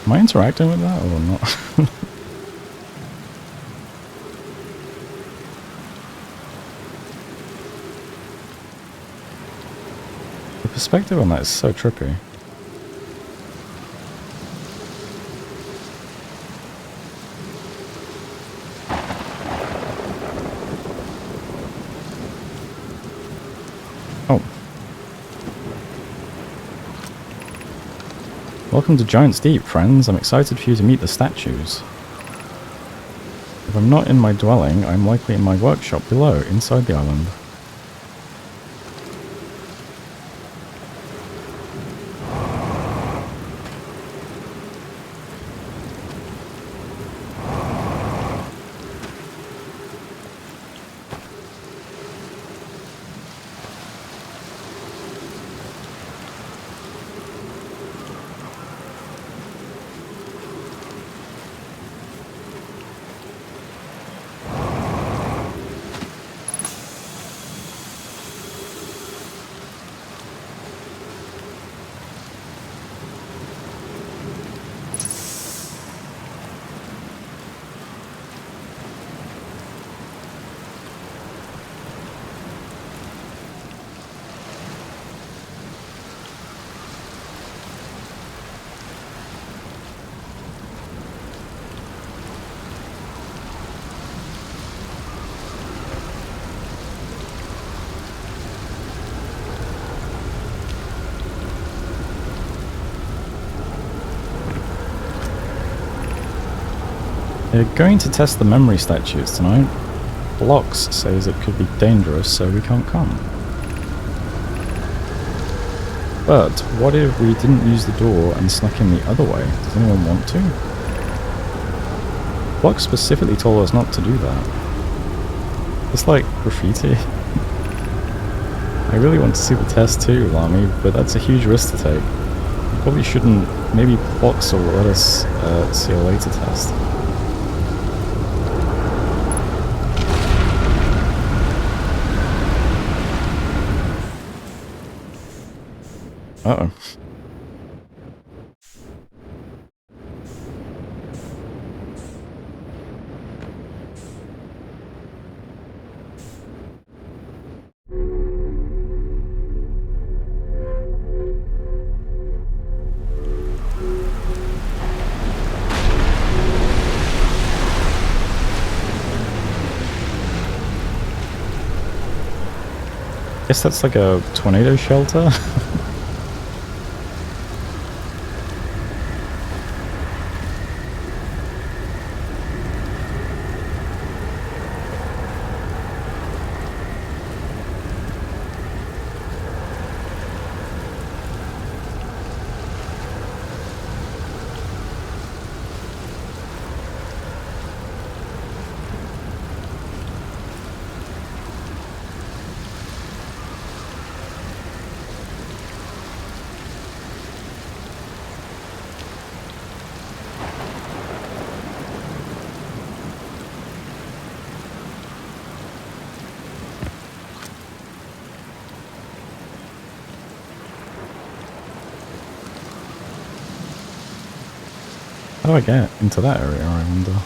Am I interacting with that or not? The perspective on that is so trippy. Oh. Welcome to Giant's Deep, friends. I'm excited for you to meet the statues. If I'm not in my dwelling, I'm likely in my workshop below, inside the island. They're going to test the memory statues tonight. Blocks says it could be dangerous, so we can't come. But what if we didn't use the door and snuck in the other way? Does anyone want to? Blocks specifically told us not to do that. It's like graffiti. I really want to see the test too, Lamy, but that's a huge risk to take. We probably shouldn't. Maybe Blocks will let us see a later test. Uh-oh. Guess that's like a tornado shelter. How do I get into that area, I wonder?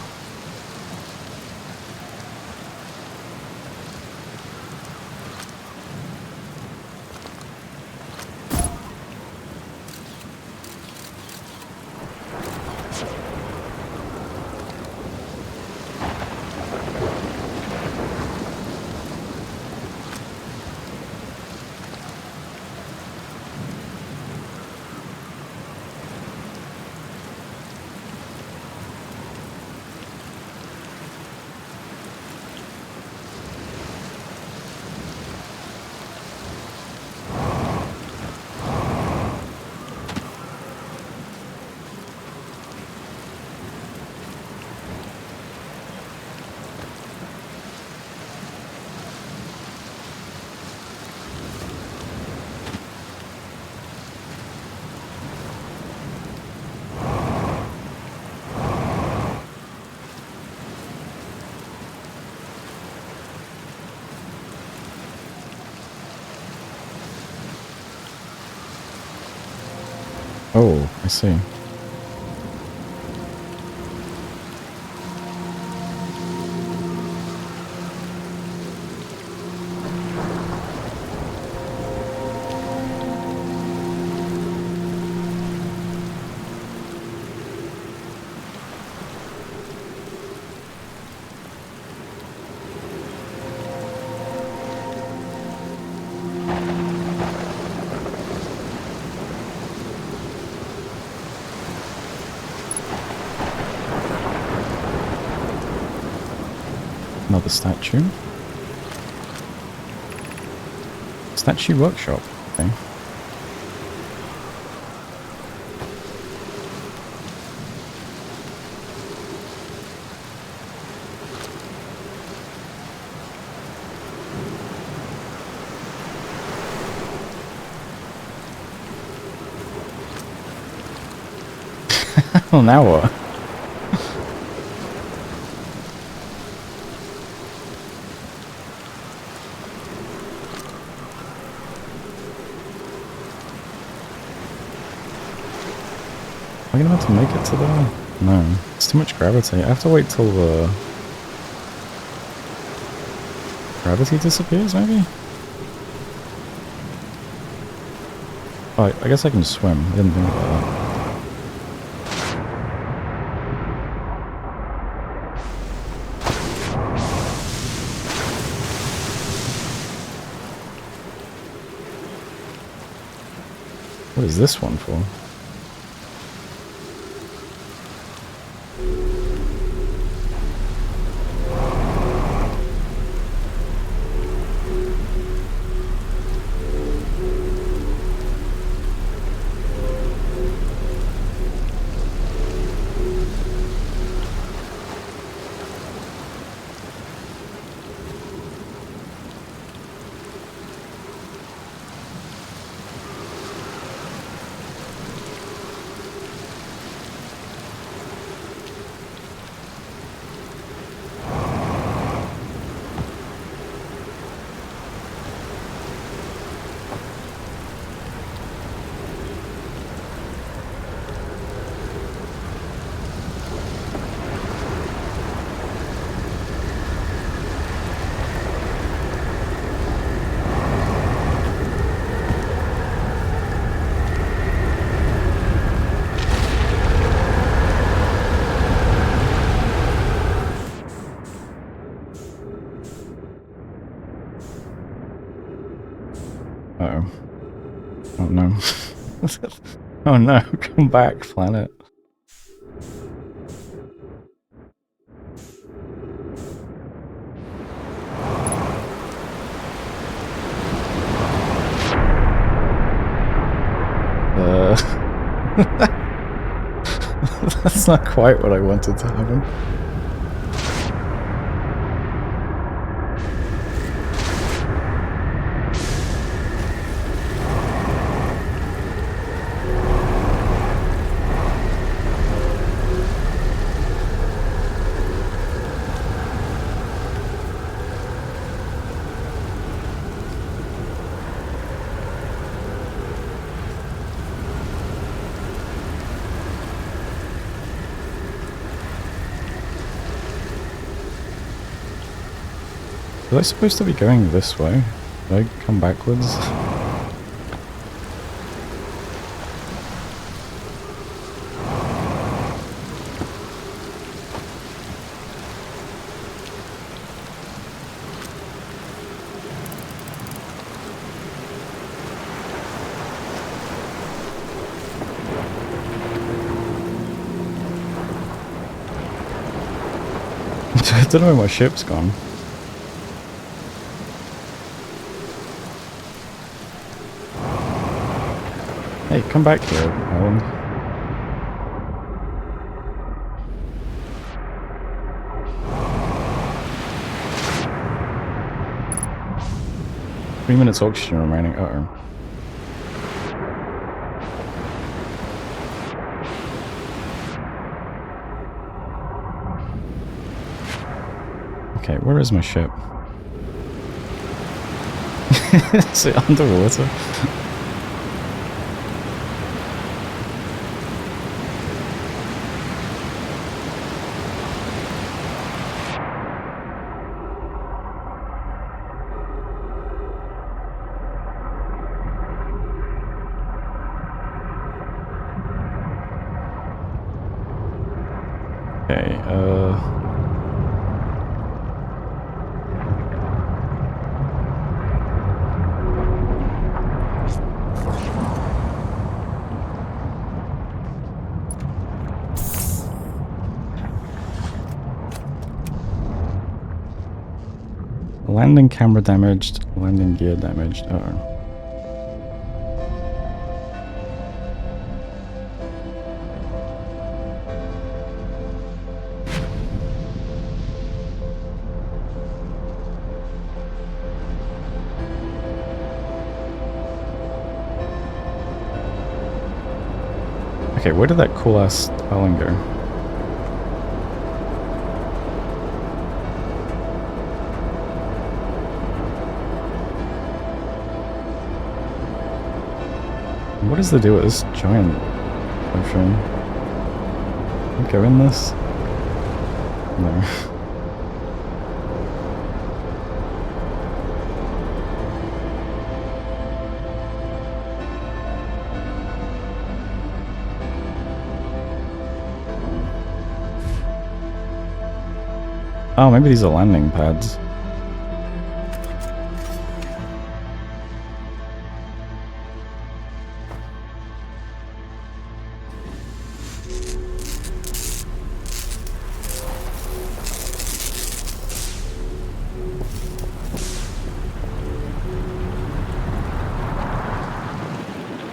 Oh, I see. Another statue. Statue workshop. Okay. Well, now what? Am I gonna have to make it to there? No, it's too much gravity. I have to wait till the gravity disappears, maybe? Oh, I guess I can swim. I didn't think about that. What is this one for? Oh no, come back, planet. That's not quite what I wanted to happen. Was I supposed to be going this way? Did I come backwards? I don't know where my ship's gone. Hey, come back here, Alan. Three minutes oxygen remaining. Uh-oh. Okay, where is my ship? Is it underwater? Okay, landing camera damaged, landing gear damaged. Uh-oh. Okay, where did that cool ass island go? What is the deal with this giant ocean? Can I go in this? No. Oh, maybe these are landing pads.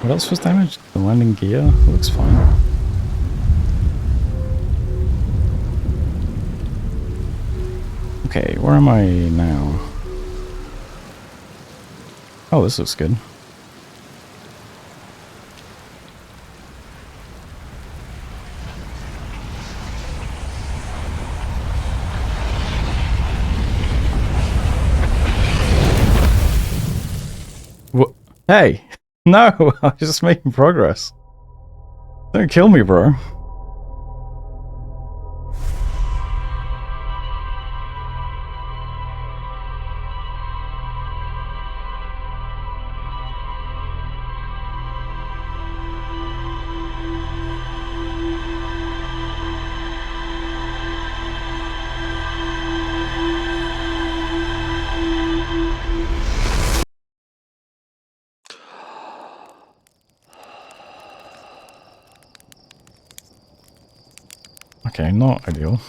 What else was damaged? The landing gear? Looks fine. Okay, where am I now? Oh, this looks good. What? Hey! No! I was just making progress. Don't kill me, bro. Okay, not ideal.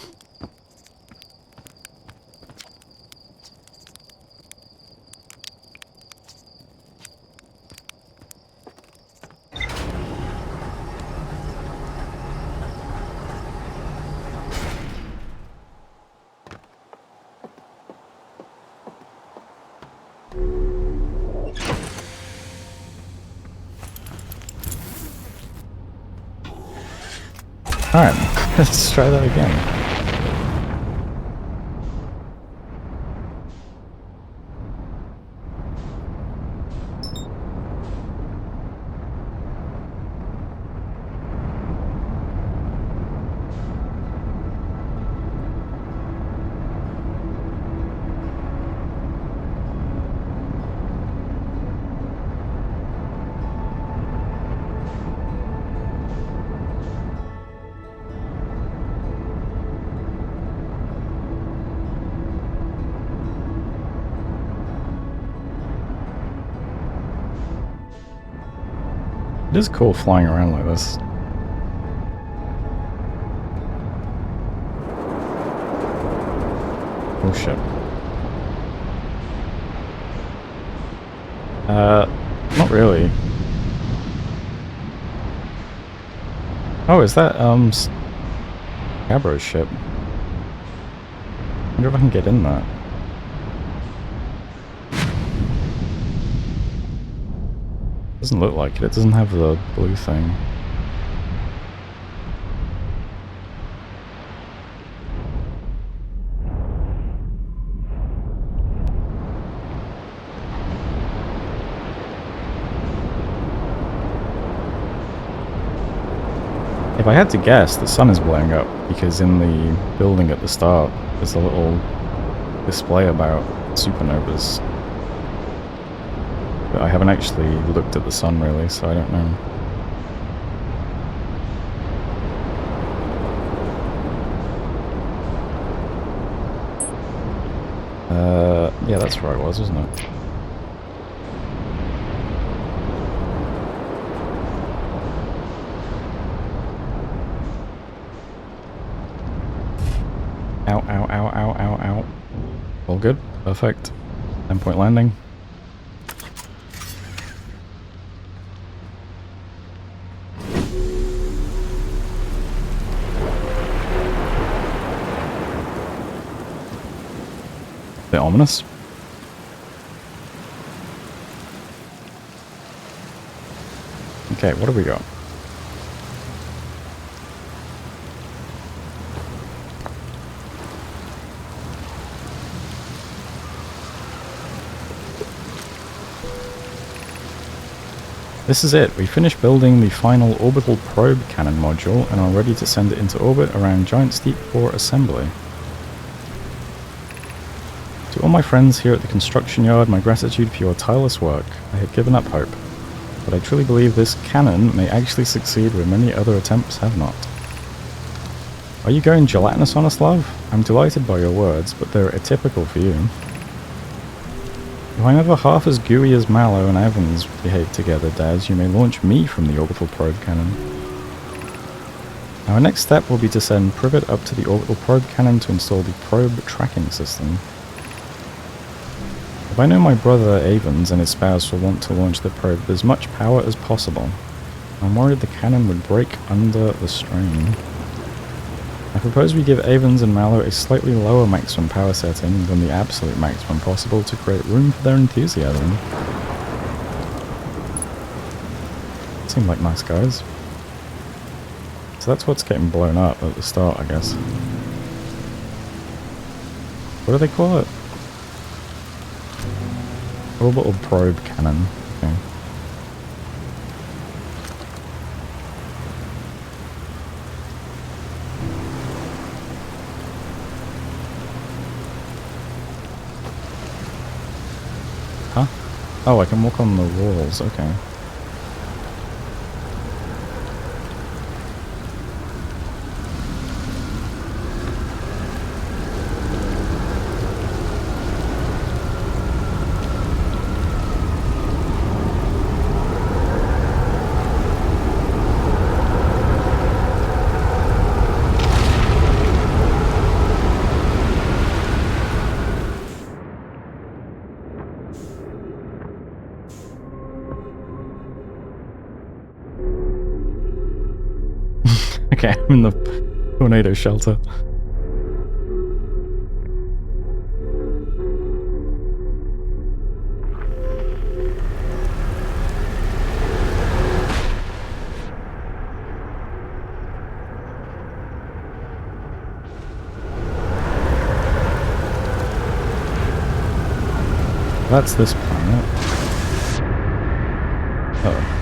Alright, let's try that again. It is cool flying around like this. Oh shit. Not really. Oh, is that, Scabro's ship? I wonder if I can get in that. Doesn't look like it. It doesn't have the blue thing. If I had to guess, the sun is blowing up because in the building at the start there's a little display about supernovas. But I haven't actually looked at the sun really, so I don't know. Yeah, that's where I was, wasn't it? Ow, ow, ow, ow, ow, ow. All good. Perfect. 10-point landing. Bit ominous. Okay, what have we got? This is it. We finished building the final orbital probe cannon module and are ready to send it into orbit around Giant Steep for assembly. To all my friends here at the construction yard, my gratitude for your tireless work. I had given up hope, but I truly believe this cannon may actually succeed where many other attempts have not. Are you going gelatinous on us, love? I'm delighted by your words, but they're atypical for you. If I'm ever half as gooey as Mallow and Evans behave together, Daz, you may launch me from the orbital probe cannon. Our next step will be to send Privet up to the orbital probe cannon to install the probe tracking system. If I know my brother Avens and his spouse will want to launch the probe with as much power as possible, I'm worried the cannon would break under the strain. I propose we give Avens and Mallow a slightly lower maximum power setting than the absolute maximum possible to create room for their enthusiasm. Seem like nice guys. So that's what's getting blown up at the start, I guess. What do they call it? Orbital probe cannon. Okay. Huh? Oh, I can walk on the walls, okay. Okay, I'm in the tornado shelter. That's this planet. Oh.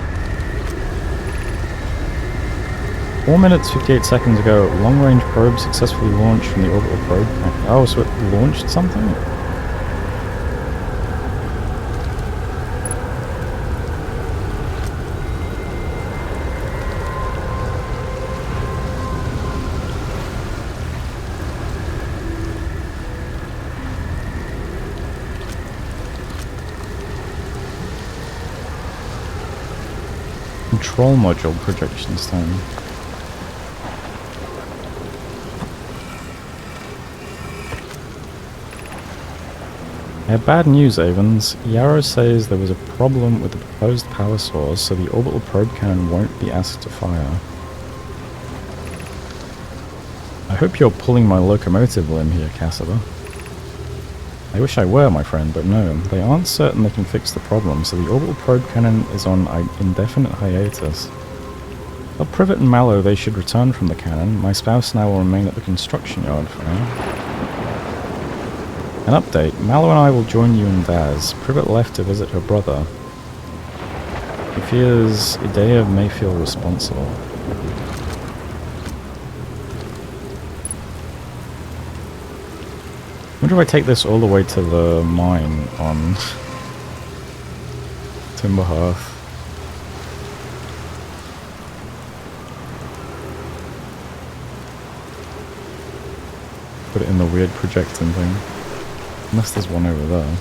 4 minutes 58 seconds ago, long-range probe successfully launched from the orbital probe. Oh, so it launched something? Control module projections time. Yeah, bad news, Avens. Yarrow says there was a problem with the proposed power source, so the orbital probe cannon won't be asked to fire. I hope you're pulling my locomotive limb here, Cassava. I wish I were, my friend, but no. They aren't certain they can fix the problem, so the orbital probe cannon is on indefinite hiatus. Tell Privet and Mallow they should return from the cannon. My spouse now will remain at the construction yard for now. An update. Mallow and I will join you and Daz. Privet left to visit her brother. He fears Idea may feel responsible. I wonder if I take this all the way to the mine on Timber Hearth. Put it in the weird projecting thing. Unless there's one over there.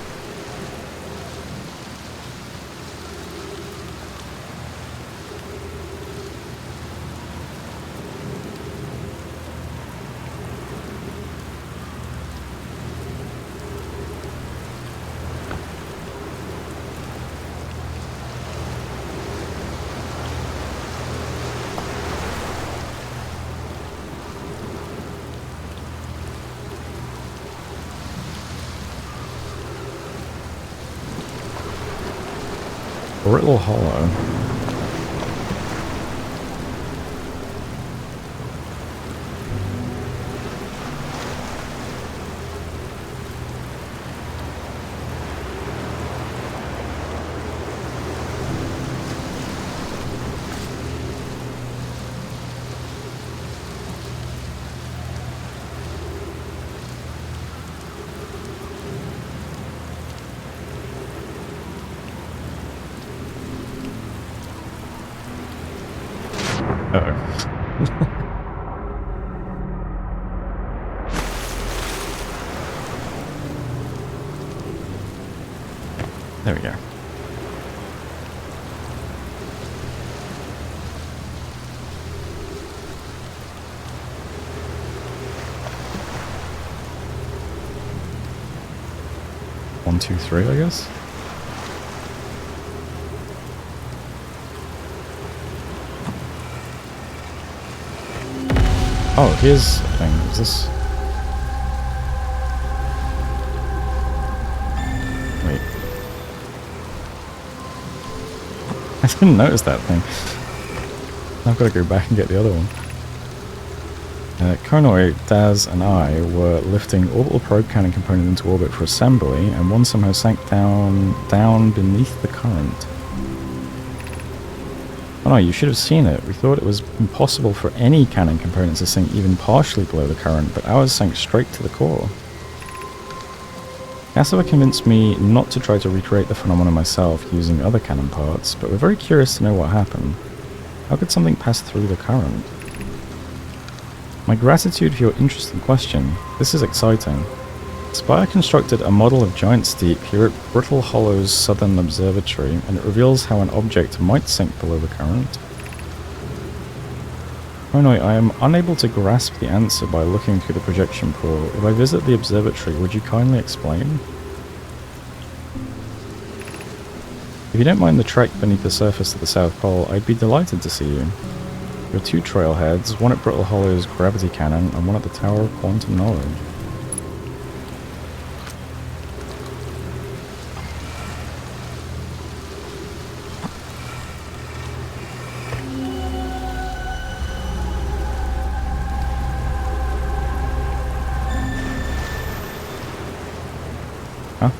Brittle Hollow. There we go. One, two, three, I guess. Oh, here's a thing. Is this? Wait. I didn't notice that thing. I've got to go back and get the other one. Konoi, Daz, and I were lifting orbital probe cannon component into orbit for assembly, and one somehow sank down beneath the current. Oh no, you should have seen it. We thought it was impossible for any cannon component to sink even partially below the current, but ours sank straight to the core. Cassava convinced me not to try to recreate the phenomenon myself using other cannon parts, but we're very curious to know what happened. How could something pass through the current? My gratitude for your interesting question. This is exciting. Spire constructed a model of Giant Steep here at Brittle Hollow's Southern Observatory, and it reveals how an object might sink below the current. Konoi, I am unable to grasp the answer by looking through the projection pool. If I visit the observatory, would you kindly explain? If you don't mind the trek beneath the surface of the South Pole, I'd be delighted to see you. There are 2 trailheads, one at Brittle Hollow's Gravity Cannon and one at the Tower of Quantum Knowledge. Huh?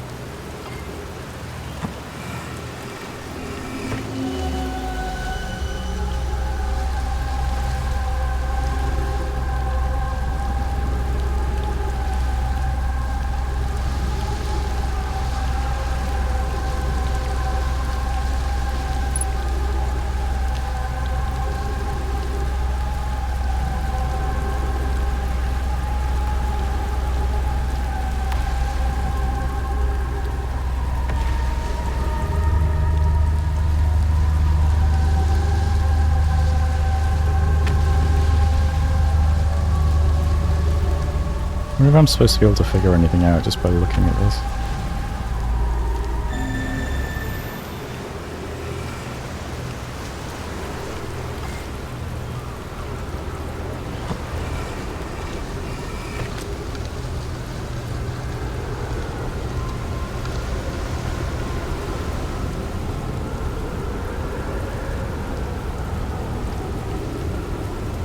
I wonder if I'm supposed to be able to figure anything out just by looking at this.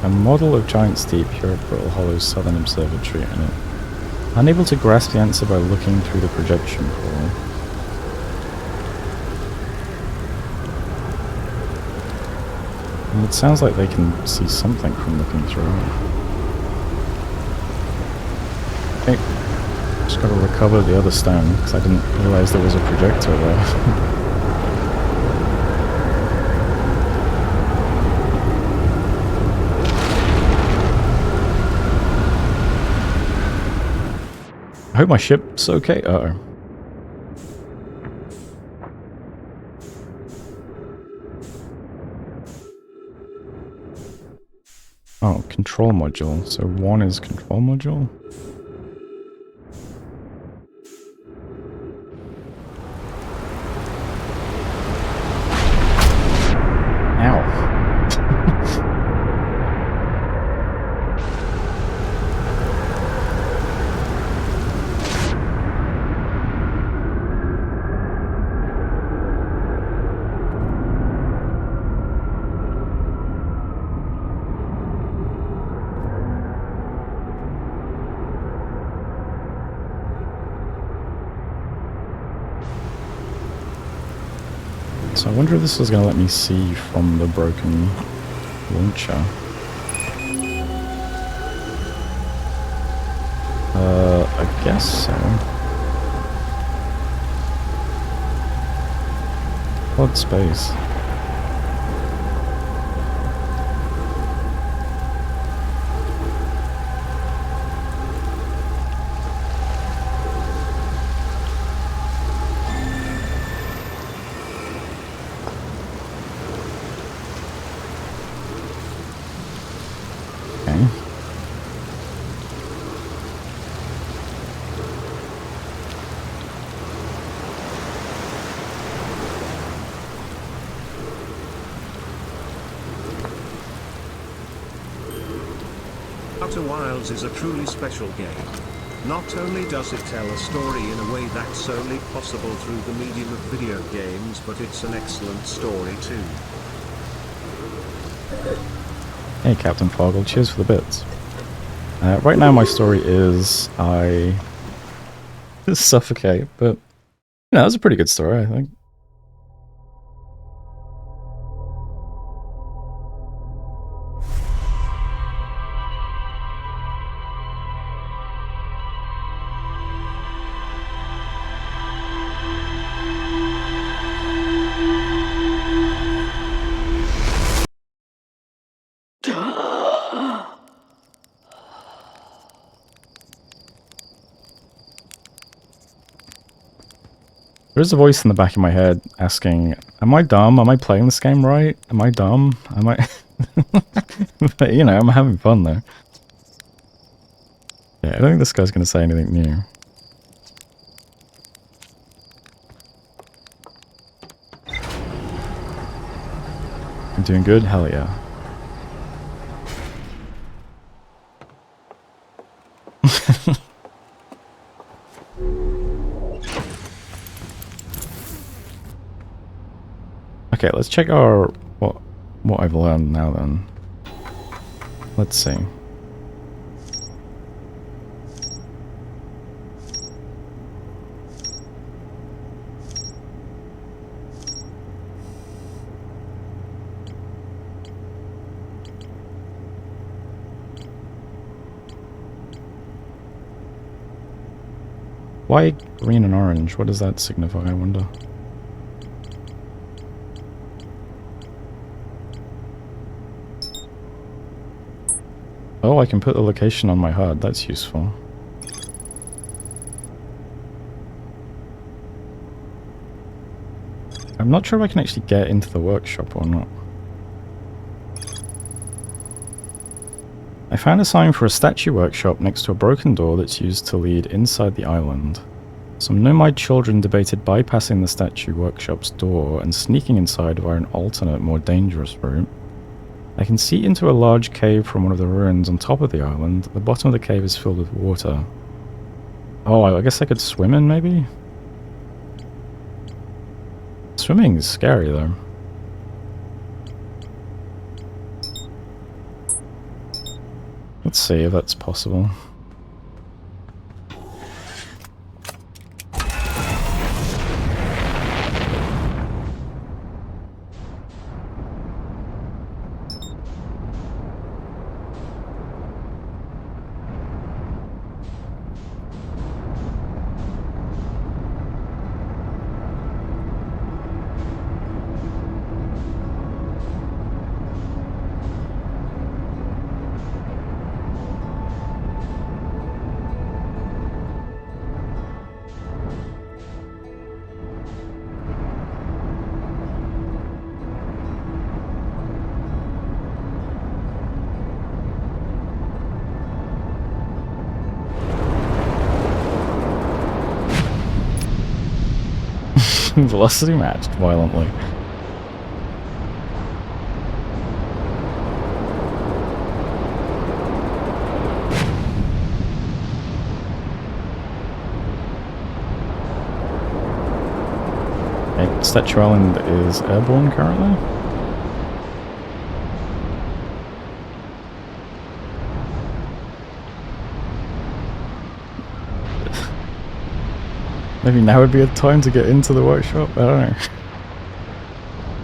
A model of giant steep here at Brittle Hollow's Southern Observatory, and it unable to grasp the answer by looking through the projection portal. And it sounds like they can see something from looking through it. Okay, just gotta recover the other stone, because I didn't realise there was a projector there. I hope my ship's okay. Uh-oh. Oh, control module. So 1 is control module? Ow. So I wonder if this is going to let me see from the broken launcher. I guess so. Odd space. Outer Wilds is a truly special game. Not only does it tell a story in a way that's only possible through the medium of video games, but it's an excellent story too. Hey Captain Foggle, cheers for the bits. Right now my story is I suffocate, but you know, that's a pretty good story, I think. There's a voice in the back of my head asking, am I dumb? Am I playing this game right? Am I dumb? Am I... But, you know, I'm having fun though. Yeah, I don't think this guy's going to say anything new. I'm doing good? Hell yeah. Okay, let's check our what I've learned now then. Let's see. Why green and orange? What does that signify, I wonder? Oh, I can put the location on my HUD. That's useful. I'm not sure if I can actually get into the workshop or not. I found a sign for a statue workshop next to a broken door that's used to lead inside the island. Some nomad children debated bypassing the statue workshop's door and sneaking inside via an alternate, more dangerous route. I can see into a large cave from one of the ruins on top of the island. The bottom of the cave is filled with water. Oh, I guess I could swim in, maybe? Swimming is scary, though. Let's see if that's possible. Velocity matched violently. Okay, Statue Island is airborne currently. Maybe now would be a time to get into the workshop? I don't know.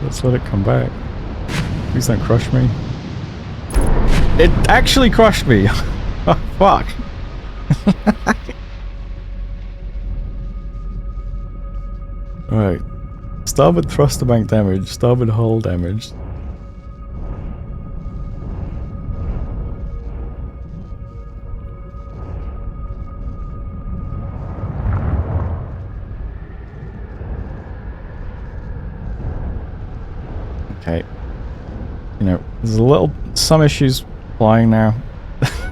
Let's let it come back. Please don't crush me. It actually crushed me! Oh, fuck. Alright. Starboard thruster bank damage, starboard hull damage. Okay. You know, there's some issues flying now. If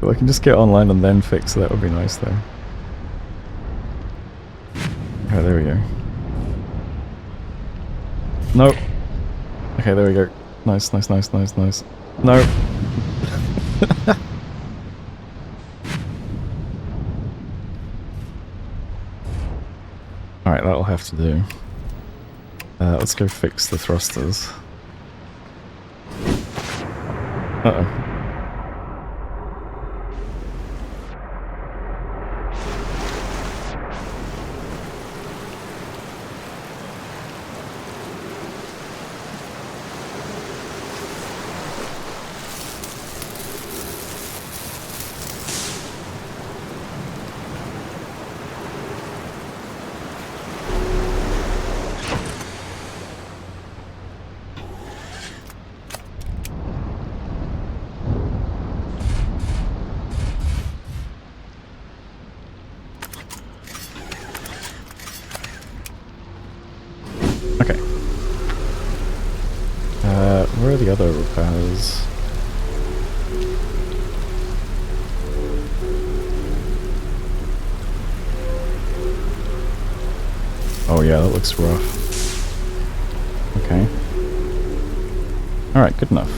I can just get online and then fix that would be nice though. Oh, there we go. Nope. Okay, there we go. Nice, nice, nice, nice, nice. No. Alright, that'll have to do. Let's go fix the thrusters. Uh-oh. Where are the other repairs? Oh yeah, that looks rough. Okay. Alright, good enough.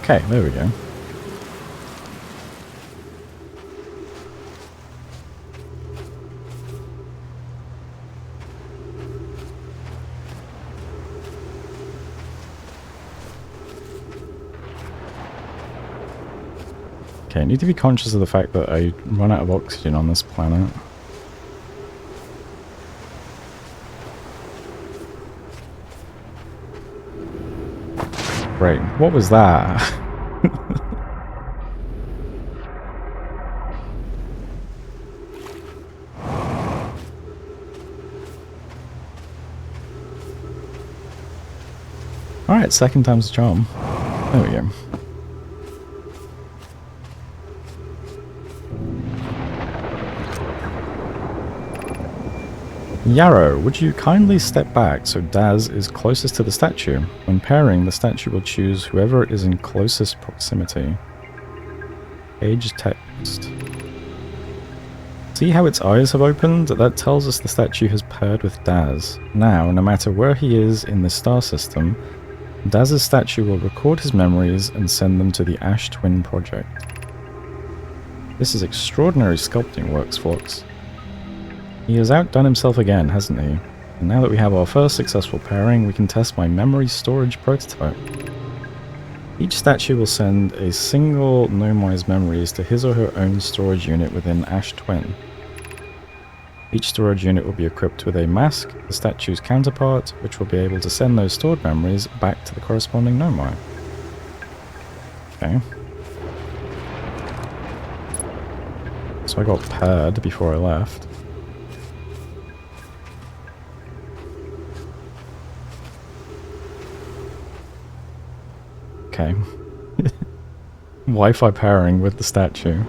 Okay, there we go. Okay, I need to be conscious of the fact that I run out of oxygen on this planet. Great. What was that? Alright, second time's the charm. There we go. Yarrow, would you kindly step back so Daz is closest to the statue? When pairing, the statue will choose whoever is in closest proximity. Page text. See how its eyes have opened? That tells us the statue has paired with Daz. Now, no matter where he is in the star system, Daz's statue will record his memories and send them to the Ash Twin Project. This is extraordinary sculpting works, Fox. He has outdone himself again, hasn't he? And now that we have our first successful pairing, we can test my memory storage prototype. Each statue will send a single Gnomi's memories to his or her own storage unit within Ash Twin. Each storage unit will be equipped with a mask, the statue's counterpart, which will be able to send those stored memories back to the corresponding Gnomi. Okay. So I got paired before I left. Okay. Wi-Fi pairing with the statue.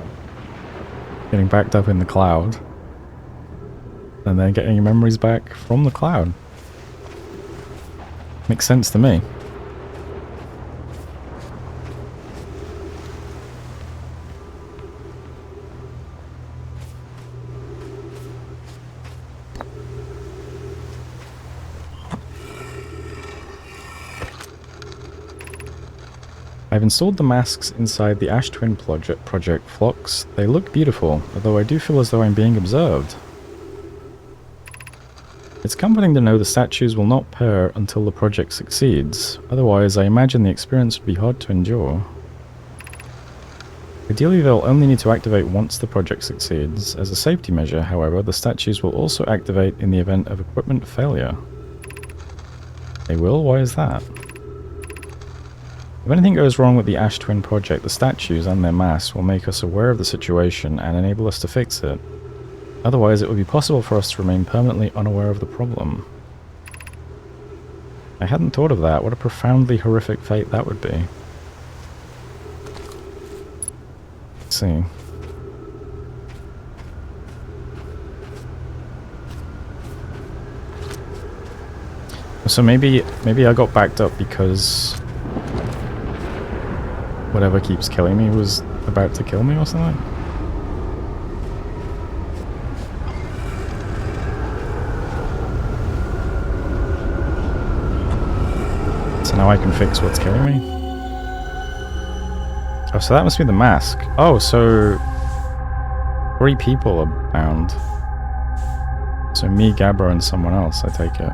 Getting backed up in the cloud. And then getting your memories back from the cloud. Makes sense to me. I've installed the masks inside the Ash Twin project Phlox. They look beautiful, although I do feel as though I'm being observed. It's comforting to know the statues will not pair until the project succeeds, otherwise I imagine the experience would be hard to endure. Ideally they'll only need to activate once the project succeeds. As a safety measure, however, the statues will also activate in the event of equipment failure. They will? Why is that? If anything goes wrong with the Ash Twin project, the statues and their masks will make us aware of the situation and enable us to fix it. Otherwise, it would be possible for us to remain permanently unaware of the problem. I hadn't thought of that. What a profoundly horrific fate that would be. Let's see. So maybe I got backed up because whatever keeps killing me was about to kill me or something? So now I can fix what's killing me? Oh, so that must be the mask. Oh, so 3 people are bound. So me, Gabra, and someone else, I take it.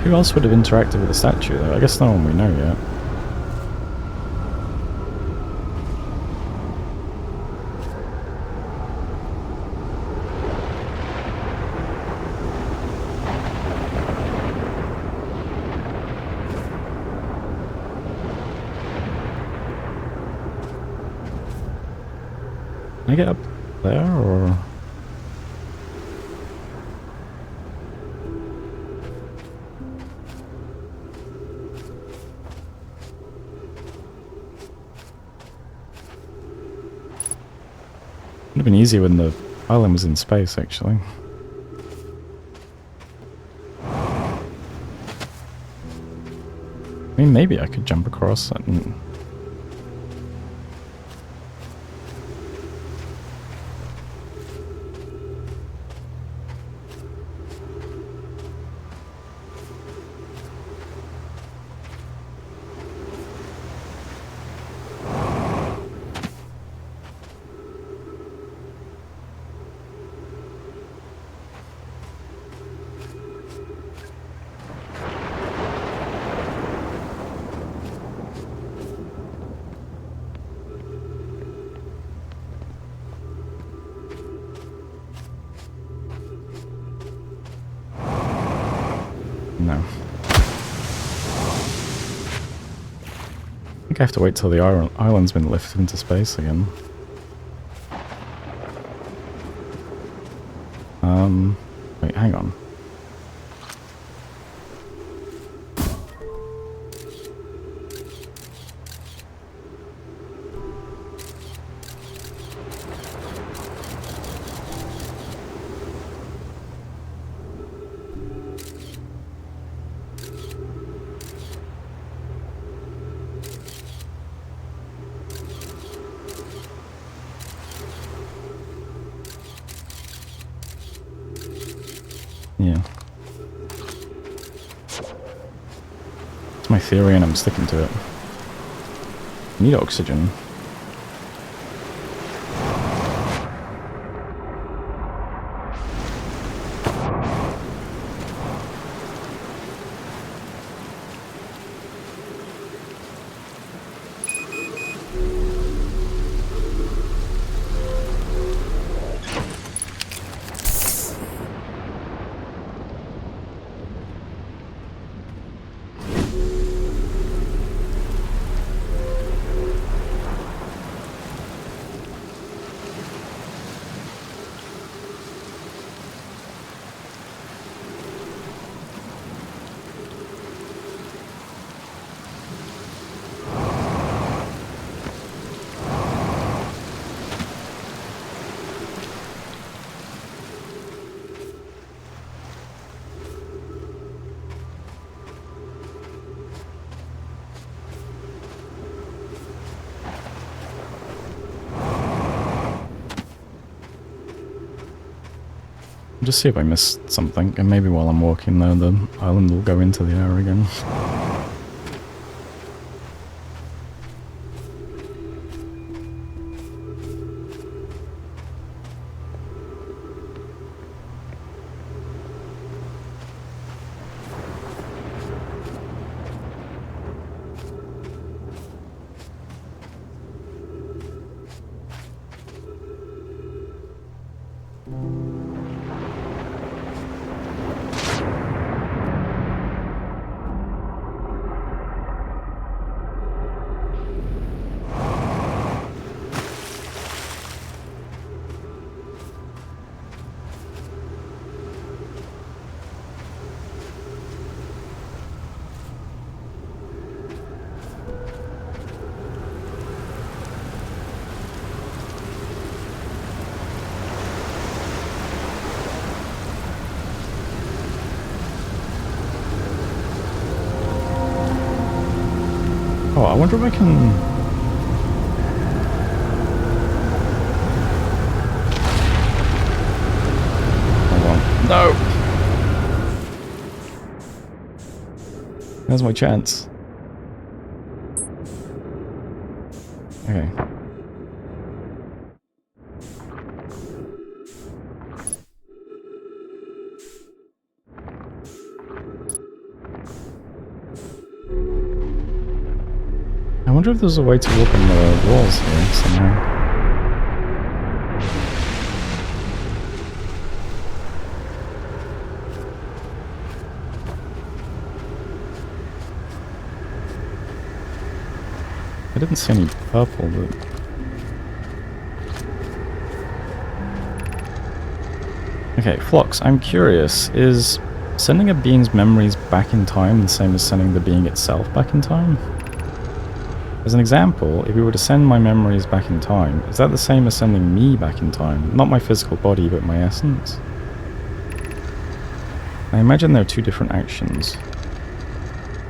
Who else would have interacted with the statue though? I guess no one we know yet. Can I get up there or? have been easier when the island was in space, actually. I mean, maybe I could jump across and... No. I think I have to wait till the island's been lifted into space again. Wait, hang on. Yeah. It's my theory and I'm sticking to it. I need oxygen. Just see if I missed something, and maybe while I'm walking there, the island will go into the air again. Oh, I wonder if I can... Hold on. No! There's my chance. Okay. I wonder if there's a way to open the walls here somehow. I didn't see any purple, but... Okay, Phlox, I'm curious, is sending a being's memories back in time the same as sending the being itself back in time? As an example, if we were to send my memories back in time, is that the same as sending me back in time? Not my physical body, but my essence? I imagine there are two different actions.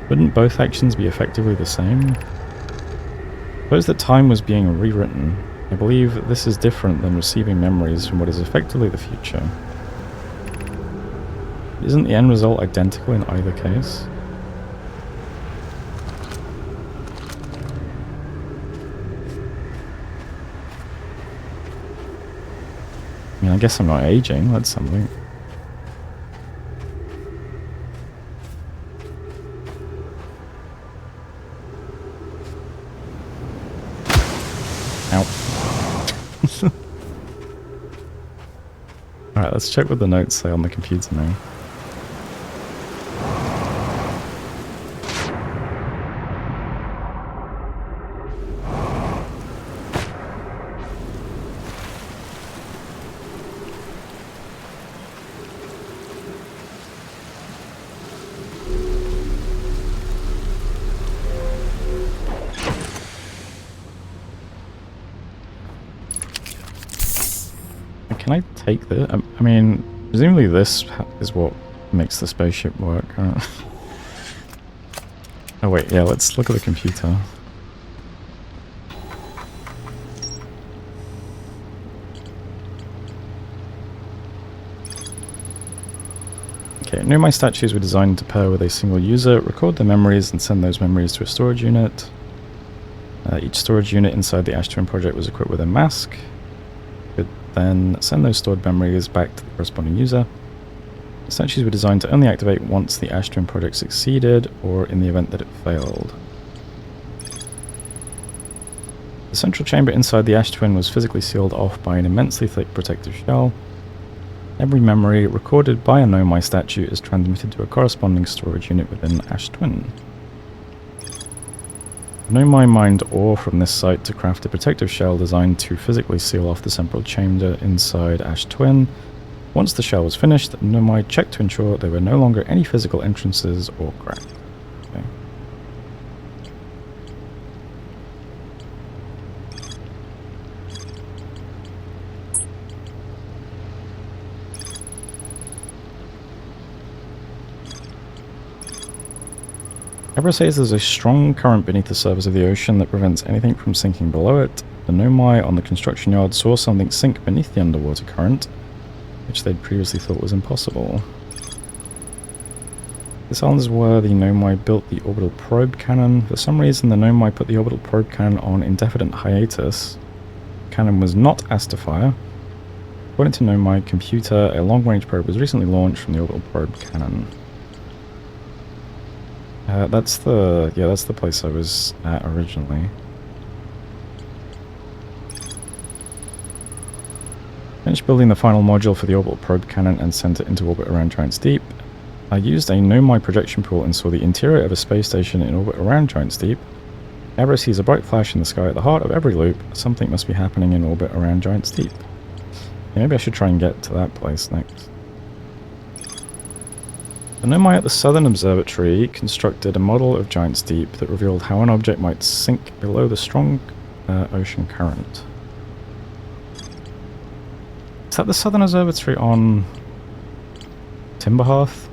Wouldn't both actions be effectively the same? Suppose that time was being rewritten. I believe this is different than receiving memories from what is effectively the future. Isn't the end result identical in either case? I mean, I guess I'm not aging, that's something. Ow. Alright, let's check what the notes say on the computer now. Can I take this? I mean, presumably this is what makes the spaceship work. Oh wait, yeah, let's look at the computer. Okay, Nomai statues were designed to pair with a single user, record their memories, and send those memories to a storage unit. Each storage unit inside the Ash Twin project was equipped with a mask. Then send those stored memories back to the corresponding user. The statues were designed to only activate once the Ash Twin project succeeded, or in the event that it failed. The central chamber inside the Ash Twin was physically sealed off by an immensely thick protective shell. Every memory recorded by a Nomai statue is transmitted to a corresponding storage unit within Ash Twin. Nomai mined ore from this site to craft a protective shell designed to physically seal off the central chamber inside Ash Twin. Once the shell was finished, Nomai checked to ensure there were no longer any physical entrances or cracks. Okay. Ebra says there's a strong current beneath the surface of the ocean that prevents anything from sinking below it. The Nomai on the construction yard saw something sink beneath the underwater current, which they'd previously thought was impossible. This island is where the Nomai built the orbital probe cannon. For some reason, the Nomai put the orbital probe cannon on indefinite hiatus. The cannon was not asked to fire. According to Nomai computer, a long-range probe was recently launched from the orbital probe cannon. That's the place I was at originally. Finished building the final module for the orbital probe cannon and sent it into orbit around Giant's Deep. I used a Nomai projection pool and saw the interior of a space station in orbit around Giant's Deep. Abra sees a bright flash in the sky at the heart of every loop. Something must be happening in orbit around Giant's Deep. Yeah, maybe I should try and get to that place next. The Nomai at the Southern Observatory constructed a model of Giant's Deep that revealed how an object might sink below the strong ocean current. Is that the Southern Observatory on Timberhearth?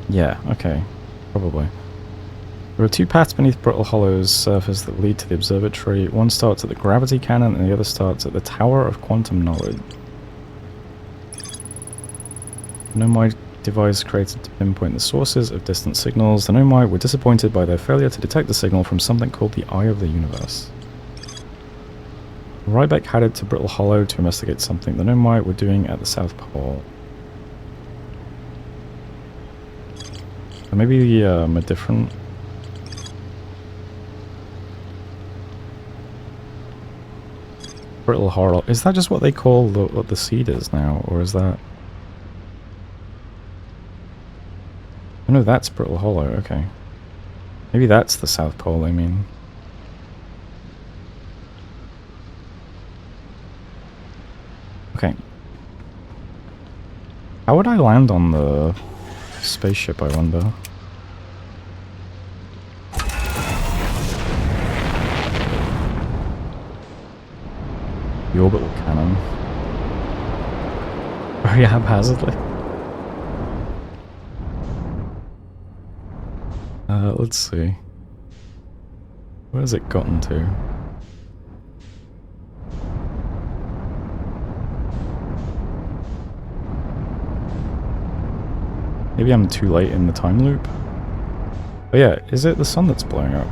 Yeah, okay. Probably. There are two paths beneath Brittle Hollow's surface that lead to the observatory. One starts at the gravity cannon and the other starts at the Tower of Quantum Knowledge. Nomai device created to pinpoint the sources of distant signals. The Nomai were disappointed by their failure to detect the signal from something called the Eye of the Universe. Ryback headed to Brittle Hollow to investigate something the Nomai were doing at the South Pole. So maybe a different... Brittle Hollow. Is that just what they call the Cedars now, or is that... Oh no, that's Brittle Hollow, okay. Maybe that's the South Pole, I mean. Okay. How would I land on the spaceship, I wonder? The orbital cannon. Very haphazardly. Let's see. Where's it gotten to? Maybe I'm too late in the time loop? But yeah, is it the sun that's blowing up?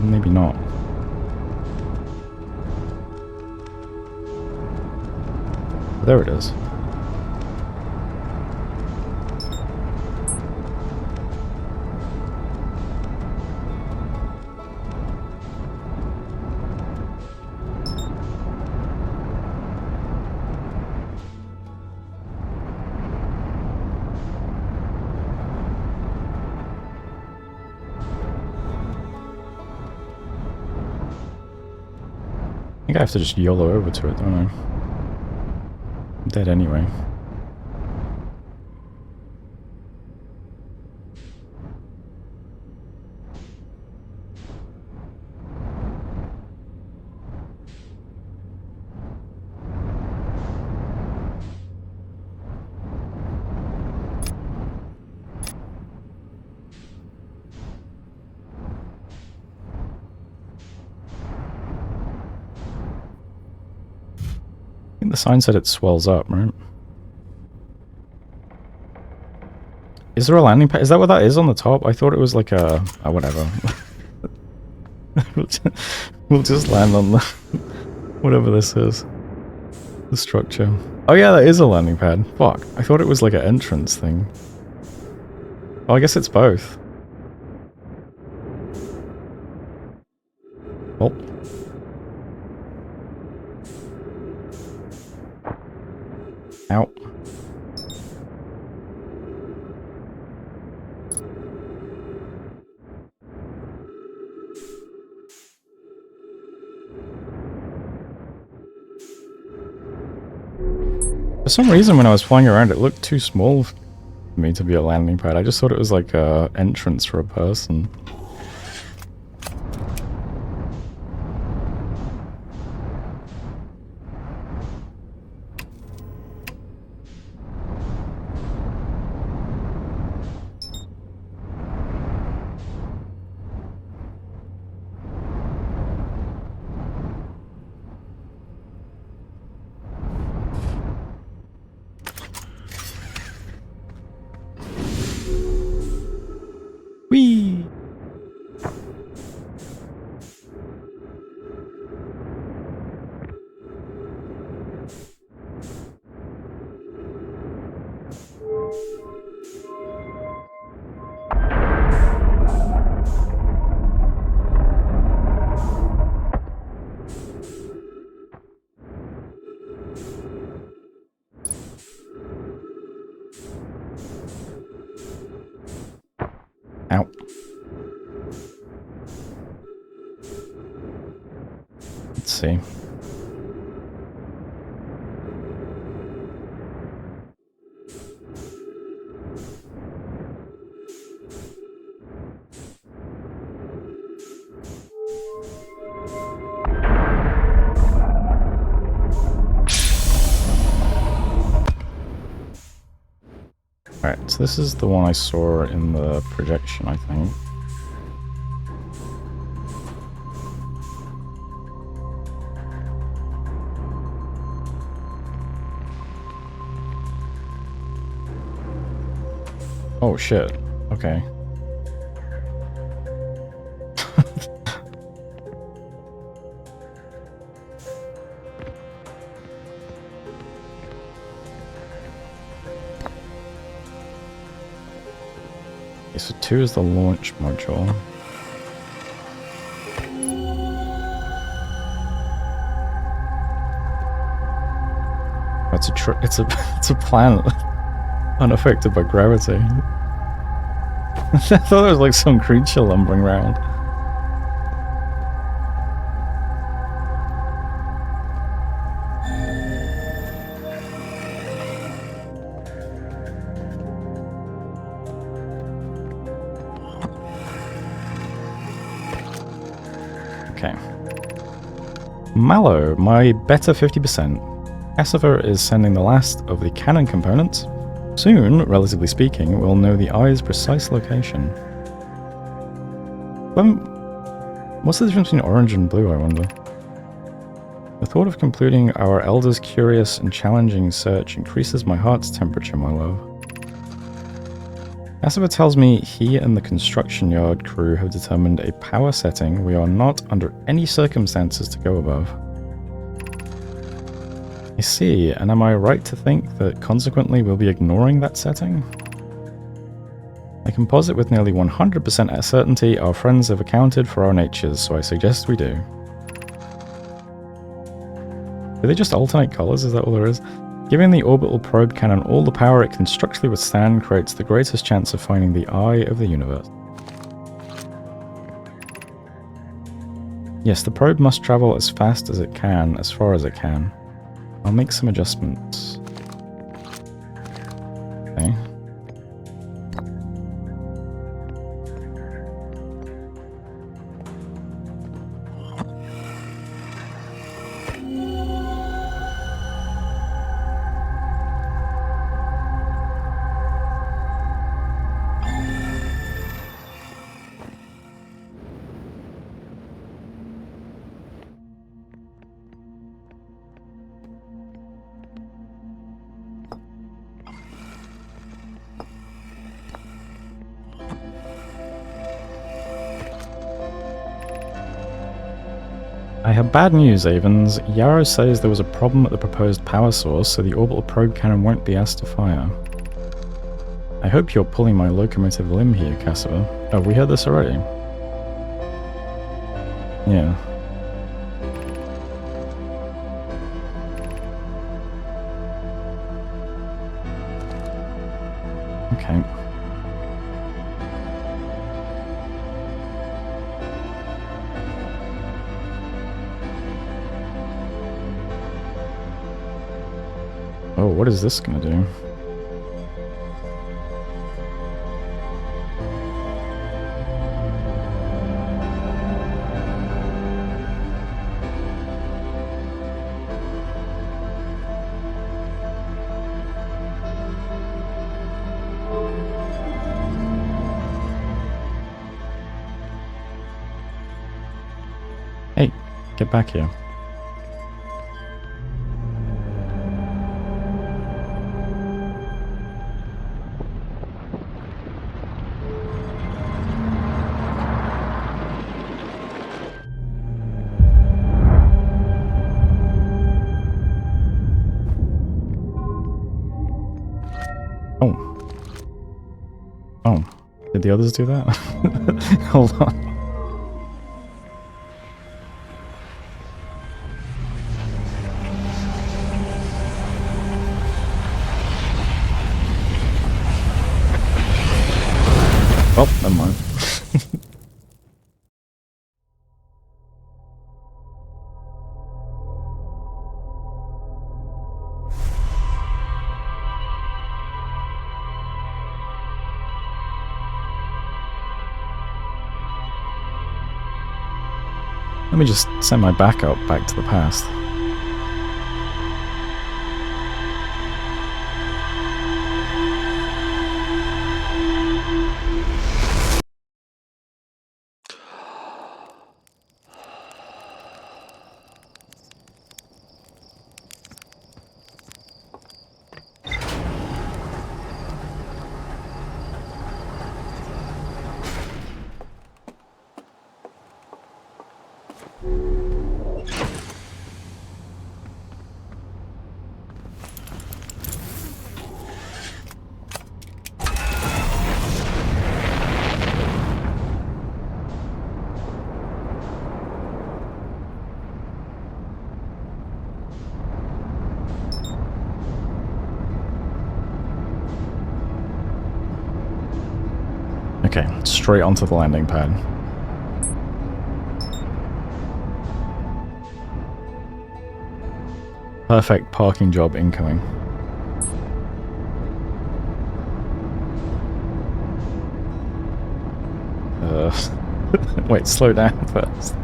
Maybe not. There it is. I think I have to just YOLO over to it, don't I? I'm dead anyway. I think the sign said it swells up, right? Is there a landing pad? Is that what that is on the top? I thought it was like a... oh, whatever. We'll just land on the... whatever this is. The structure. Oh yeah, that is a landing pad. Fuck. I thought it was like an entrance thing. Oh, I guess it's both. Oh. Ow. For some reason when I was flying around it looked too small for me to be a landing pad. I just thought it was like a entrance for a person. Whee! Ow. Let's see. Alright, so this is the one I saw in the projection, I think. Oh shit, okay. Okay, so 2 is the launch module. It's a planet unaffected by gravity. I thought there was like some creature lumbering around. Okay. Mallow, my better 50%. Cassiver is sending the last of the cannon components. Soon, relatively speaking, we'll know the eye's precise location. What's the difference between orange and blue, I wonder? The thought of concluding our elder's curious and challenging search increases my heart's temperature, my love. Cassiver tells me he and the construction yard crew have determined a power setting we are not under any circumstances to go above. I see, and am I right to think that consequently we'll be ignoring that setting? I can posit with nearly 100% certainty our friends have accounted for our natures, so I suggest we do. Do they just alternate colors? Is that all there is? Giving the orbital probe cannon all the power it can structurally withstand creates the greatest chance of finding the eye of the universe. Yes, the probe must travel as fast as it can, as far as it can. I'll make some adjustments. Okay. I have bad news, Avens. Yarrow says there was a problem at the proposed power source, so the orbital probe cannon won't be asked to fire. I hope you're pulling my locomotive limb here, Cassiver. Oh, we heard this already. Yeah. Okay. Oh, what is this gonna do? Hey, get back here. Oh, did the others do that? Hold on. Oh, never mind. Let me just send my backup back to the past. Okay, straight onto the landing pad. Perfect parking job incoming. Wait, slow down first.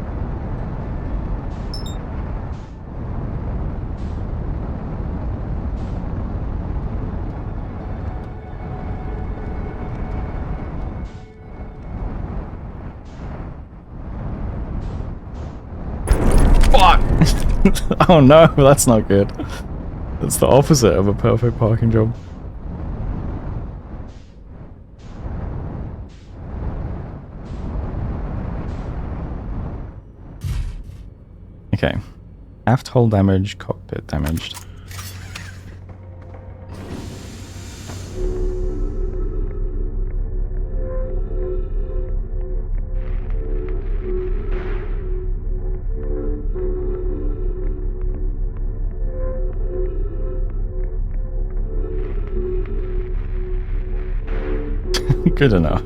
Oh no, that's not good. That's the opposite of a perfect parking job. Okay. Aft hull damage, cockpit damaged. Good enough.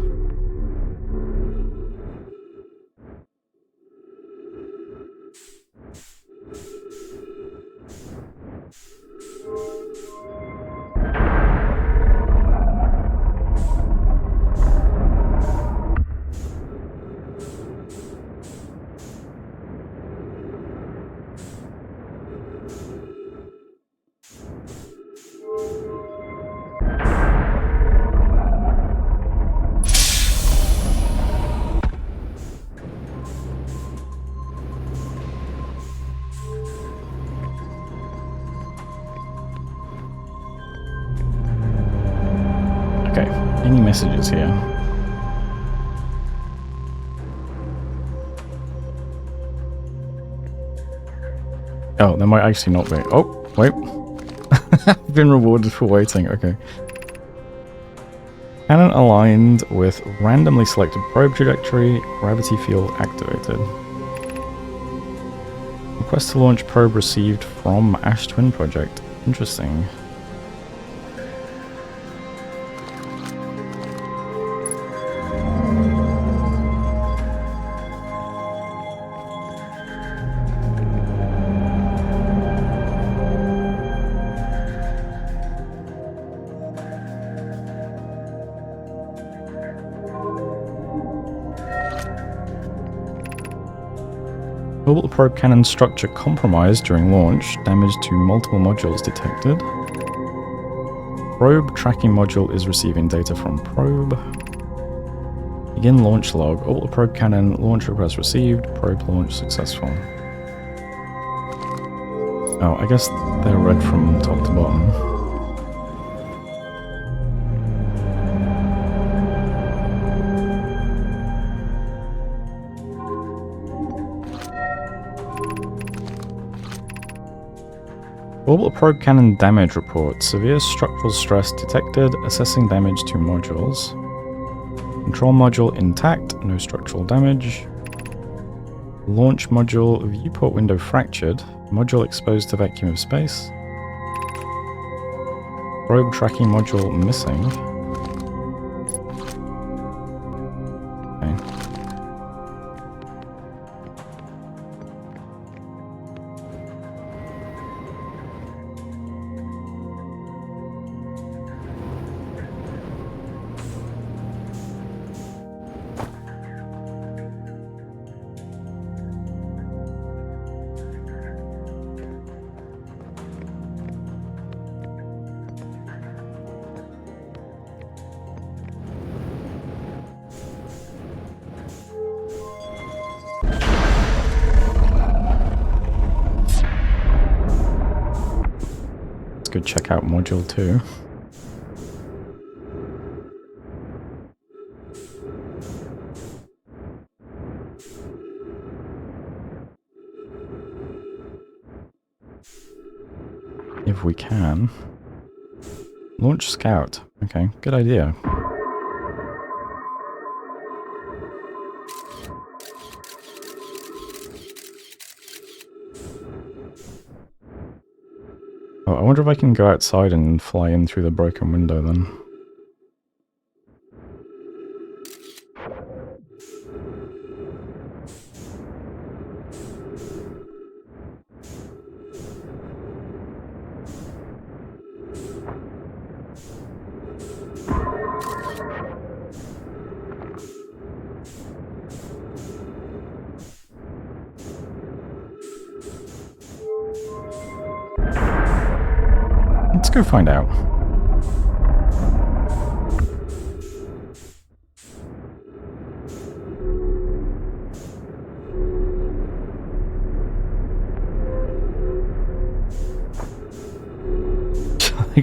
Okay, any messages here? Oh, there might actually not be. Oh, wait. I've been rewarded for waiting, okay. Cannon aligned with randomly selected probe trajectory, gravity field activated. Request to launch probe received from Ash Twin Project. Interesting. Orbital probe cannon structure compromised during launch. Damage to multiple modules detected. Probe tracking module is receiving data from probe. Begin launch log. Orbital probe cannon launch request received. Probe launch successful. Oh, I guess they're read from top to bottom. Orbital probe cannon damage report. Severe structural stress detected. Assessing damage to modules. Control module intact. No structural damage. Launch module viewport window fractured. Module exposed to vacuum of space. Probe tracking module missing. Okay. Go check out module 2. If we can. Launch scout. Okay, good idea. Oh, I wonder if I can go outside and fly in through the broken window then. Let's go find out.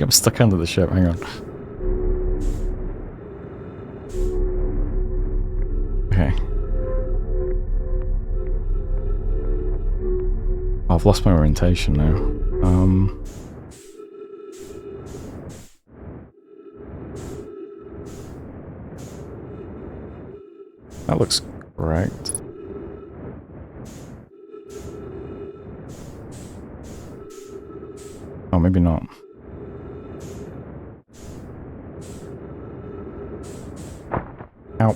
I'm stuck under the ship, hang on. Okay. Oh, I've lost my orientation now. That looks correct. Oh, maybe not. Ow.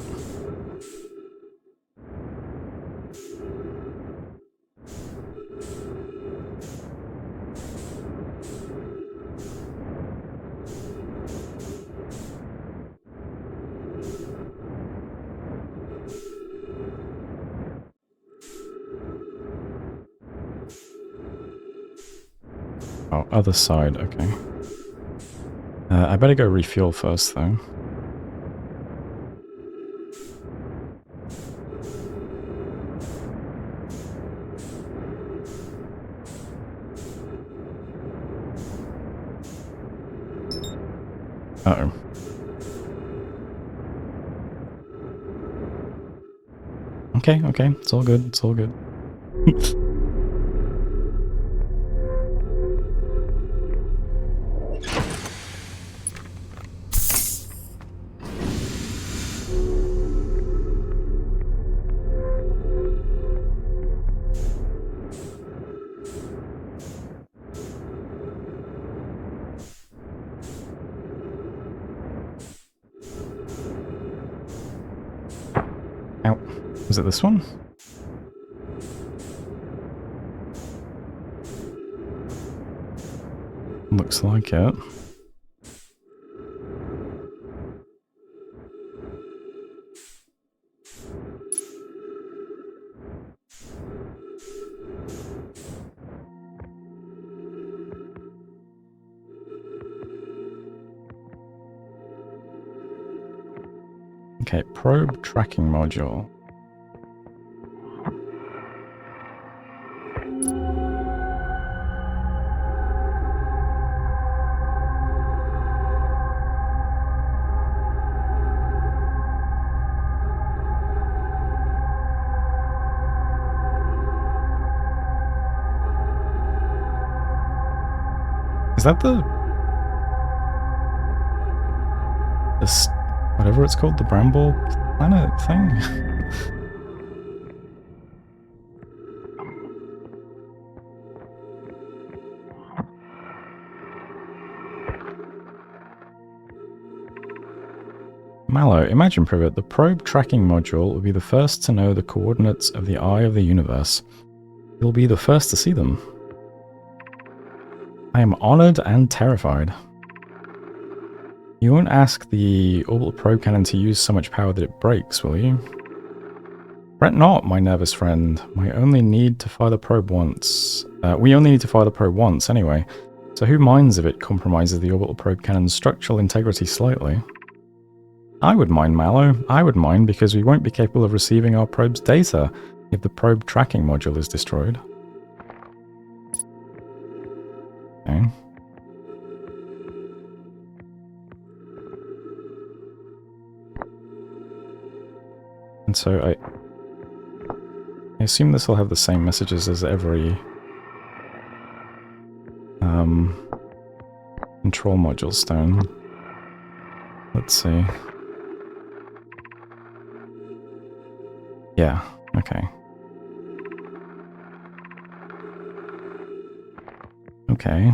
Oh, other side, okay. I better go refuel first, though. Uh-oh. Okay, okay, it's all good, it's all good. Ow. Is it this one? Looks like it. Okay, probe tracking module. Is that this, whatever it's called, the Bramble Planet thing? Mallow, imagine Privet, the probe tracking module will be the first to know the coordinates of the eye of the universe. You'll be the first to see them. I am honored and terrified. You won't ask the orbital probe cannon to use so much power that it breaks, will you? Fret not, my nervous friend. We only need to fire the probe once, anyway. So who minds if it compromises the orbital probe cannon's structural integrity slightly? I would mind, Mallow. I would mind because we won't be capable of receiving our probe's data if the probe tracking module is destroyed. Okay. And so I assume this will have the same messages as every control module stone. Let's see. Yeah, okay. Okay.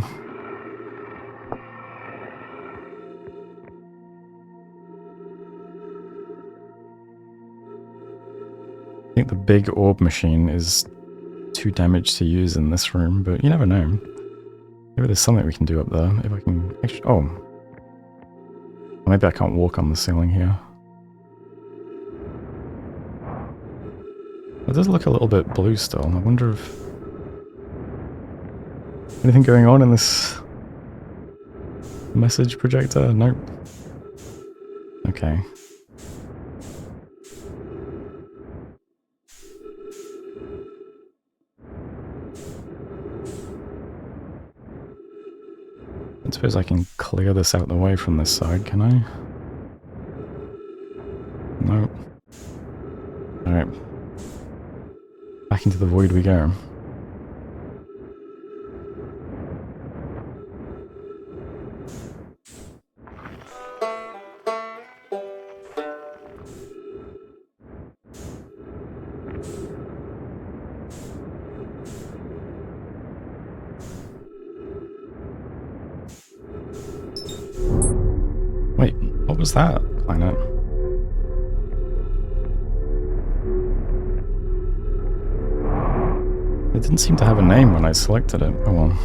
I think the big orb machine is too damaged to use in this room, but you never know. Maybe there's something we can do up there, if I can actually... Oh. Maybe I can't walk on the ceiling here. It does look a little bit blue still. I wonder if... anything going on in this message projector? Nope. Okay. It's suppose I can clear this out the way from this side, can I? Nope. Alright. Back into the void we go. Wait, what was that planet? It didn't seem to have a name when I selected it. Oh well.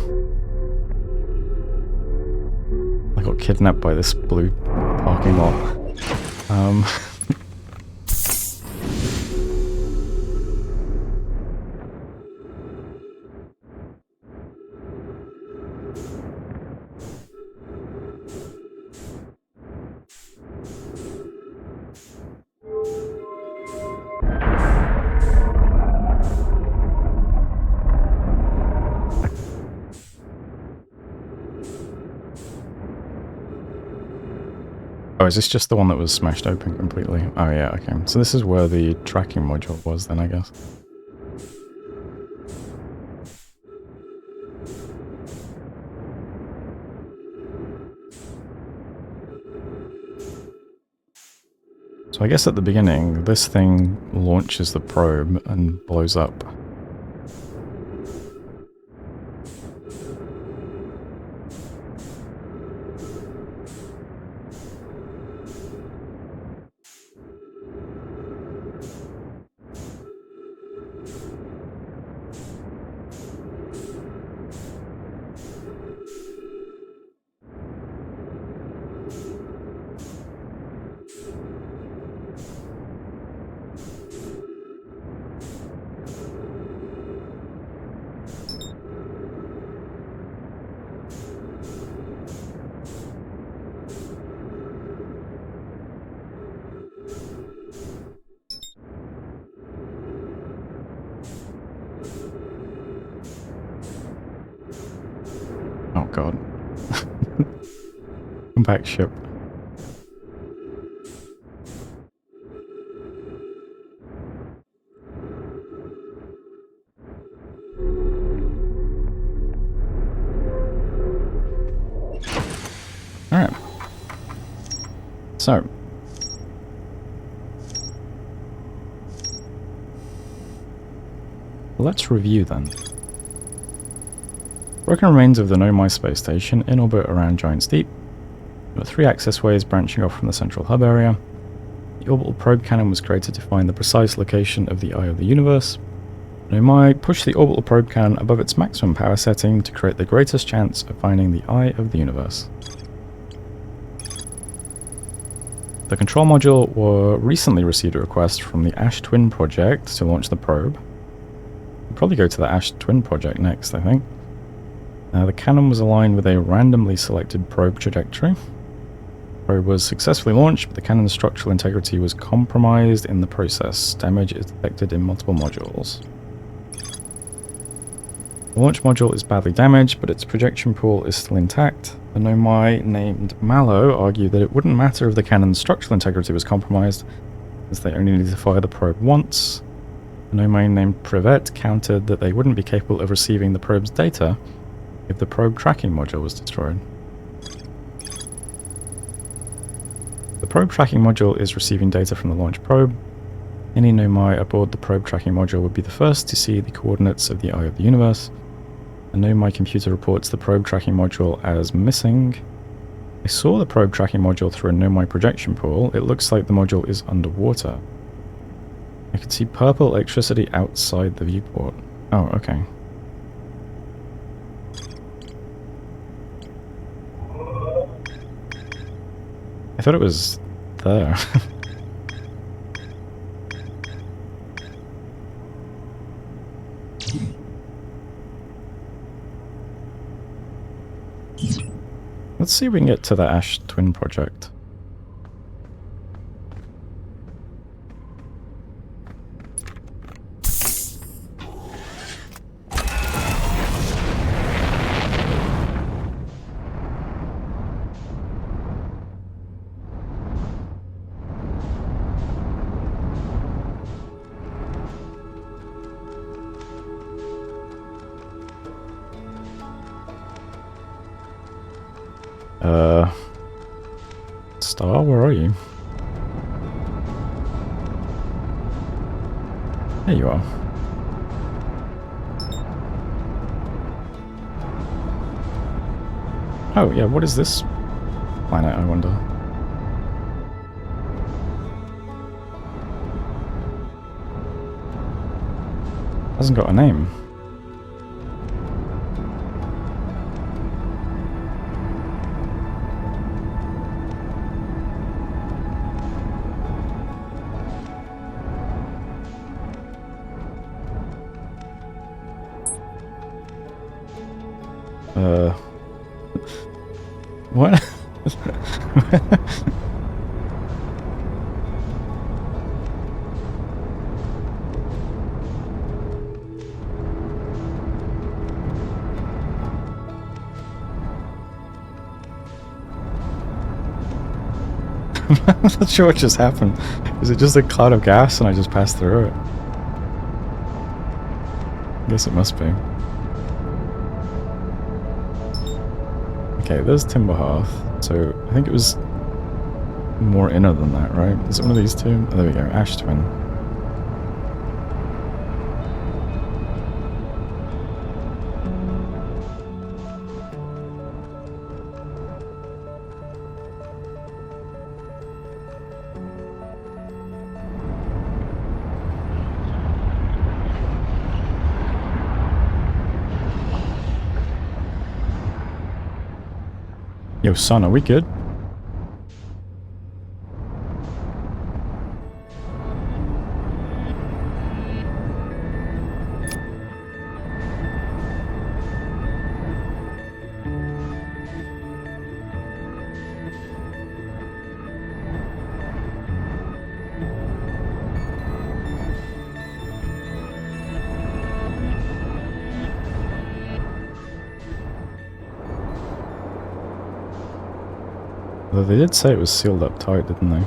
I got kidnapped by this blue parking lot. Oh, is this just the one that was smashed open completely? Oh yeah, okay. So this is where the tracking module was then, I guess. So I guess at the beginning, this thing launches the probe and blows up. Oh god. Compact ship. Alright. So. Let's review then. Broken remains of the Nomai space station in orbit around Giant's Deep. There were 3 access ways branching off from the central hub area. The orbital probe cannon was created to find the precise location of the eye of the universe. Nomai pushed the orbital probe cannon above its maximum power setting to create the greatest chance of finding the eye of the universe. The control module recently received a request from the Ash Twin project to launch the probe. We'll probably go to the Ash Twin project next, I think. The cannon was aligned with a randomly selected probe trajectory. The probe was successfully launched, but the cannon's structural integrity was compromised in the process. Damage is detected in multiple modules. The launch module is badly damaged, but its projection pool is still intact. The Nomai named Mallow argued that it wouldn't matter if the cannon's structural integrity was compromised, as they only needed to fire the probe once. The Nomai named Privet countered that they wouldn't be capable of receiving the probe's data if the probe tracking module was destroyed. The probe tracking module is receiving data from the launch probe. Any Nomai aboard the probe tracking module would be the first to see the coordinates of the eye of the universe. The Nomai computer reports the probe tracking module as missing. I saw the probe tracking module through a Nomai projection pool. It looks like the module is underwater. I could see purple electricity outside the viewport. Oh, okay. I thought it was there. Let's see if we can get to the Ash Twin project. star? Where are you? There you are. Oh, yeah, what is this planet, I wonder? Hasn't got a name. What? I'm not sure what just happened. Is it just a cloud of gas and I just passed through it? I guess it must be. Okay, there's Timber Hearth. So I think it was more inner than that, right? Is it one of these two? Oh, there we go. Ash Twin. Yo, son, are we good? Although they did say it was sealed up tight, didn't they?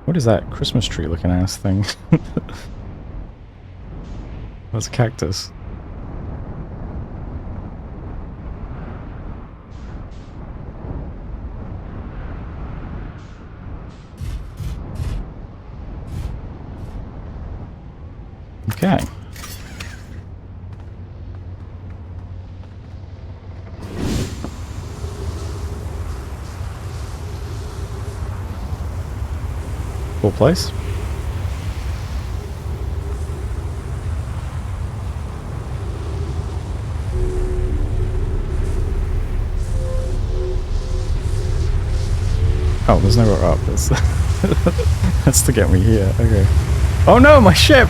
What is that Christmas tree looking ass thing? That's a cactus. Okay. Cool place. Oh, there's nowhere up. That's that's to get me here. Okay. Oh no, my ship!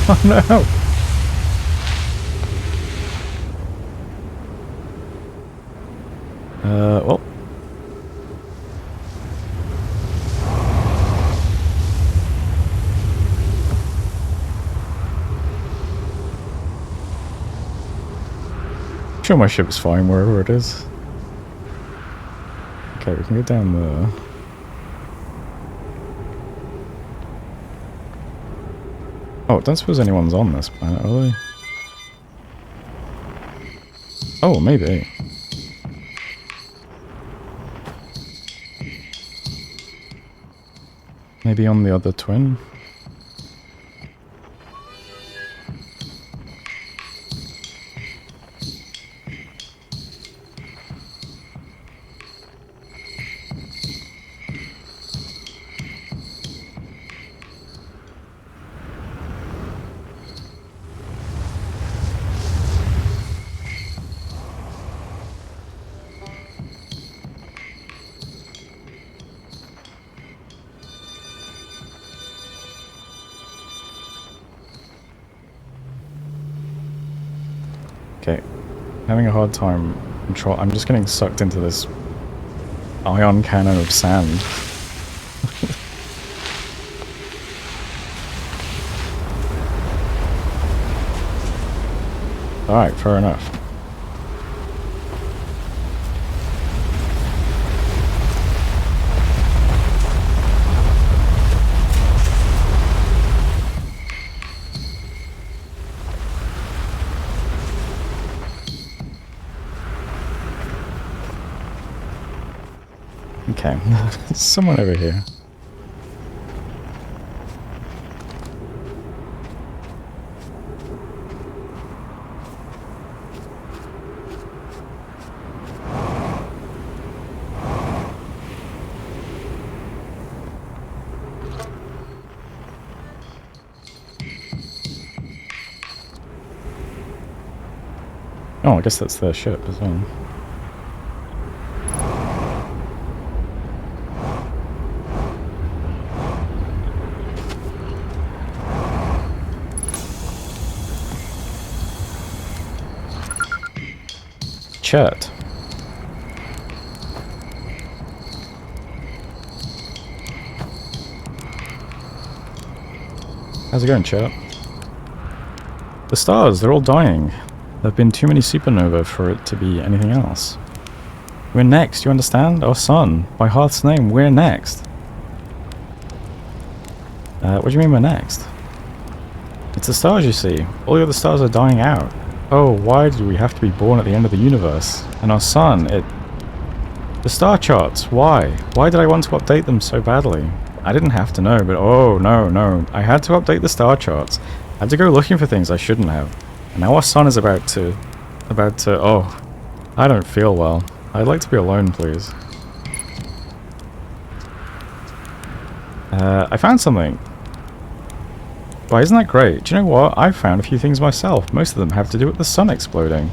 Oh no! Well. Sure, my ship's fine wherever it is. Okay, we can go down there. Oh, don't suppose anyone's on this planet, are they? Oh, maybe. Maybe on the other twin? Okay, having a hard time. I'm just getting sucked into this ion cannon of sand. Alright, fair enough. Okay, someone over here. Oh, I guess that's their ship as well. Chet. How's it going, Chet? The stars, they're all dying. There have been too many supernovae for it to be anything else. We're next, you understand? Our sun. By Hearth's name, we're next. What do you mean we're next? It's the stars, you see. All the other stars are dying out. Oh, why do we have to be born at the end of the universe? And our sun, the star charts, why? Why did I want to update them so badly? I didn't have to know, but oh, no. I had to update the star charts. I had to go looking for things I shouldn't have. And now our sun is about to, oh, I don't feel well. I'd like to be alone, please. I found something. Why, isn't that great? Do you know what? I've found a few things myself. Most of them have to do with the sun exploding.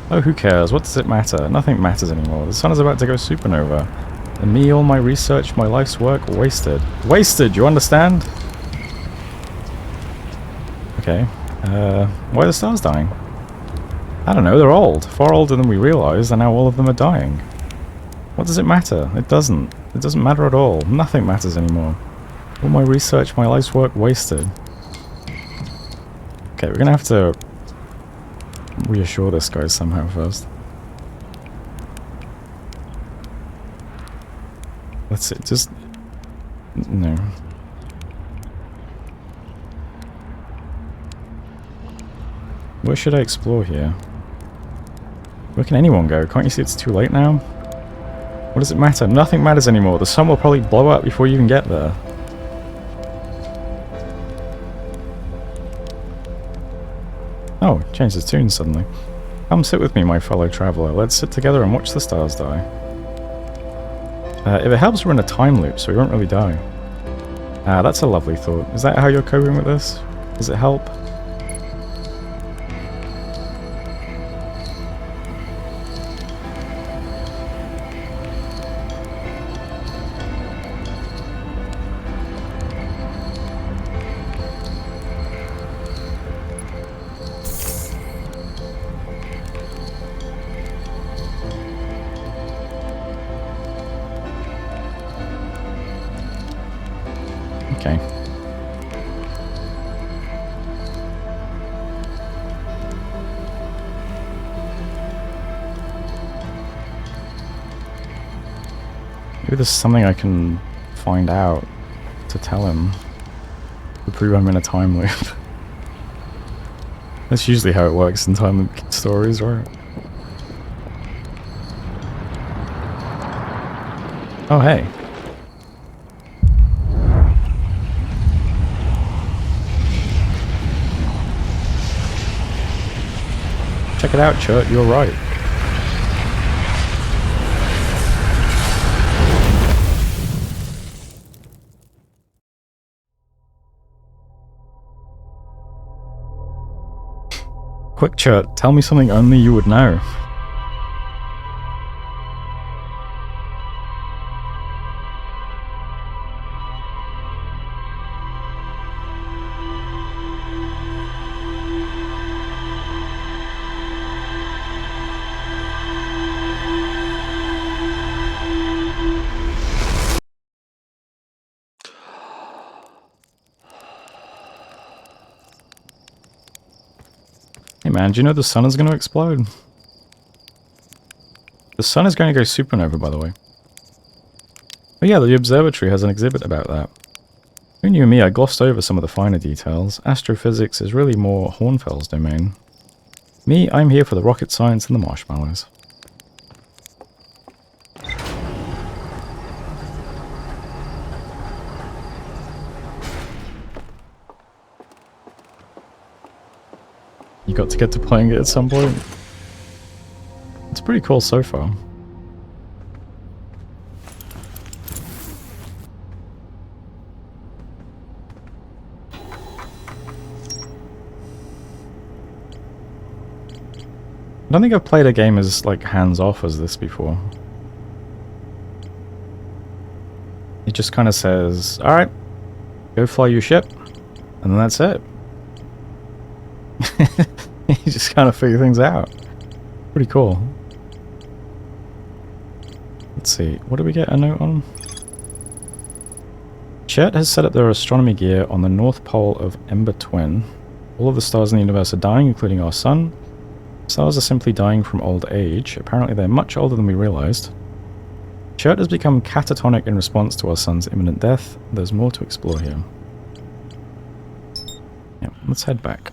Oh, who cares? What does it matter? Nothing matters anymore. The sun is about to go supernova. And me, all my research, my life's work, wasted. Wasted, you understand? Okay. Why are the stars dying? I don't know, they're old. Far older than we realized, and now all of them are dying. What does it matter? It doesn't. It doesn't matter at all. Nothing matters anymore. All my research, my life's work, wasted. Okay, we're gonna have to reassure this guy somehow first. Let's see, just... no. Where should I explore here? Where can anyone go? Can't you see it's too late now? What does it matter? Nothing matters anymore. The sun will probably blow up before you even get there. Oh, changed his tune suddenly. Come sit with me, my fellow traveller. Let's sit together and watch the stars die. If it helps, we're in a time loop, so we won't really die. That's a lovely thought. Is that how you're coping with this? Does it help? Okay. Maybe there's something I can find out to tell him to prove I'm in a time loop. That's usually how it works in time loop stories, right? Oh, hey. Check it out, Chert, you're right. Quick, Chert, tell me something only you would know. Hey man, do you know the sun is going to explode? The sun is going to go supernova, by the way. Oh yeah, the observatory has an exhibit about that. Who knew me, I glossed over some of the finer details. Astrophysics is really more Hornfell's domain. Me, I'm here for the rocket science and the marshmallows. you got to get to playing it at some point. It's pretty cool so far. I don't think I've played a game as like hands-off as this before. It just kind of says, alright, go fly your ship, and then that's it. You just kind of figure things out. Pretty cool. Let's see, what do we get a note on? Chet has set up their astronomy gear on the North Pole of Ember Twin. All of the stars in the universe are dying, including our sun. Stars are simply dying from old age. Apparently they're much older than we realized. Chet has become catatonic in response to our sun's imminent death. There's more to explore here. Yeah, let's head back.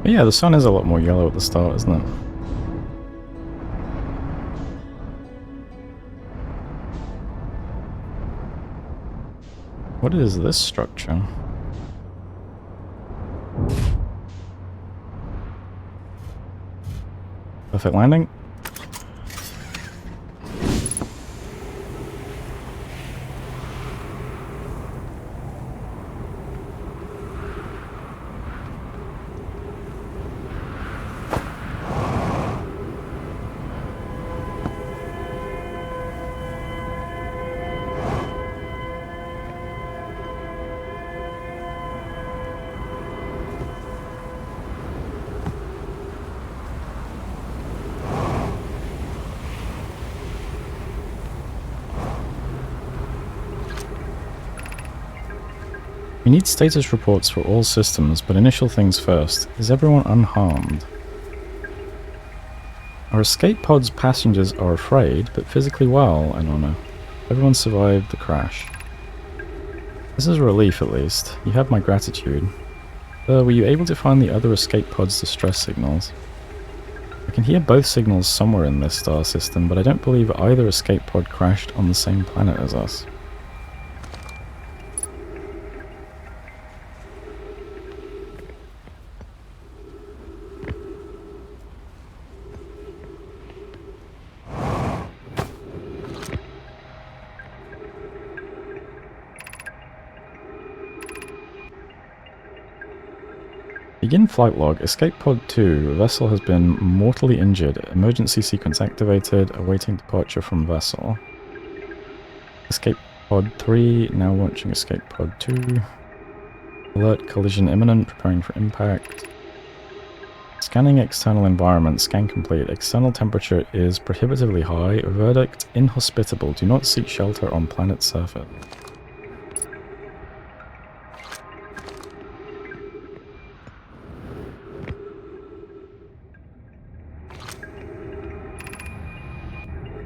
But yeah, the sun is a lot more yellow at the start, isn't it? What is this structure? Perfect landing. We need status reports for all systems, but initial things first. Is everyone unharmed? Our escape pod's passengers are afraid, but physically well, Anona. Everyone survived the crash. This is a relief, at least. You have my gratitude. Were you able to find the other escape pod's distress signals? I can hear both signals somewhere in this star system, but I don't believe either escape pod crashed on the same planet as us. Begin flight log. Escape pod 2. Vessel has been mortally injured. Emergency sequence activated. Awaiting departure from vessel. Escape pod 3. Now launching escape pod 2. Alert collision imminent. Preparing for impact. Scanning external environment. Scan complete. External temperature is prohibitively high. Verdict inhospitable. Do not seek shelter on planet surface.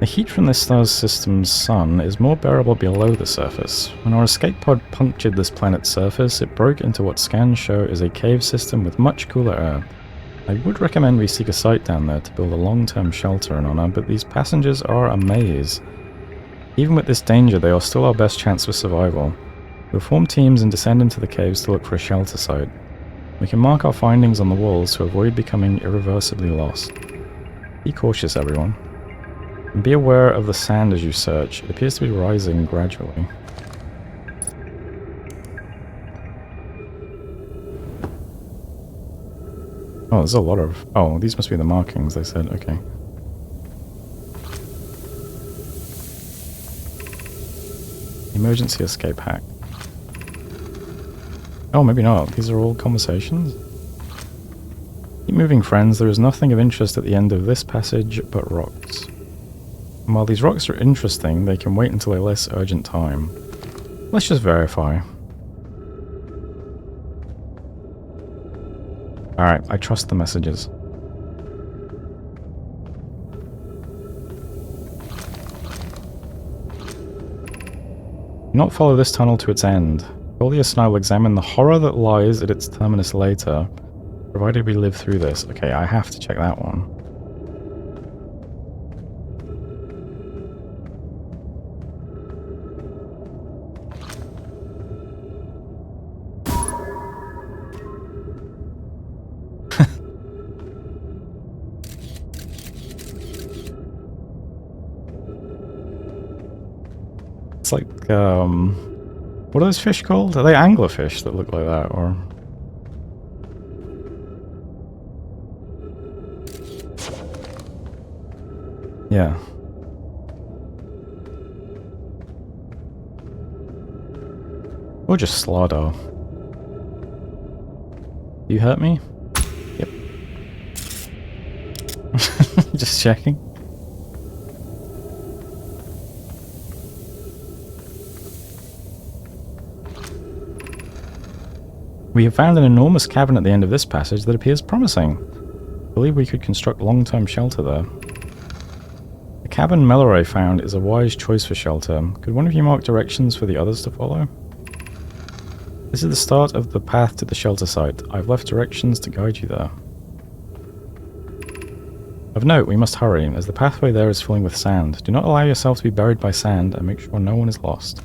The heat from this star system's sun is more bearable below the surface. When our escape pod punctured this planet's surface, it broke into what scans show is a cave system with much cooler air. I would recommend we seek a site down there to build a long-term shelter in honor, but these passengers are a maze. Even with this danger, they are still our best chance for survival. We'll form teams and descend into the caves to look for a shelter site. We can mark our findings on the walls to avoid becoming irreversibly lost. Be cautious, everyone. And be aware of the sand as you search. It appears to be rising gradually. Oh, there's a lot of... Oh, these must be the markings, they said. Okay. Emergency escape hack. Oh, maybe not. These are all conversations? Keep moving, friends. There is nothing of interest at the end of this passage but rocks. And while these rocks are interesting, they can wait until a less urgent time. Let's just verify. Alright, I trust the messages. Do not follow this tunnel to its end. Claudius and I will examine the horror that lies at its terminus later, provided we live through this. Okay, I have to check that one. It's like, what are those fish called? Are they anglerfish that look like that, or...? Yeah. Or just slaughter. You hurt me? Yep. Just checking. We have found an enormous cavern at the end of this passage that appears promising. I believe we could construct long-term shelter there. The cabin Melloray found is a wise choice for shelter. Could one of you mark directions for the others to follow? This is the start of the path to the shelter site. I've left directions to guide you there. Of note, we must hurry, as the pathway there is filling with sand. Do not allow yourself to be buried by sand, and make sure no one is lost.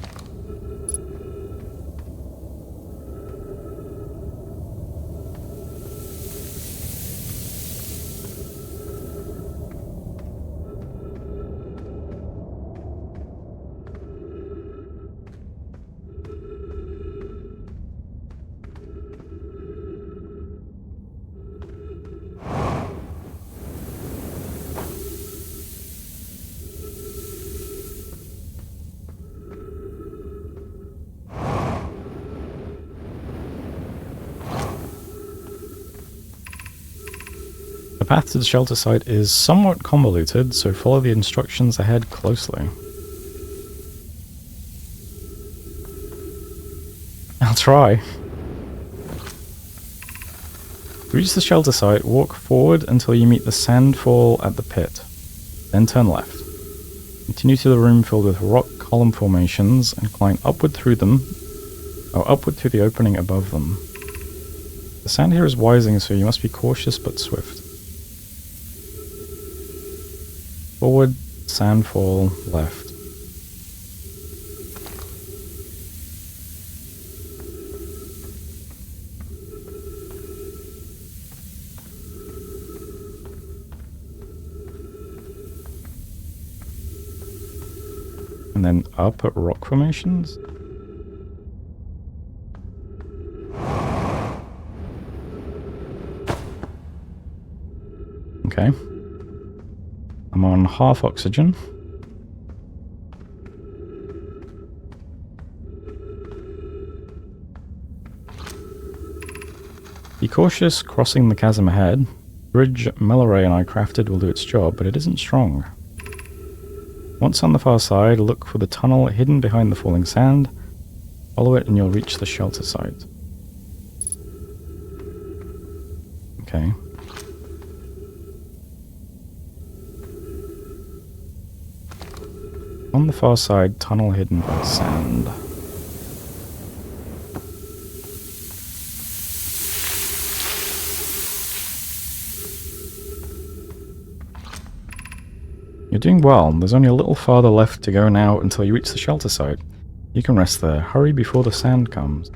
The path to the shelter site is somewhat convoluted, so follow the instructions ahead closely. I'll try. To reach the shelter site, walk forward until you meet the sandfall at the pit. Then turn left. Continue to the room filled with rock column formations and climb upward through them, or upward through the opening above them. The sand here is rising, so you must be cautious but swift. Forward, sandfall, left. And then up at rock formations? Okay. I'm on half oxygen. Be cautious crossing the chasm ahead. The bridge Melloray and I crafted will do its job, but it isn't strong. Once on the far side, look for the tunnel hidden behind the falling sand. Follow it and you'll reach the shelter site. Okay. On the far side, tunnel hidden by sand. You're doing well. There's only a little farther left to go now until you reach the shelter site. You can rest there. Hurry before the sand comes.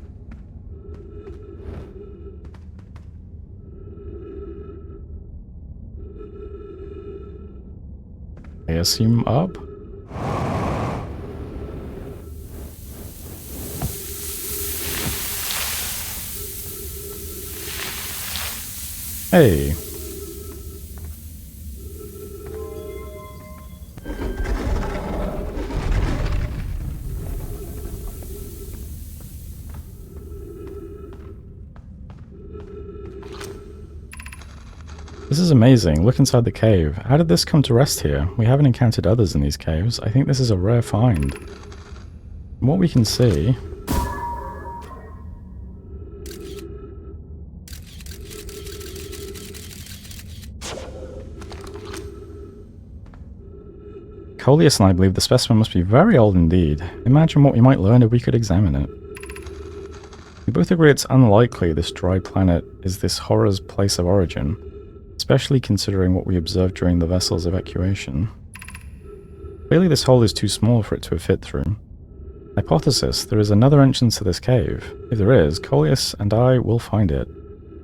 I assume up? Hey. This is amazing. Look inside the cave. How did this come to rest here? We haven't encountered others in these caves. I think this is a rare find. From what we can see, Coleus and I believe the specimen must be very old indeed. Imagine what we might learn if we could examine it. We both agree it's unlikely this dry planet is this horror's place of origin, especially considering what we observed during the vessel's evacuation. Clearly this hole is too small for it to have fit through. Hypothesis, there is another entrance to this cave. If there is, Coleus and I will find it.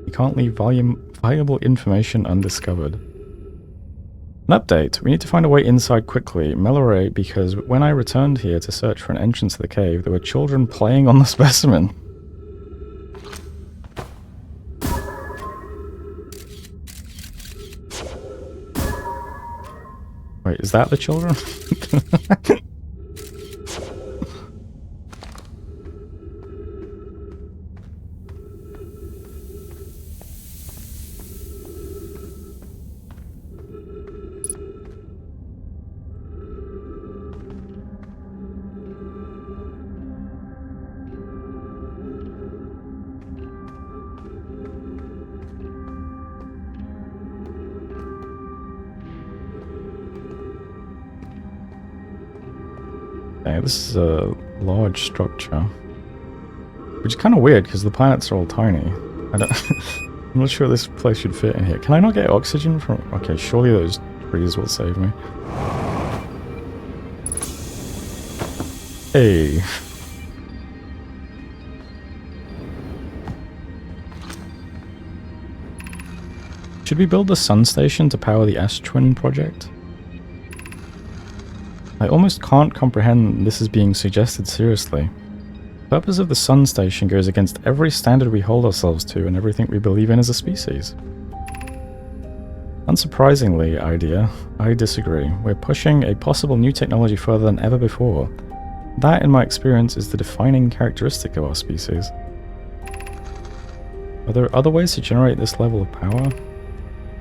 We can't leave valuable information undiscovered. An update. We need to find a way inside quickly, Melore, because when I returned here to search for an entrance to the cave, there were children playing on the specimen. Wait, is that the children? Okay, this is a large structure. Which is kind of weird, because the planets are all tiny. I'm not sure this place should fit in here. Can I not get oxygen from... Okay, surely those trees will save me. Hey. Should we build the sun station to power the Ash-Twin project? I almost can't comprehend this is being suggested seriously. The purpose of the sun station goes against every standard we hold ourselves to and everything we believe in as a species. Unsurprisingly, idea, I disagree. We're pushing a possible new technology further than ever before. That, in my experience, is the defining characteristic of our species. Are there other ways to generate this level of power?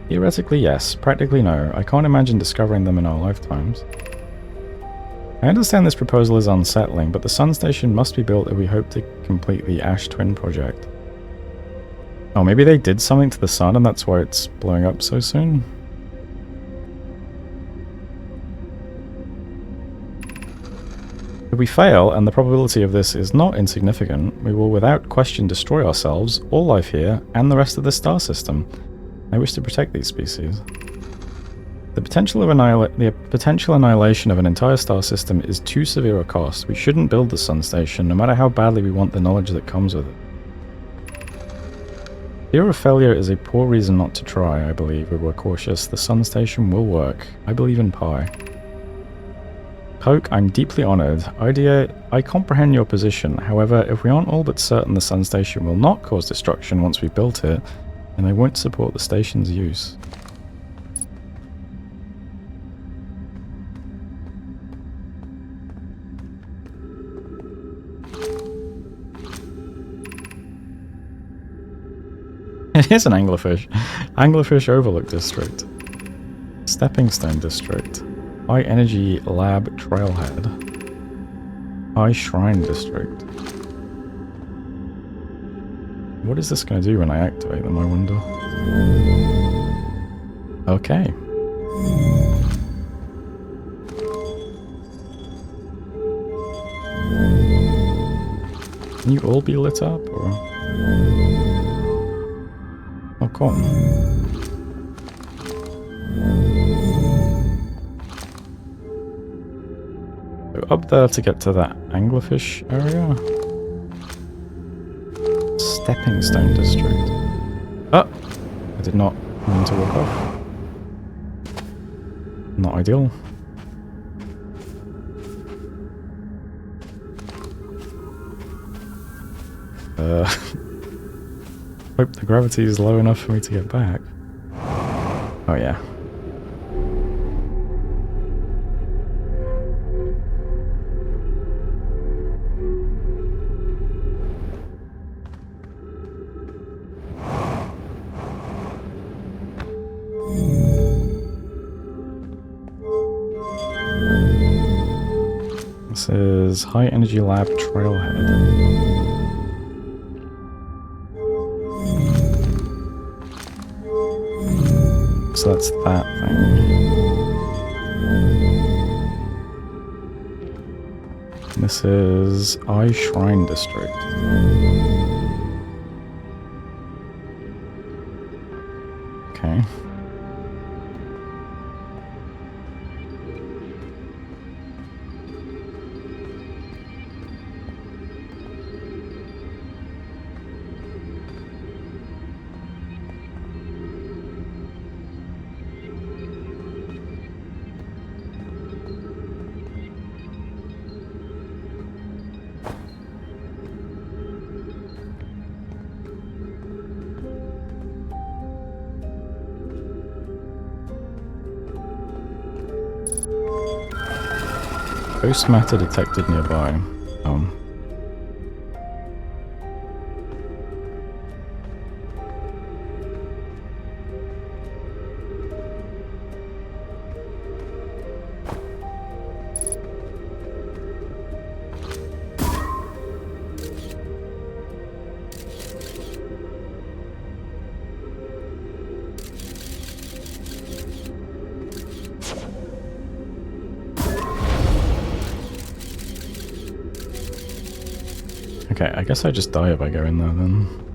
Theoretically, yes. Practically, no. I can't imagine discovering them in our lifetimes. I understand this proposal is unsettling, but the sun station must be built if we hope to complete the Ash-Twin project. Oh, maybe they did something to the sun and that's why it's blowing up so soon? If we fail, and the probability of this is not insignificant, we will without question destroy ourselves, all life here, and the rest of the star system. I wish to protect these species. The potential annihilation of an entire star system is too severe a cost. We shouldn't build the sun station, no matter how badly we want the knowledge that comes with it. Fear of failure is a poor reason not to try, I believe, if we're cautious. The sun station will work. I believe in Pi. Poke, I'm deeply honoured. Idea, I comprehend your position. However, if we aren't all but certain the sun station will not cause destruction once we've built it, then I won't support the station's use. It is an anglerfish. Anglerfish Overlook District. Stepping Stone District. High Energy Lab Trailhead. High Shrine District. What is this going to do when I activate them, I wonder? Okay. Can you all be lit up, or...? Oh, cool. So up there to get to that anglerfish area. Stepping Stone District. Oh! I did not mean to walk off. Not ideal. Hope the gravity is low enough for me to get back. Oh yeah. This is is High Energy Lab Trailhead. So that's that thing. This is I Shrine District. Okay. Ghost matter detected nearby. Okay, I guess I just die if I go in there then.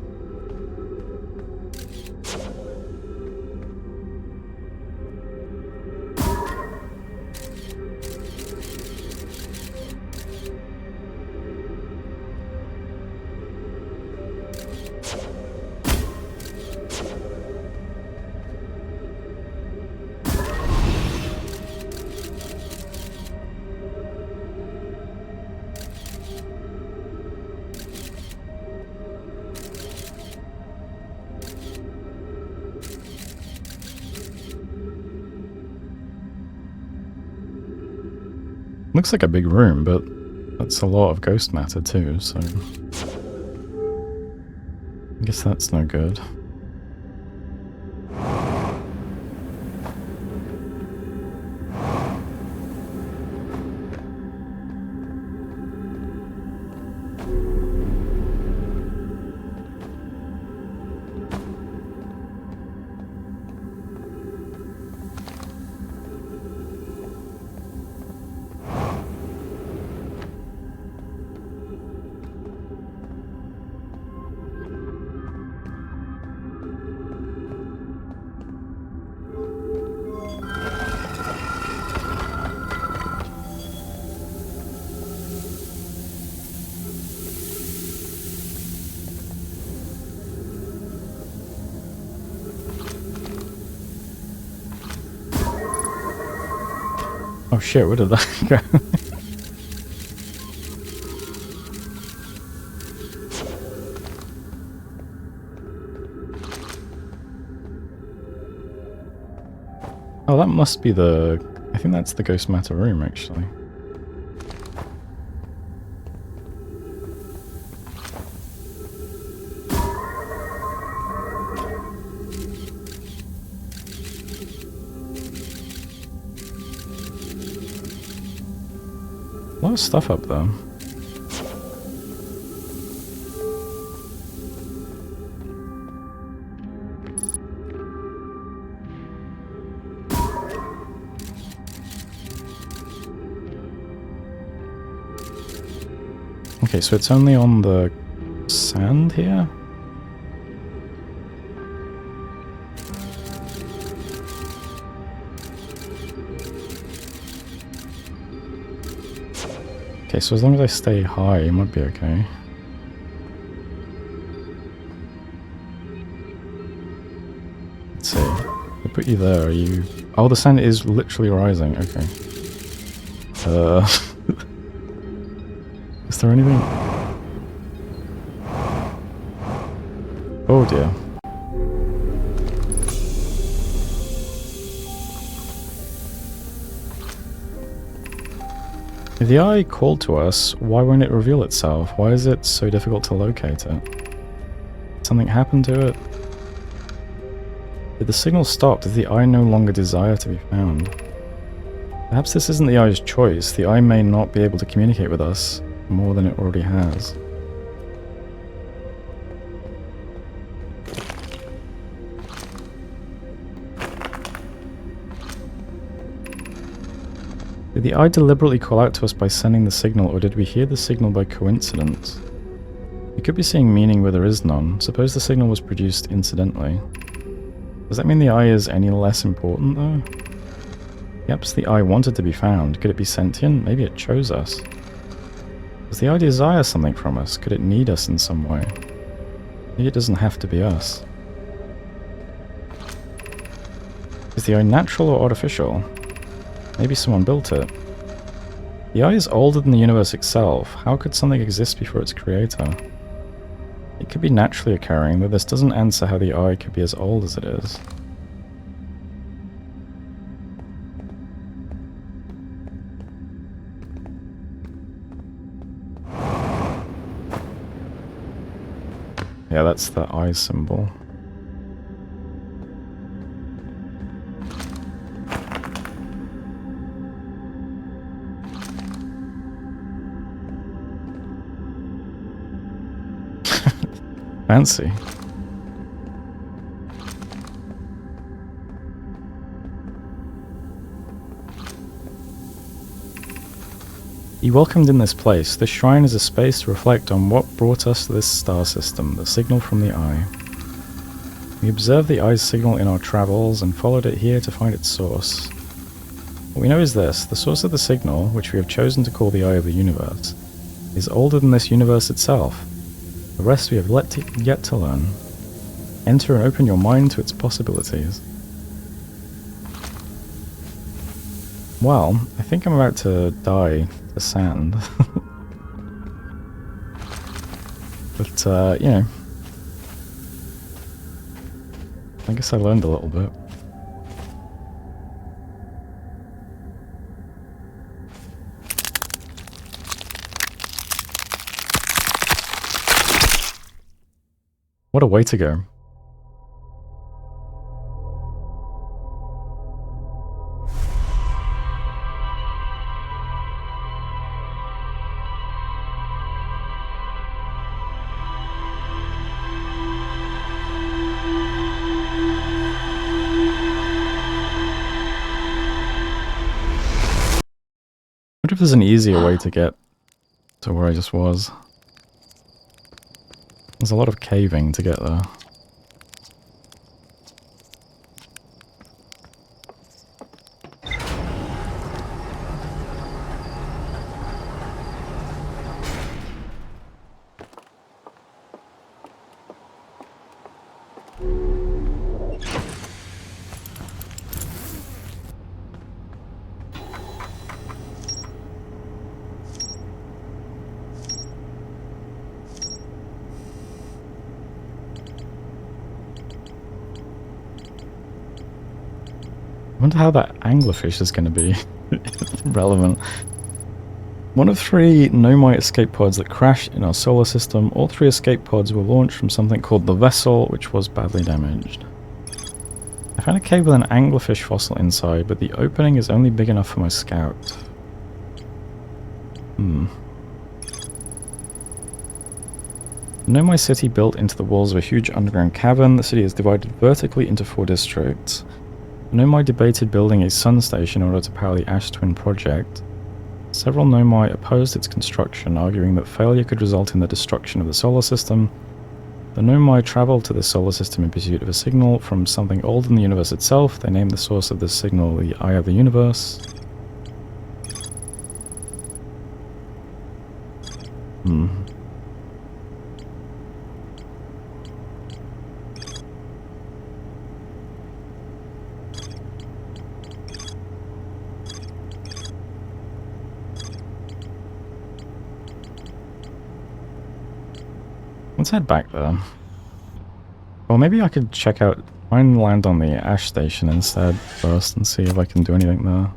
Looks like a big room, but that's a lot of ghost matter too, so I guess that's no good. Oh shit, where did that go? Oh, that must be the... I think that's the ghost matter room, actually. A lot of stuff up there. Okay, so it's only on the sand here? Okay, so as long as I stay high, it might be okay. Let's see. I put you there, are you... Oh, the sand is literally rising, okay. Is there anything? Oh dear. If the eye called to us, why won't it reveal itself? Why is it so difficult to locate it? Did something happen to it? Did the signal stop? Does the eye no longer desire to be found? Perhaps this isn't the eye's choice. The eye may not be able to communicate with us more than it already has. Did the eye deliberately call out to us by sending the signal, or did we hear the signal by coincidence? We could be seeing meaning where there is none. Suppose the signal was produced incidentally. Does that mean the eye is any less important, though? Perhaps the eye wanted to be found. Could it be sentient? Maybe it chose us. Does the eye desire something from us? Could it need us in some way? Maybe it doesn't have to be us. Is the eye natural or artificial? Maybe someone built it. The eye is older than the universe itself. How could something exist before its creator? It could be naturally occurring, though this doesn't answer how the eye could be as old as it is. Yeah, that's the eye symbol. Fancy. Be welcomed in this place. This shrine is a space to reflect on what brought us to this star system, the signal from the eye. We observed the eye's signal in our travels and followed it here to find its source. What we know is this: the source of the signal, which we have chosen to call the eye of the universe, is older than this universe itself. The rest we have yet to learn. Enter and open your mind to its possibilities. Well, I think I'm about to die to sand. But, you know, I guess I learned a little bit. What a way to go. I wonder if there's an easier way to get to where I just was. There's a lot of caving to get there. I wonder how that anglerfish is going to be relevant. One of 3 Nomai escape pods that crashed in our solar system. All 3 escape pods were launched from something called the Vessel, which was badly damaged. I found a cave with an anglerfish fossil inside, but the opening is only big enough for my scout. Nomai city built into the walls of a huge underground cavern. The city is divided vertically into 4 districts. Nomai debated building a sun station in order to power the Ash Twin project. Several Nomai opposed its construction, arguing that failure could result in the destruction of the solar system. The Nomai traveled to the solar system in pursuit of a signal from something older than the universe itself. They named the source of this signal the Eye of the Universe. Let's head back there. Or maybe I could check out, try and land on the Ash Station instead first and see if I can do anything there.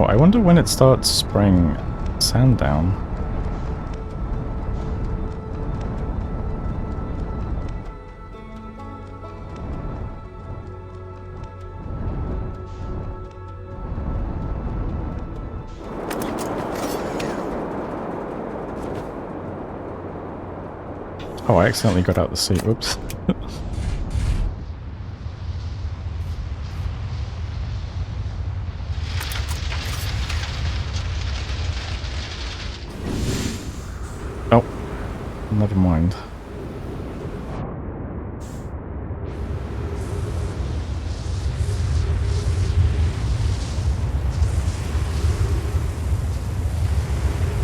Oh, I wonder when it starts spraying sand down. Oh, I accidentally got out the seat. Whoops. Oh, never mind.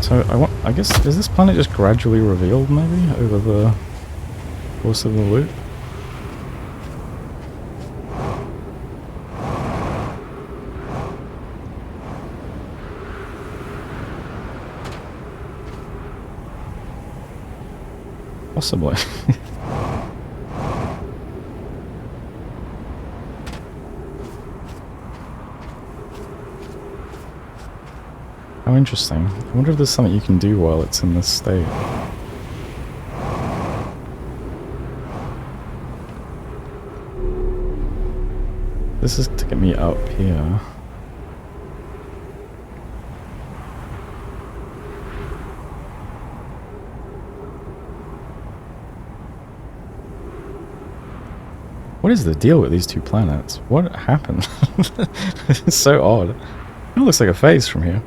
So I guess, is this planet just gradually revealed maybe over the course of the loop? Possibly. How interesting. I wonder if there's something you can do while it's in this state. This is to get me up here. What is the deal with these two planets? What happened? It's so odd. It looks like a face from here.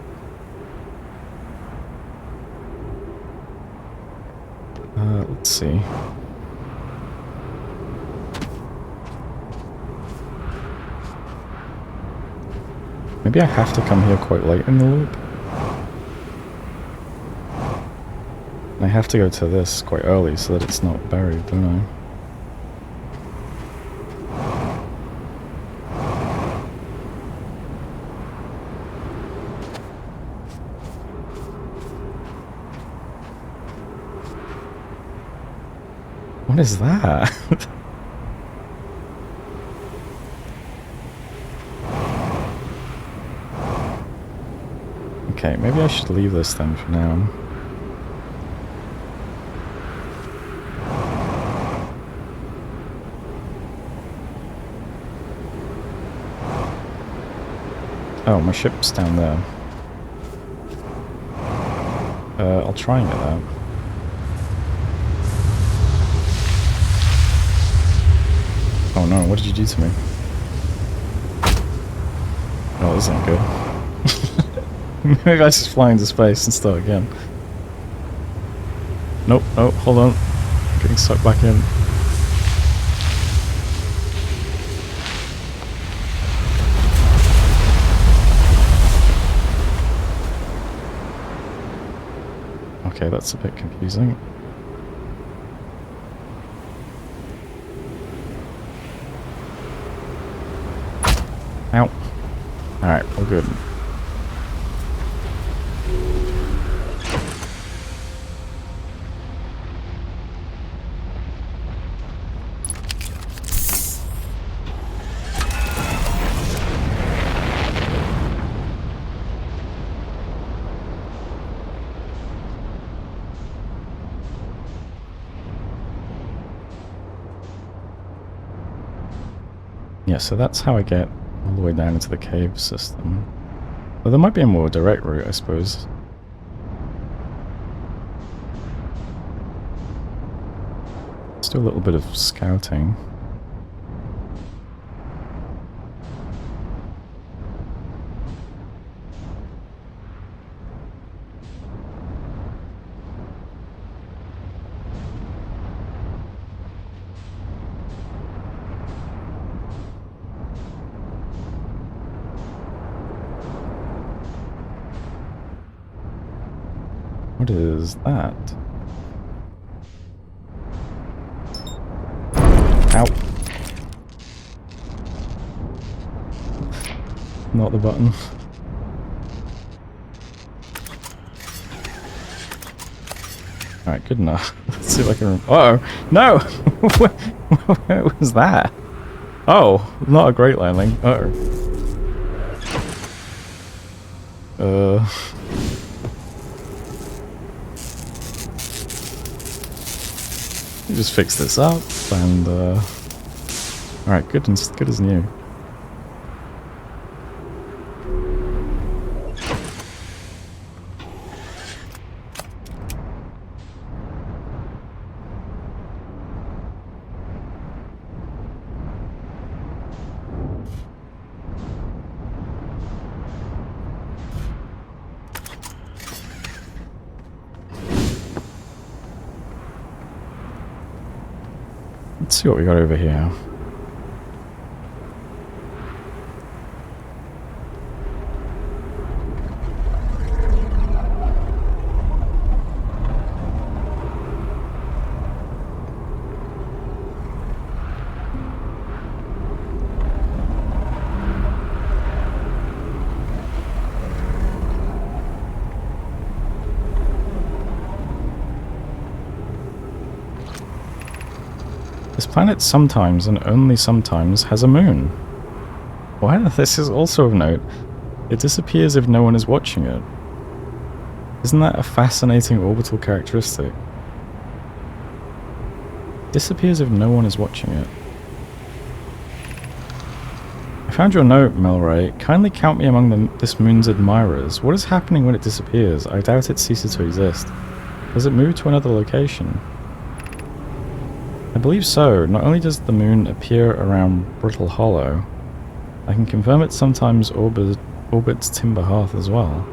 Let's see. Maybe I have to come here quite late in the loop. And I have to go to this quite early so that it's not buried, don't I? What is that? Okay, maybe I should leave this then for now. Oh, my ship's down there. I'll try and get that. Oh no, what did you do to me? Oh, this isn't good. Maybe I just fly into space and start again. Nope, oh, hold on. I'm getting sucked back in. Okay, that's a bit confusing. Ow. Alright, we're good. Yeah, so that's how I get all the way down into the cave system. But there might be a more direct route, I suppose. Let's do a little bit of scouting. What is that? Ow. Not the button. Alright, good enough. Let's see if I can... Uh-oh! No! Where was that? Oh, not a great landing. Uh-oh. You just fix this up and alright, good as new. Let's see what we got over here. This planet sometimes, and only sometimes, has a moon. Well, this is also of note. It disappears if no one is watching it. Isn't that a fascinating orbital characteristic? Disappears if no one is watching it. I found your note, Melray. Kindly count me among this moon's admirers. What is happening when it disappears? I doubt it ceases to exist. Does it move to another location? I believe so. Not only does the moon appear around Brittle Hollow, I can confirm it sometimes orbits Timber Hearth as well.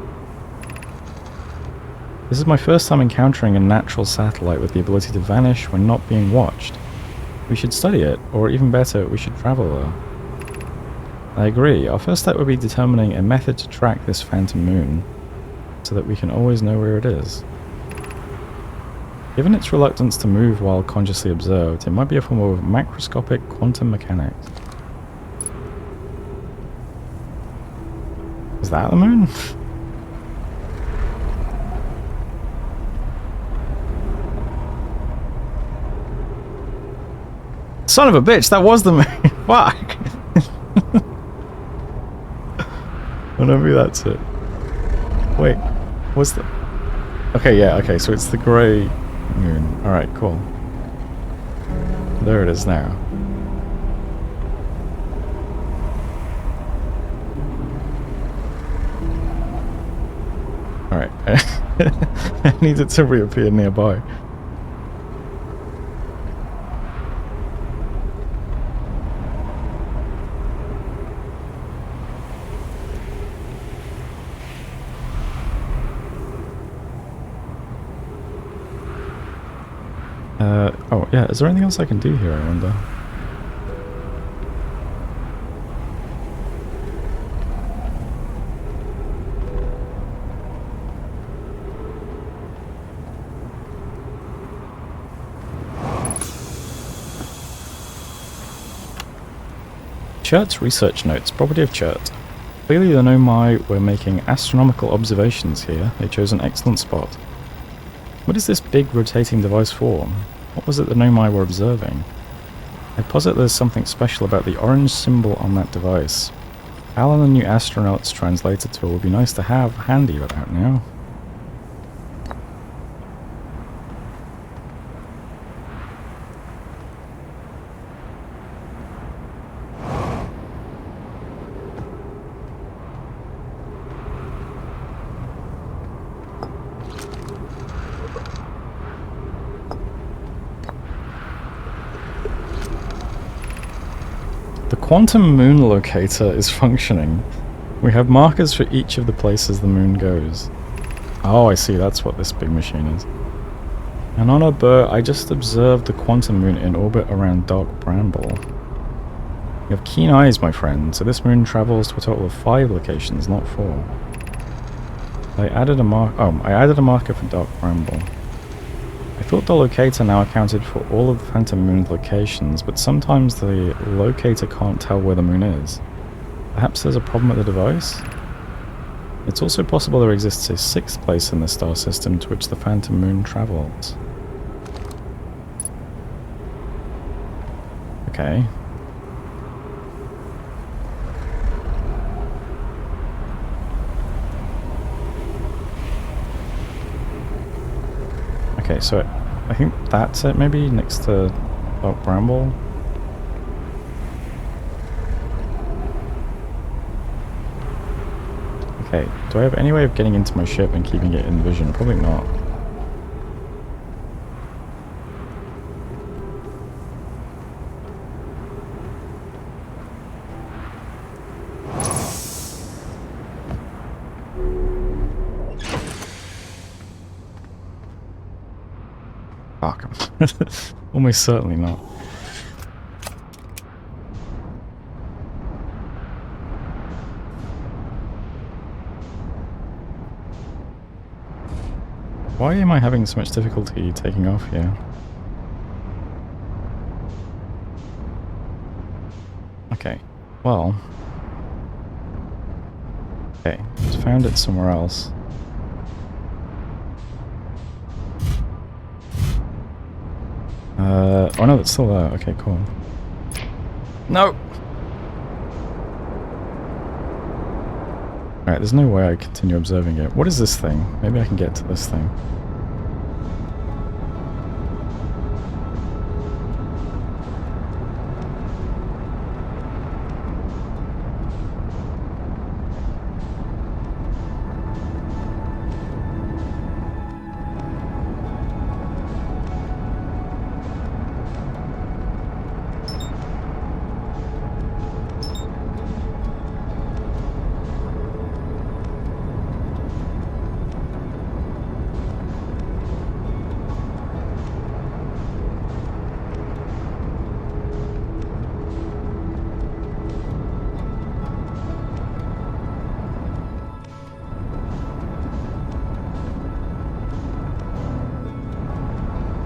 This is my first time encountering a natural satellite with the ability to vanish when not being watched. We should study it, or even better, we should travel there. I agree. Our first step would be determining a method to track this phantom moon, so that we can always know where it is. Given its reluctance to move while consciously observed, it might be a form of macroscopic quantum mechanics. Is that the moon? Son of a bitch, that was the moon! Fuck! Well, maybe that's it. Wait, what's the... Okay, yeah, okay, so it's the grey moon. Alright, cool. There it is now. Alright. I need it to reappear nearby. Oh, yeah, is there anything else I can do here, I wonder? Chert's research notes. Property of Chert. Clearly the Nomai were making astronomical observations here. They chose an excellent spot. What is this big rotating device for? What was it the Nomai were observing? I posit there's something special about the orange symbol on that device. Alan, the new astronaut's translator tool, would be nice to have handy about now. The quantum moon locator is functioning. We have markers for each of the places the moon goes. Oh, I see, that's what this big machine is. And on a Burr, I just observed the quantum moon in orbit around Dark Bramble. You have keen eyes, my friend, so this moon travels to a total of 5 locations, not 4. I added a marker for Dark Bramble. I thought the locator now accounted for all of the Phantom Moon's locations, but sometimes the locator can't tell where the moon is. Perhaps there's a problem with the device? It's also possible there exists a 6th place in the star system to which the Phantom Moon travels. Okay. Okay, so I think that's it maybe, next to Dark Bramble. Okay, do I have any way of getting into my ship and keeping it in vision? Probably not. Fuck. Almost certainly not. Why am I having so much difficulty taking off here? Okay, well... Okay, just found it somewhere else. Oh no, it's still there. Okay, cool. No! Alright, there's no way I continue observing it. What is this thing? Maybe I can get to this thing.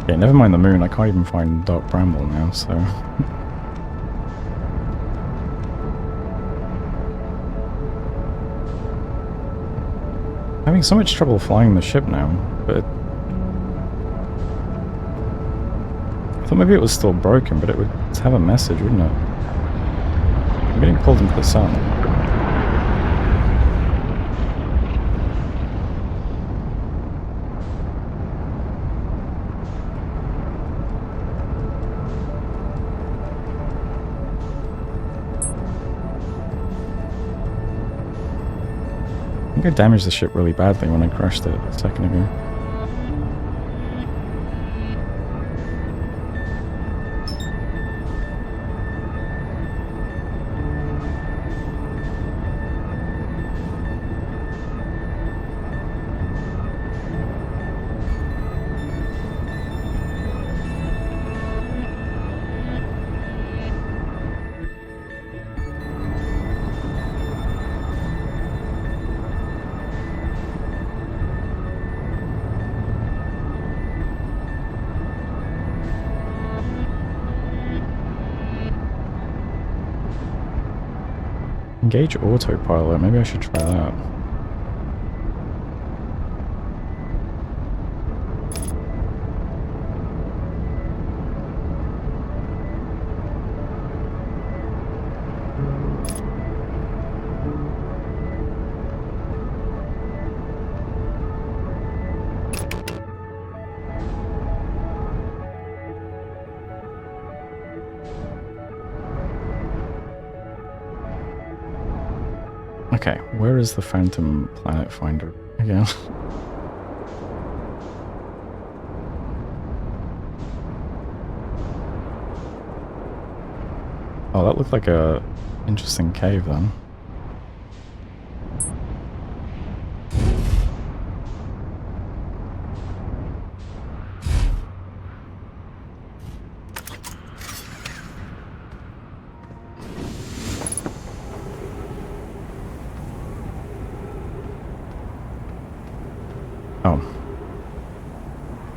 Okay, never mind the moon, I can't even find Dark Bramble now, so... Having so much trouble flying the ship now, but... I thought maybe it was still broken, but it would have a message, wouldn't it? I'm getting pulled into the sun. I think I damaged the ship really badly when I crashed it a second ago. Engage autopilot, maybe I should try that. Okay, where is the Phantom Planet Finder again? Oh, that looked like a interesting cave then. Oh.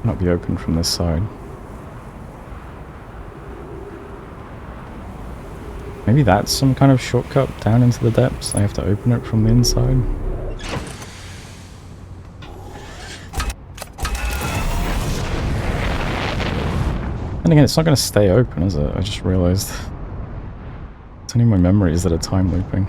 Not be open from this side. Maybe that's some kind of shortcut down into the depths. I have to open it from the inside. And again, it's not going to stay open, is it? I just realized. It's only my memories that are time looping.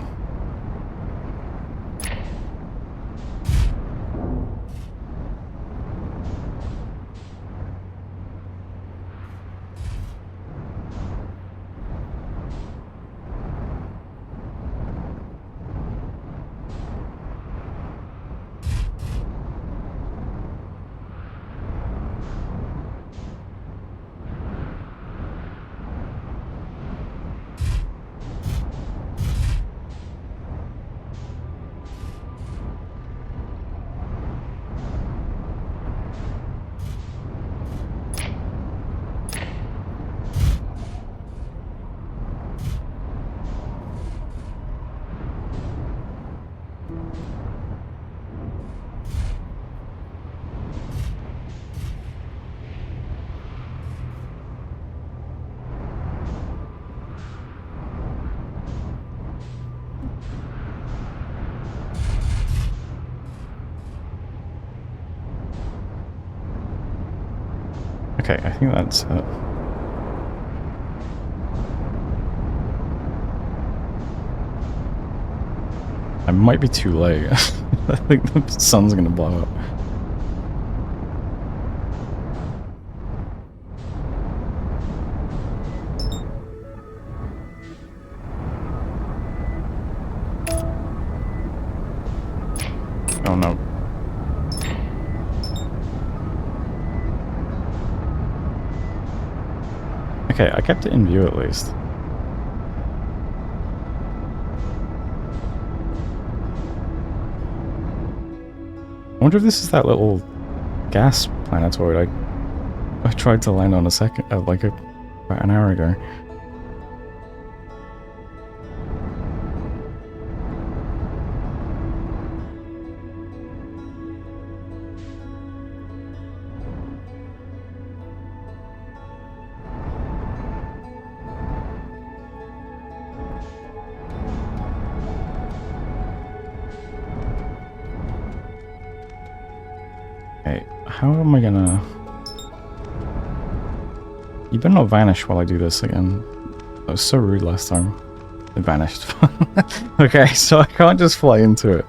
Okay, I think that's it. I might be too late. I think the sun's gonna blow up. Oh no. Okay, I kept it in view at least. I wonder if this is that little gas planetoid I tried to land on about an hour ago. Okay, how am I gonna... You better not vanish while I do this again. That was so rude last time. It vanished. Okay, so I can't just fly into it.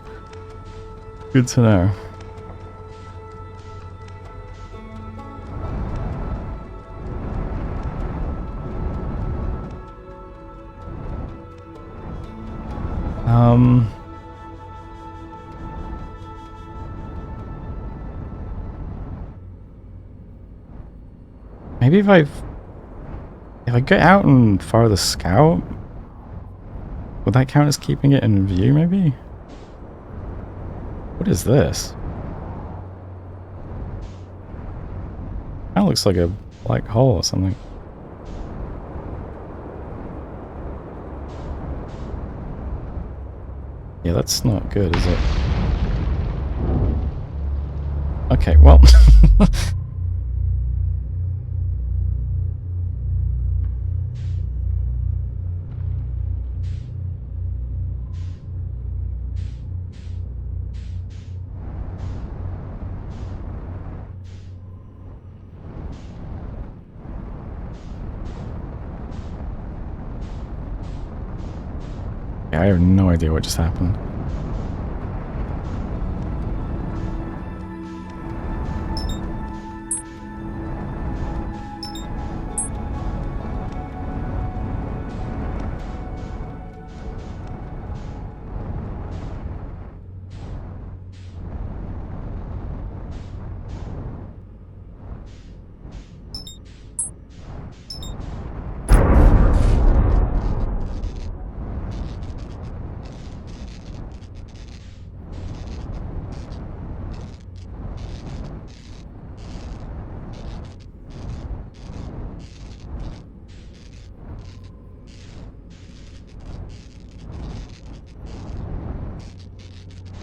Good to know. Maybe if I get out and fire the scout, would that count as keeping it in view, maybe? What is this? That looks like a black hole or something. Yeah, that's not good, is it? Okay, well... I have no idea what just happened.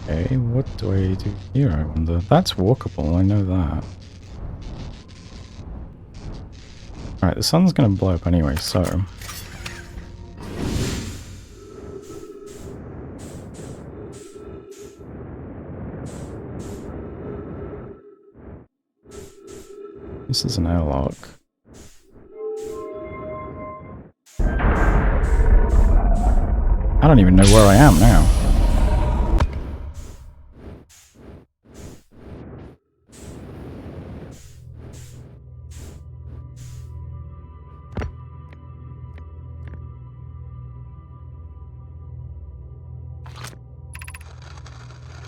Okay, what do I do here, I wonder? That's walkable, I know that. Alright, the sun's gonna blow up anyway, so... This is an airlock. I don't even know where I am now.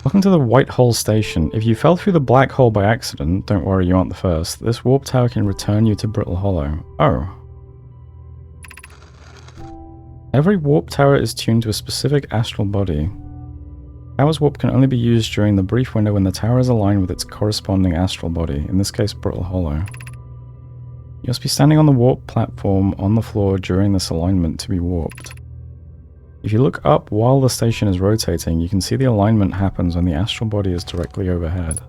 Welcome to the White Hole Station. If you fell through the black hole by accident, don't worry, you aren't the first. This warp tower can return you to Brittle Hollow. Oh. Every warp tower is tuned to a specific astral body. Tower's warp can only be used during the brief window when the tower is aligned with its corresponding astral body, in this case Brittle Hollow. You must be standing on the warp platform on the floor during this alignment to be warped. If you look up while the station is rotating, you can see the alignment happens when the astral body is directly overhead.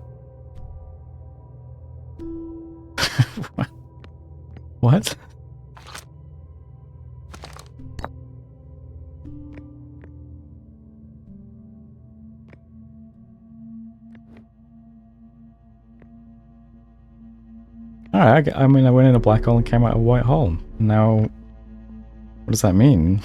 What? Alright, I mean, I went in a black hole and came out a white hole. Now, what does that mean?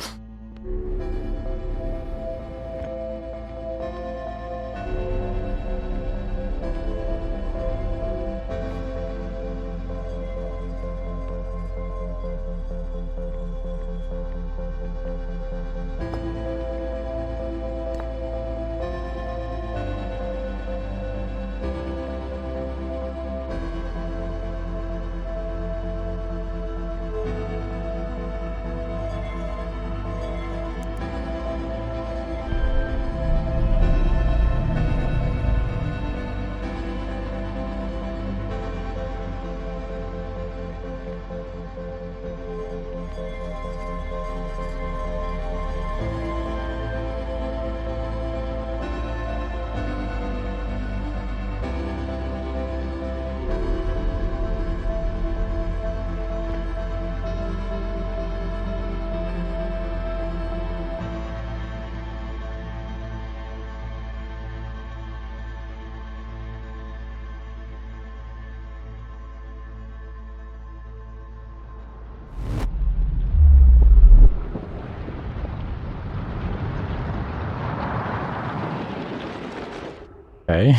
Okay.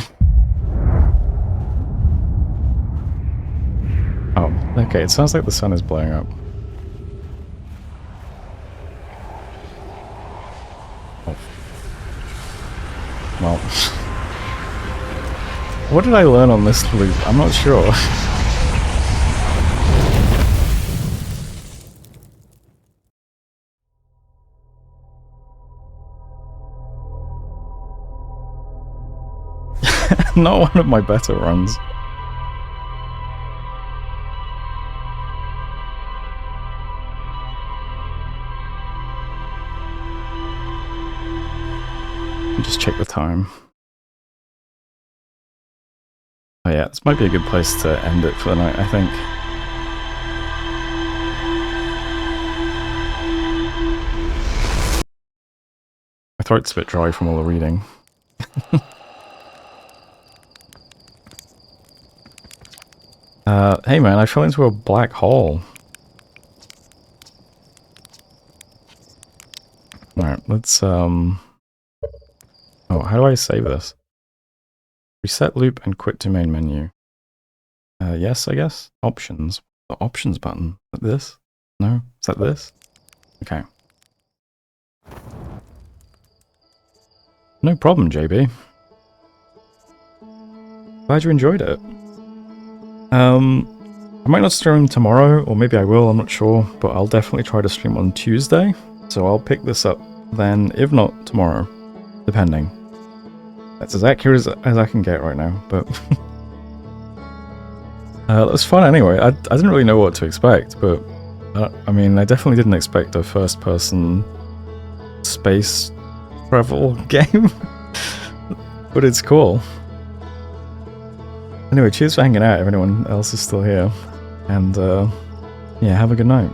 Oh, okay, it sounds like the sun is blowing up. Oh. Well. What did I learn on this loop? I'm not sure. Not one of my better runs. Just check the time. Oh yeah, this might be a good place to end it for the night, I think. My throat's a bit dry from all the reading. Hey man, I fell into a black hole. Alright, let's, Oh, how do I save this? Reset loop and quit to main menu. Yes, I guess. Options. The options button. Is that this? No? Is that this? Okay. No problem, JB. Glad you enjoyed it. I might not stream tomorrow, or maybe I will, I'm not sure, but I'll definitely try to stream on Tuesday, so I'll pick this up then, if not tomorrow, depending. That's as accurate as I can get right now, but... that was fun anyway. I didn't really know what to expect, but... I mean, I definitely didn't expect a first-person space travel game, but it's cool. Anyway, cheers for hanging out if anyone else is still here, and yeah, have a good night.